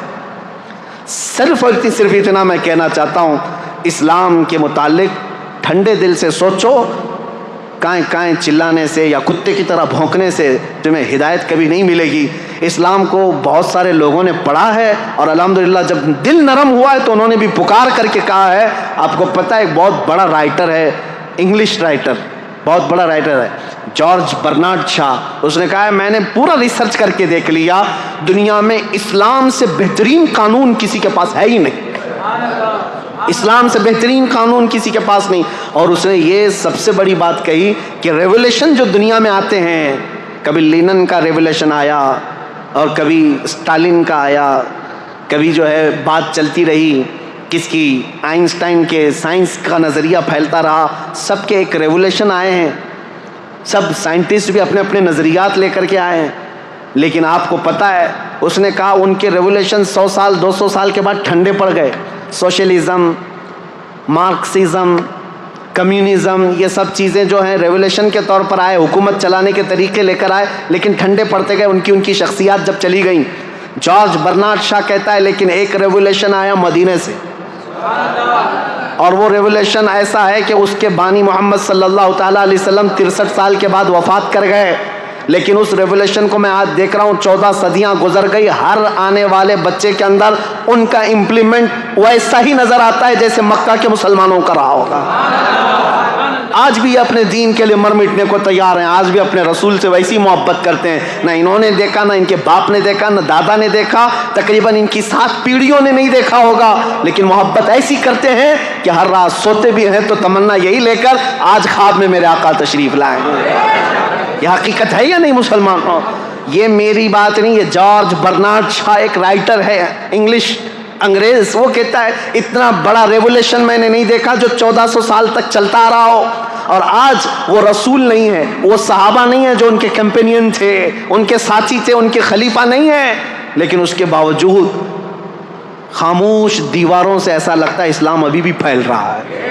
صرف اتنا میں کہنا چاہتا ہوں، اسلام کے متعلق ٹھنڈے دل سے سوچو. کائیں چلانے سے یا کتے کی طرح بھونکنے سے تمہیں ہدایت کبھی نہیں ملے گی. اسلام کو بہت سارے لوگوں نے پڑھا ہے اور الحمدللہ جب دل نرم ہوا ہے تو انہوں نے بھی پکار کر کے کہا ہے. آپ کو پتہ ہے ایک بہت بڑا رائٹر ہے، انگلش رائٹر، بہت بڑا رائٹر ہے، جارج برنارڈ شاہ. اس نے کہا ہے میں نے پورا ریسرچ کر کے دیکھ لیا، دنیا میں اسلام سے بہترین قانون کسی کے پاس ہے ہی نہیں. اسلام سے بہترین قانون کسی کے پاس نہیں. اور اس نے یہ سب سے بڑی بات کہی کہ ریولیوشن جو دنیا میں آتے ہیں، کبھی لینن کا ریولیوشن آیا اور کبھی اسٹالن کا آیا، کبھی جو ہے بات چلتی رہی کس کی، آئنسٹائن کے سائنس کا نظریہ پھیلتا رہا. سب کے ایک ریولیوشن آئے ہیں، سب سائنٹسٹ بھی اپنے اپنے نظریات لے کر کے آئے ہیں. لیکن آپ کو پتہ ہے اس نے کہا ان کے ریولیوشن 100 سال 200 سال کے بعد ٹھنڈے پڑ گئے. سوشلزم، مارکسزم، کمیونزم، یہ سب چیزیں جو ہیں ریولیوشن کے طور پر آئے، حکومت چلانے کے طریقے لے کر آئے، لیکن ٹھنڈے پڑتے گئے. ان کی شخصیات جب چلی گئیں. جارج برنارڈ شاہ کہتا ہے لیکن ایک ریولیوشن آیا مدینے سے، اور وہ ریولیوشن ایسا ہے کہ اس کے بانی محمد صلی اللہ تعالیٰ علیہ وسلم 63 سال کے بعد وفات کر گئے. لیکن اس ریولیوشن کو میں آج دیکھ رہا ہوں، 14 صدیاں گزر گئی، ہر آنے والے بچے کے اندر ان کا امپلیمنٹ ویسا ہی نظر آتا ہے جیسے مکہ کے مسلمانوں کا رہا ہوگا. آج بھی اپنے دین کے لیے مر مٹنے کو تیار ہیں، آج بھی اپنے رسول سے ویسی محبت کرتے ہیں. نہ انہوں نے دیکھا، نہ ان کے باپ نے دیکھا، نہ دادا نے دیکھا، تقریباً ان کی 7 پیڑھیوں نے نہیں دیکھا ہوگا. لیکن محبت ایسی کرتے ہیں کہ ہر رات سوتے بھی ہیں تو تمنا یہی لے کر آج خواب میں میرے آقا تشریف لائیں. یہ حقیقت ہے یا نہیں مسلمانوں؟ یہ میری بات نہیں، یہ جارج برنارڈ شاہ ایک رائٹر ہے انگلش انگریز، وہ کہتا ہے اتنا بڑا ریولیوشن میں نے نہیں دیکھا جو 1400 سال تک چلتا آ رہا ہو. اور آج وہ رسول نہیں ہے، وہ صحابہ نہیں ہیں جو ان کے کمپینین تھے، ان کے ساتھی تھے، ان کے خلیفہ نہیں ہیں، لیکن اس کے باوجود خاموش دیواروں سے ایسا لگتا ہے اسلام ابھی بھی پھیل رہا ہے.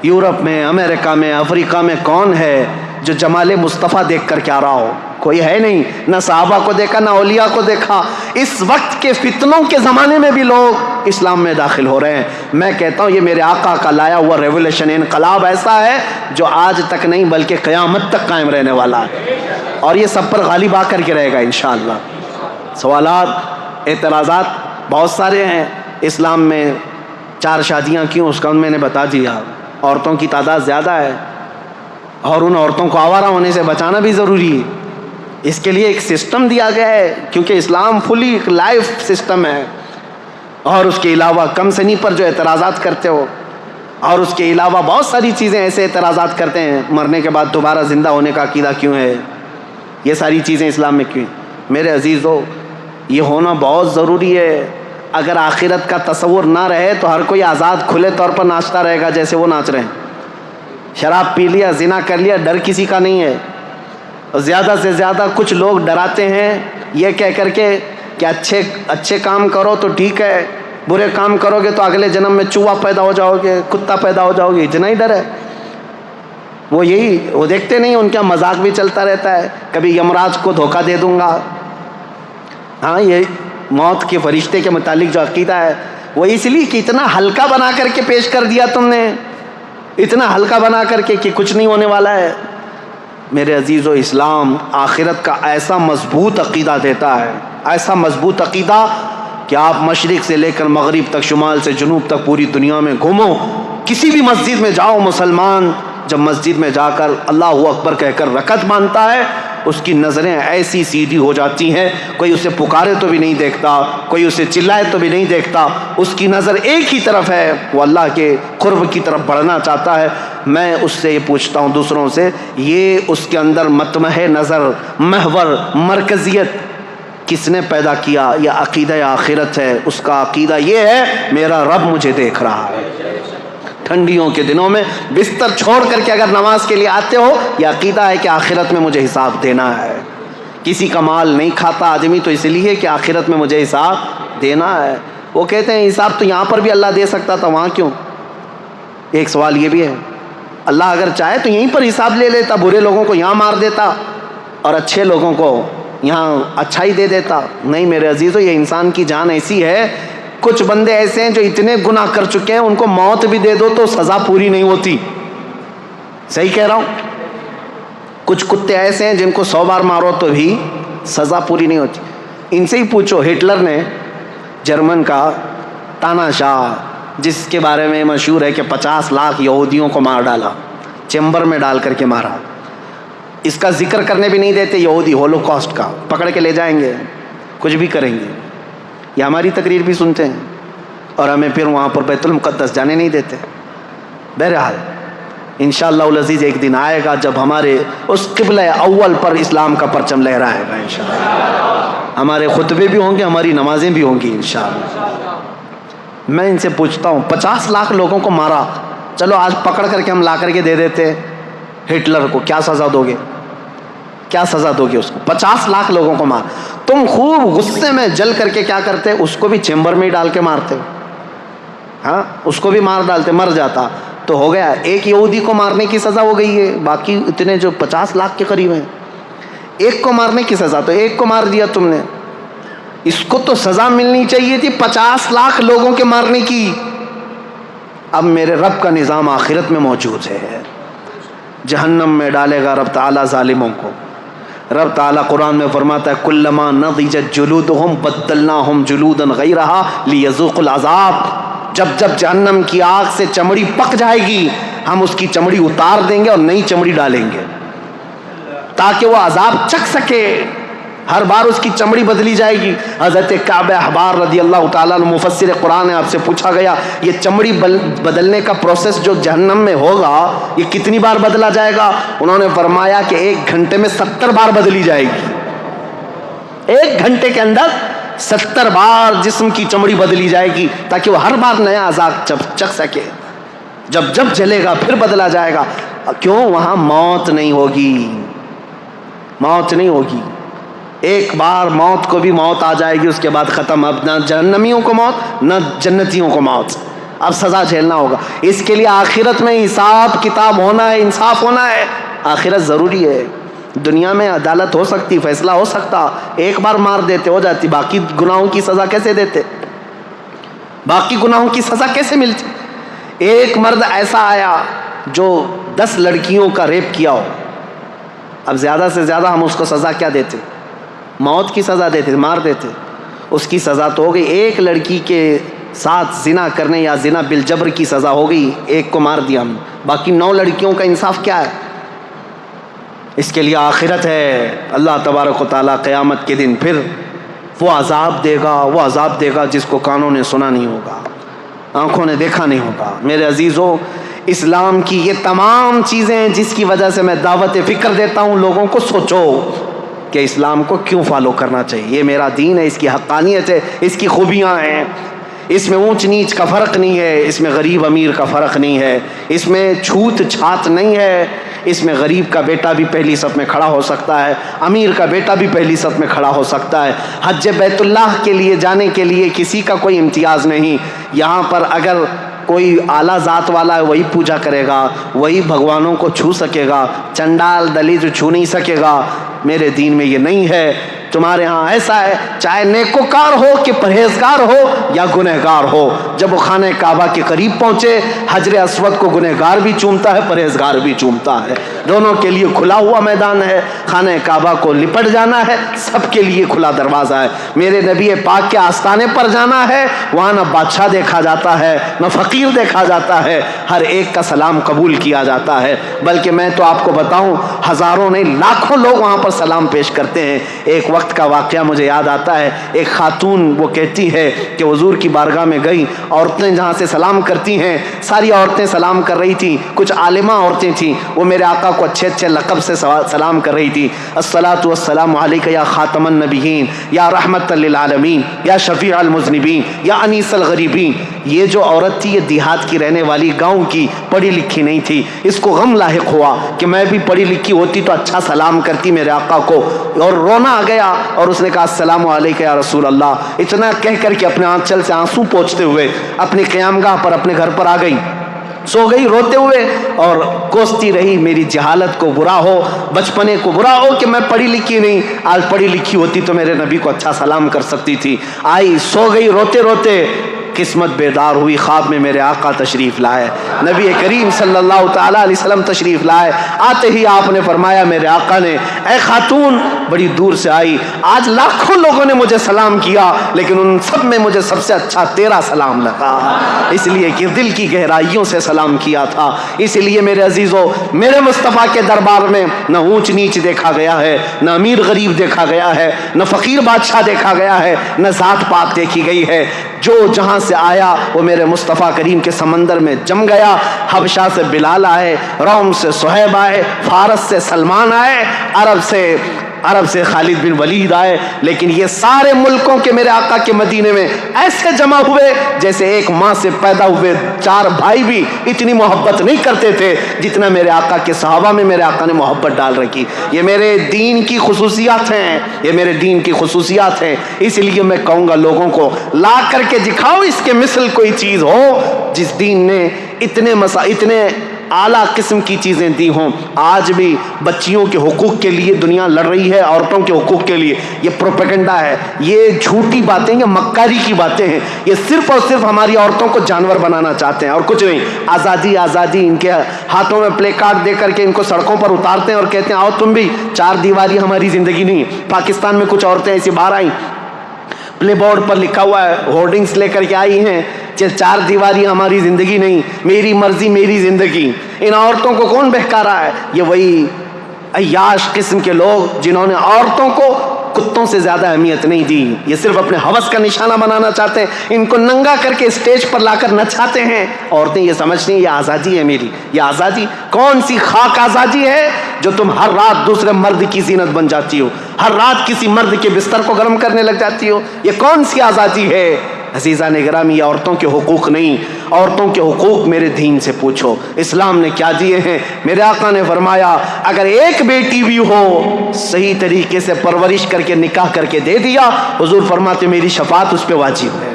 یورپ میں، امریکہ میں، افریقہ میں کون ہے جو جمال مصطفیٰ دیکھ کر کے آ رہا ہو؟ کوئی ہے نہیں. نہ صحابہ کو دیکھا، نہ اولیاء کو دیکھا. اس وقت کے فتنوں کے زمانے میں بھی لوگ اسلام میں داخل ہو رہے ہیں. میں کہتا ہوں یہ میرے آقا کا لایا ہوا ریولیوشن، انقلاب ایسا ہے جو آج تک نہیں بلکہ قیامت تک قائم رہنے والا ہے، اور یہ سب پر غالب آ کر کے رہے گا انشاءاللہ. سوالات، اعتراضات بہت سارے ہیں. اسلام میں 4 شادیاں کیوں، اس کا میں نے بتا دیا. عورتوں کی تعداد زیادہ ہے اور ان عورتوں کو آوارہ ہونے سے بچانا بھی ضروری ہے. اس کے لیے ایک سسٹم دیا گیا ہے، کیونکہ اسلام فلی لائف سسٹم ہے. اور اس کے علاوہ کم سنی پر جو اعتراضات کرتے ہو، اور اس کے علاوہ بہت ساری چیزیں ایسے اعتراضات کرتے ہیں، مرنے کے بعد دوبارہ زندہ ہونے کا عقیدہ کیوں ہے، یہ ساری چیزیں اسلام میں کیوں؟ میرے عزیزو، یہ ہونا بہت ضروری ہے. اگر آخرت کا تصور نہ رہے تو ہر کوئی آزاد کھلے طور پر ناچتا رہے گا جیسے وہ ناچ رہے ہیں. شراب پی لیا، زنا کر لیا، ڈر کسی کا نہیں ہے. اور زیادہ سے زیادہ کچھ لوگ ڈراتے ہیں یہ کہہ کر کے کہ اچھے کام کرو تو ٹھیک ہے، برے کام کرو گے تو اگلے جنم میں چوہا پیدا ہو جاؤ گے، کتا پیدا ہو جاؤ گے. اتنا ہی ڈر ہے. وہ دیکھتے نہیں، ان کا مذاق بھی چلتا رہتا ہے. کبھی یمراج کو دھوکہ دے دوں گا. ہاں، موت کے فرشتے کے متعلق جو عقیدہ ہے وہ اس لیے کہ اتنا ہلکا بنا کر کے پیش کر دیا تم نے، اتنا ہلکا بنا کر کے کہ کچھ نہیں ہونے والا ہے۔ میرے عزیزو، اسلام آخرت کا ایسا مضبوط عقیدہ دیتا ہے، ایسا مضبوط عقیدہ کہ آپ مشرق سے لے کر مغرب تک، شمال سے جنوب تک پوری دنیا میں گھومو، کسی بھی مسجد میں جاؤ، مسلمان جب مسجد میں جا کر اللہ اکبر کہہ کر رکعت باندھتا ہے، اس کی نظریں ایسی سیدھی ہو جاتی ہیں، کوئی اسے پکارے تو بھی نہیں دیکھتا، کوئی اسے چلائے تو بھی نہیں دیکھتا، اس کی نظر ایک ہی طرف ہے، وہ اللہ کے قرب کی طرف بڑھنا چاہتا ہے۔ میں اس سے یہ پوچھتا ہوں دوسروں سے، یہ اس کے اندر مطمح نظر، محور، مرکزیت کس نے پیدا کیا؟ یہ عقیدہ آخرت ہے۔ اس کا عقیدہ یہ ہے میرا رب مجھے دیکھ رہا ہے۔ ٹھنڈیوں کے دنوں میں بستر چھوڑ کر کے اگر نماز کے لیے آتے ہو، یہ عقیدہ ہے کہ آخرت میں مجھے حساب دینا ہے۔ کسی کا مال نہیں کھاتا آدمی تو اس لیے کہ آخرت میں مجھے حساب دینا ہے۔ وہ کہتے ہیں حساب تو یہاں پر بھی اللہ دے سکتا تھا، وہاں کیوں؟ ایک سوال یہ بھی ہے، اللہ اگر چاہے تو یہیں پر حساب لے لیتا، برے لوگوں کو یہاں مار دیتا اور اچھے لوگوں کو یہاں اچھائی دے دیتا۔ نہیں میرے عزیزو، یہ انسان کی جان ایسی ہے، کچھ بندے ایسے ہیں جو اتنے گناہ کر چکے ہیں، ان کو موت بھی دے دو تو سزا پوری نہیں ہوتی۔ صحیح کہہ رہا ہوں؟ کچھ کتے ایسے ہیں جن کو 100 بار مارو تو بھی سزا پوری نہیں ہوتی۔ ان سے ہی پوچھو، ہٹلر نے جرمن کا تاناشاہ، جس کے بارے میں مشہور ہے کہ 50 لاکھ یہودیوں کو مار ڈالا، چیمبر میں ڈال کر کے مارا، اس کا ذکر کرنے بھی نہیں دیتے یہودی، ہولوکاسٹ کا پکڑ کے لے جائیں گے، کچھ بھی کریں گے۔ یہ ہماری تقریر بھی سنتے ہیں اور ہمیں پھر وہاں پر بیت المقدس جانے نہیں دیتے۔ بہرحال انشاءاللہ العزیز ایک دن آئے گا جب ہمارے اس قبلہ اول پر اسلام کا پرچم لہرائے گا انشاءاللہ، ہمارے خطبے بھی ہوں گے، ہماری نمازیں بھی ہوں گی انشاءاللہ۔ میں ان سے پوچھتا ہوں، 50 لاکھ لوگوں کو مارا، چلو آج پکڑ کر کے ہم لا کر کے دے دیتے ہٹلر کو، کیا سزا دو گے؟ کیا سزا دو گے اس کو؟ 50 لاکھ لوگوں کو مار، تم خوب غصے میں جل کر کے کیا کرتے؟ اس کو بھی چیمبر میں ہی ڈال کے مارتے، ہاں اس کو بھی مار ڈالتے، مر جاتا تو ہو گیا۔ ایک یہودی کو مارنے کی سزا ہو گئی ہے، باقی اتنے جو 50 لاکھ کے قریب ہیں، ایک کو مارنے کی سزا، تو ایک کو مار دیا تم نے، اس کو تو سزا ملنی چاہیے تھی 50 لاکھ لوگوں کے مارنے کی۔ اب میرے رب کا نظام آخرت میں موجود ہے، جہنم میں ڈالے گا رب تعالیٰ ظالموں کو۔ رب تعالیٰ قرآن میں فرماتا ہے کلما نضجت جلودہم بدلناہم جلودا غیرہا لیذوقوا العذاب، جب جب جہنم کی آگ سے چمڑی پک جائے گی ہم اس کی چمڑی اتار دیں گے اور نئی چمڑی ڈالیں گے تاکہ وہ عذاب چکھ سکے۔ ہر بار اس کی چمڑی بدلی جائے گی۔ حضرت کعب احبار رضی اللہ تعالیٰ عنہ مفسر قرآن ہے، آپ سے پوچھا گیا یہ چمڑی بدلنے کا پروسیس جو جہنم میں ہوگا یہ کتنی بار بدلا جائے گا؟ انہوں نے فرمایا کہ 1 گھنٹے میں 70 بار بدلی جائے گی، 1 گھنٹے کے اندر 70 بار جسم کی چمڑی بدلی جائے گی تاکہ وہ ہر بار نیا عذاب چکھ سکے۔ جب جب جلے گا پھر بدلا جائے گا، کیوں؟ وہاں موت نہیں ہوگی، موت نہیں ہوگی۔ ایک بار موت کو بھی موت آ جائے گی، اس کے بعد ختم، اب نہ جہنمیوں کو موت نہ جنتیوں کو موت، اب سزا جھیلنا ہوگا۔ اس کے لیے آخرت میں حساب کتاب ہونا ہے، انصاف ہونا ہے، آخرت ضروری ہے۔ دنیا میں عدالت ہو سکتی، فیصلہ ہو سکتا، ایک بار مار دیتے ہو جاتی، باقی گناہوں کی سزا کیسے دیتے؟ باقی گناہوں کی سزا کیسے ملتی؟ ایک مرد ایسا آیا جو 10 لڑکیوں کا ریپ کیا ہو، اب زیادہ سے زیادہ ہم اس کو سزا کیا دیتے؟ موت کی سزا دیتے، مار دیتے۔ اس کی سزا تو ہو گئی، ایک لڑکی کے ساتھ زنا کرنے یا زنا بالجبر کی سزا ہو گئی، ایک کو مار دیا ہم، باقی 9 لڑکیوں کا انصاف کیا ہے؟ اس کے لیے آخرت ہے۔ اللہ تبارک و تعالیٰ قیامت کے دن پھر وہ عذاب دے گا، وہ عذاب دے گا جس کو کانوں نے سنا نہیں ہوگا، آنکھوں نے دیکھا نہیں ہوگا۔ میرے عزیزو، اسلام کی یہ تمام چیزیں ہیں جس کی وجہ سے میں دعوت فکر دیتا ہوں لوگوں کو، سوچو کہ اسلام کو کیوں فالو کرنا چاہیے۔ یہ میرا دین ہے، اس کی حقانیت ہے، اس کی خوبیاں ہیں، اس میں اونچ نیچ کا فرق نہیں ہے، اس میں غریب امیر کا فرق نہیں ہے، اس میں چھوت چھات نہیں ہے، اس میں غریب کا بیٹا بھی پہلی صف میں کھڑا ہو سکتا ہے، امیر کا بیٹا بھی پہلی صف میں کھڑا ہو سکتا ہے۔ حج بیت اللہ کے لیے جانے کے لیے کسی کا کوئی امتیاز نہیں۔ یہاں پر اگر کوئی اعلیٰ ذات والا ہے وہی پوجا کرے گا، وہی بھگوانوں کو چھو سکے گا، چنڈال دلیت چھو نہیں سکے گا۔ میرے دین میں یہ نہیں ہے۔ تمہارے ہاں ایسا ہے، چاہے نیکوکار ہو کہ پرہیزگار ہو یا گنہگار ہو، جب وہ خانہ کعبہ کے قریب پہنچے حجر اسود کو گنہگار بھی چومتا ہے، پرہیزگار بھی چومتا ہے، دونوں کے لیے کھلا ہوا میدان ہے۔ خانہ کعبہ کو لپٹ جانا ہے، سب کے لیے کھلا دروازہ ہے۔ میرے نبی پاک کے آستانے پر جانا ہے، وہاں نہ بادشاہ دیکھا جاتا ہے نہ فقیر دیکھا جاتا ہے، ہر ایک کا سلام قبول کیا جاتا ہے۔ بلکہ میں تو آپ کو بتاؤں، ہزاروں نہیں لاکھوں لوگ وہاں پر سلام پیش کرتے ہیں۔ ایک وقت کا واقعہ مجھے یاد آتا ہے، ایک خاتون وہ کہتی ہے کہ حضور کی بارگاہ میں گئی، عورتیں جہاں سے سلام کرتی ہیں ساری عورتیں سلام کر رہی تھیں، کچھ عالمہ عورتیں تھیں، وہ میرے آقا کو اچھے اچھے لقب سے سلام کر رہی تھی، الصلاۃ والسلام علیک یا خاتم النبیین یا رحمت للعالمین یا شفیع المذنبین یا انیس الغریبین۔ یہ جو عورت تھی یہ دیہات کی رہنے والی، گاؤں کی، پڑھی لکھی نہیں تھی۔ اس کو غم لاحق ہوا کہ میں بھی پڑھی لکھی ہوتی تو اچھا سلام کرتی میرے آقا کو، اور رونا آ گیا اور اس نے کہا السلام علیکم یا رسول اللہ، اتنا کہہ کر کے اپنے آنچل سے آنسو پوچھتے ہوئے اپنی قیامگاہ پر اپنے گھر پر آ گئی، سو گئی روتے ہوئے اور کوستی رہی میری جہالت کو برا ہو، بچپنے کو برا ہو کہ میں پڑھی لکھی نہیں، آج پڑھی لکھی ہوتی تو میرے نبی کو اچھا سلام کر سکتی تھی۔ آئی سو گئی روتے روتے، قسمت بیدار ہوئی، خواب میں میرے آقا تشریف لائے، نبی کریم صلی اللہ تعالیٰ علیہ وسلم تشریف لائے۔ آتے ہی آپ نے فرمایا، میرے آقا نے، اے خاتون بڑی دور سے آئی، آج لاکھوں لوگوں نے مجھے سلام کیا لیکن ان سب میں مجھے سب سے اچھا تیرا سلام لگا، اس لیے کہ دل کی گہرائیوں سے سلام کیا تھا۔ اس لیے میرے عزیزو، میرے مصطفیٰ کے دربار میں نہ اونچ نیچ دیکھا گیا ہے، نہ امیر غریب دیکھا گیا ہے، نہ فقیر بادشاہ دیکھا گیا ہے، نہ ذات پات دیکھی گئی ہے۔ جو جہاں سے آیا وہ میرے مصطفیٰ کریم کے سمندر میں جم گیا۔ حبشہ سے بلال آئے، روم سے صہیب آئے، فارس سے سلمان آئے، عرب سے خالد بن ولید آئے، لیکن یہ سارے ملکوں کے میرے آقا کے مدینے میں ایسے جمع ہوئے جیسے ایک ماں سے پیدا ہوئے چار بھائی بھی اتنی محبت نہیں کرتے تھے جتنا میرے آقا کے صحابہ میں میرے آقا نے محبت ڈال رکھی۔ یہ میرے دین کی خصوصیات ہیں، یہ میرے دین کی خصوصیات ہیں، اس لیے میں کہوں گا لوگوں کو لا کر کے دکھاؤ اس کے مثل کوئی چیز ہو جس دین نے اتنے اعلیٰ قسم کی چیزیں دی ہوں۔ آج بھی بچیوں کے حقوق کے لیے دنیا لڑ رہی ہے، عورتوں کے حقوق کے لیے۔ یہ پروپیگنڈا ہے، یہ جھوٹی باتیں، یہ مکاری کی باتیں ہیں۔ یہ صرف اور صرف ہماری عورتوں کو جانور بنانا چاہتے ہیں اور کچھ نہیں۔ آزادی آزادی، ان کے ہاتھوں میں پلے کارڈ دے کر کے ان کو سڑکوں پر اتارتے ہیں اور کہتے ہیں آؤ تم بھی، چار دیواری ہماری زندگی نہیں ہے۔ پاکستان میں کچھ عورتیں ایسی باہر آئیں، پلے بورڈ پر لکھا ہوا ہے، ہورڈنگز لے کر کے آئی ہیں، چار دیواری ہماری زندگی نہیں، میری مرضی میری زندگی۔ ان عورتوں کو کون بہکا رہا ہے؟ یہ وہی عیاش قسم کے لوگ جنہوں نے عورتوں کو کتوں سے زیادہ اہمیت نہیں دی، یہ صرف اپنے ہوس کا نشانہ بنانا چاہتے ہیں، ان کو ننگا کر کے اسٹیج پر لا کر نچاتے ہیں۔ عورتیں یہ سمجھتی ہیں یہ آزادی ہے میری، یہ آزادی کون سی خاک آزادی ہے جو تم ہر رات دوسرے مرد کی زینت بن جاتی ہو، ہر رات کسی مرد کے بستر کو گرم کرنے لگ جاتی ہو؟ یہ کون سی آزادی ہے؟ عزیزان گرامی، یہ عورتوں کے حقوق نہیں، عورتوں کے حقوق میرے دین سے پوچھو، اسلام نے کیا دیے ہیں۔ میرے آقا نے فرمایا اگر ایک بیٹی بھی ہو صحیح طریقے سے پرورش کر کے نکاح کر کے دے دیا، حضور فرماتے میری شفاعت اس پہ واجب ہے،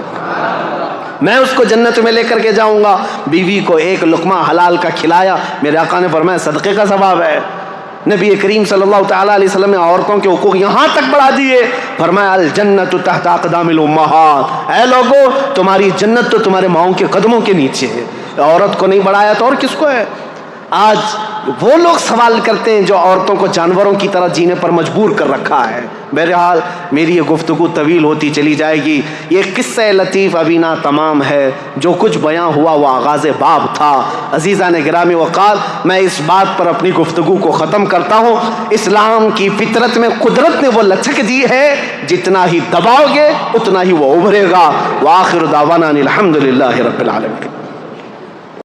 میں اس کو جنت میں لے کر کے جاؤں گا۔ بیوی کو ایک لقمہ حلال کا کھلایا، میرے آقا نے فرمایا صدقے کا ثواب ہے۔ نبی کریم صلی اللہ تعالیٰ علیہ وسلم نے عورتوں کے حقوق یہاں تک بڑھا دیے، فرمایا الجنت تحت اقدام الامہات، اے لوگو تمہاری جنت تو تمہارے ماؤں کے قدموں کے نیچے ہے۔ عورت کو نہیں بڑھایا تو اور کس کو ہے؟ آج وہ لوگ سوال کرتے ہیں جو عورتوں کو جانوروں کی طرح جینے پر مجبور کر رکھا ہے۔ بہرحال میری یہ گفتگو طویل ہوتی چلی جائے گی، یہ قصہ لطیف ابھی نہ تمام ہے، جو کچھ بیاں ہوا وہ آغاز باب تھا۔ عزیزان گرامی وقال، میں اس بات پر اپنی گفتگو کو ختم کرتا ہوں، اسلام کی فطرت میں قدرت نے وہ لچک دی ہے، جتنا ہی دباؤ گے اتنا ہی وہ ابھرے گا۔ وآخر دعوانا الحمدللہ رب العالمین۔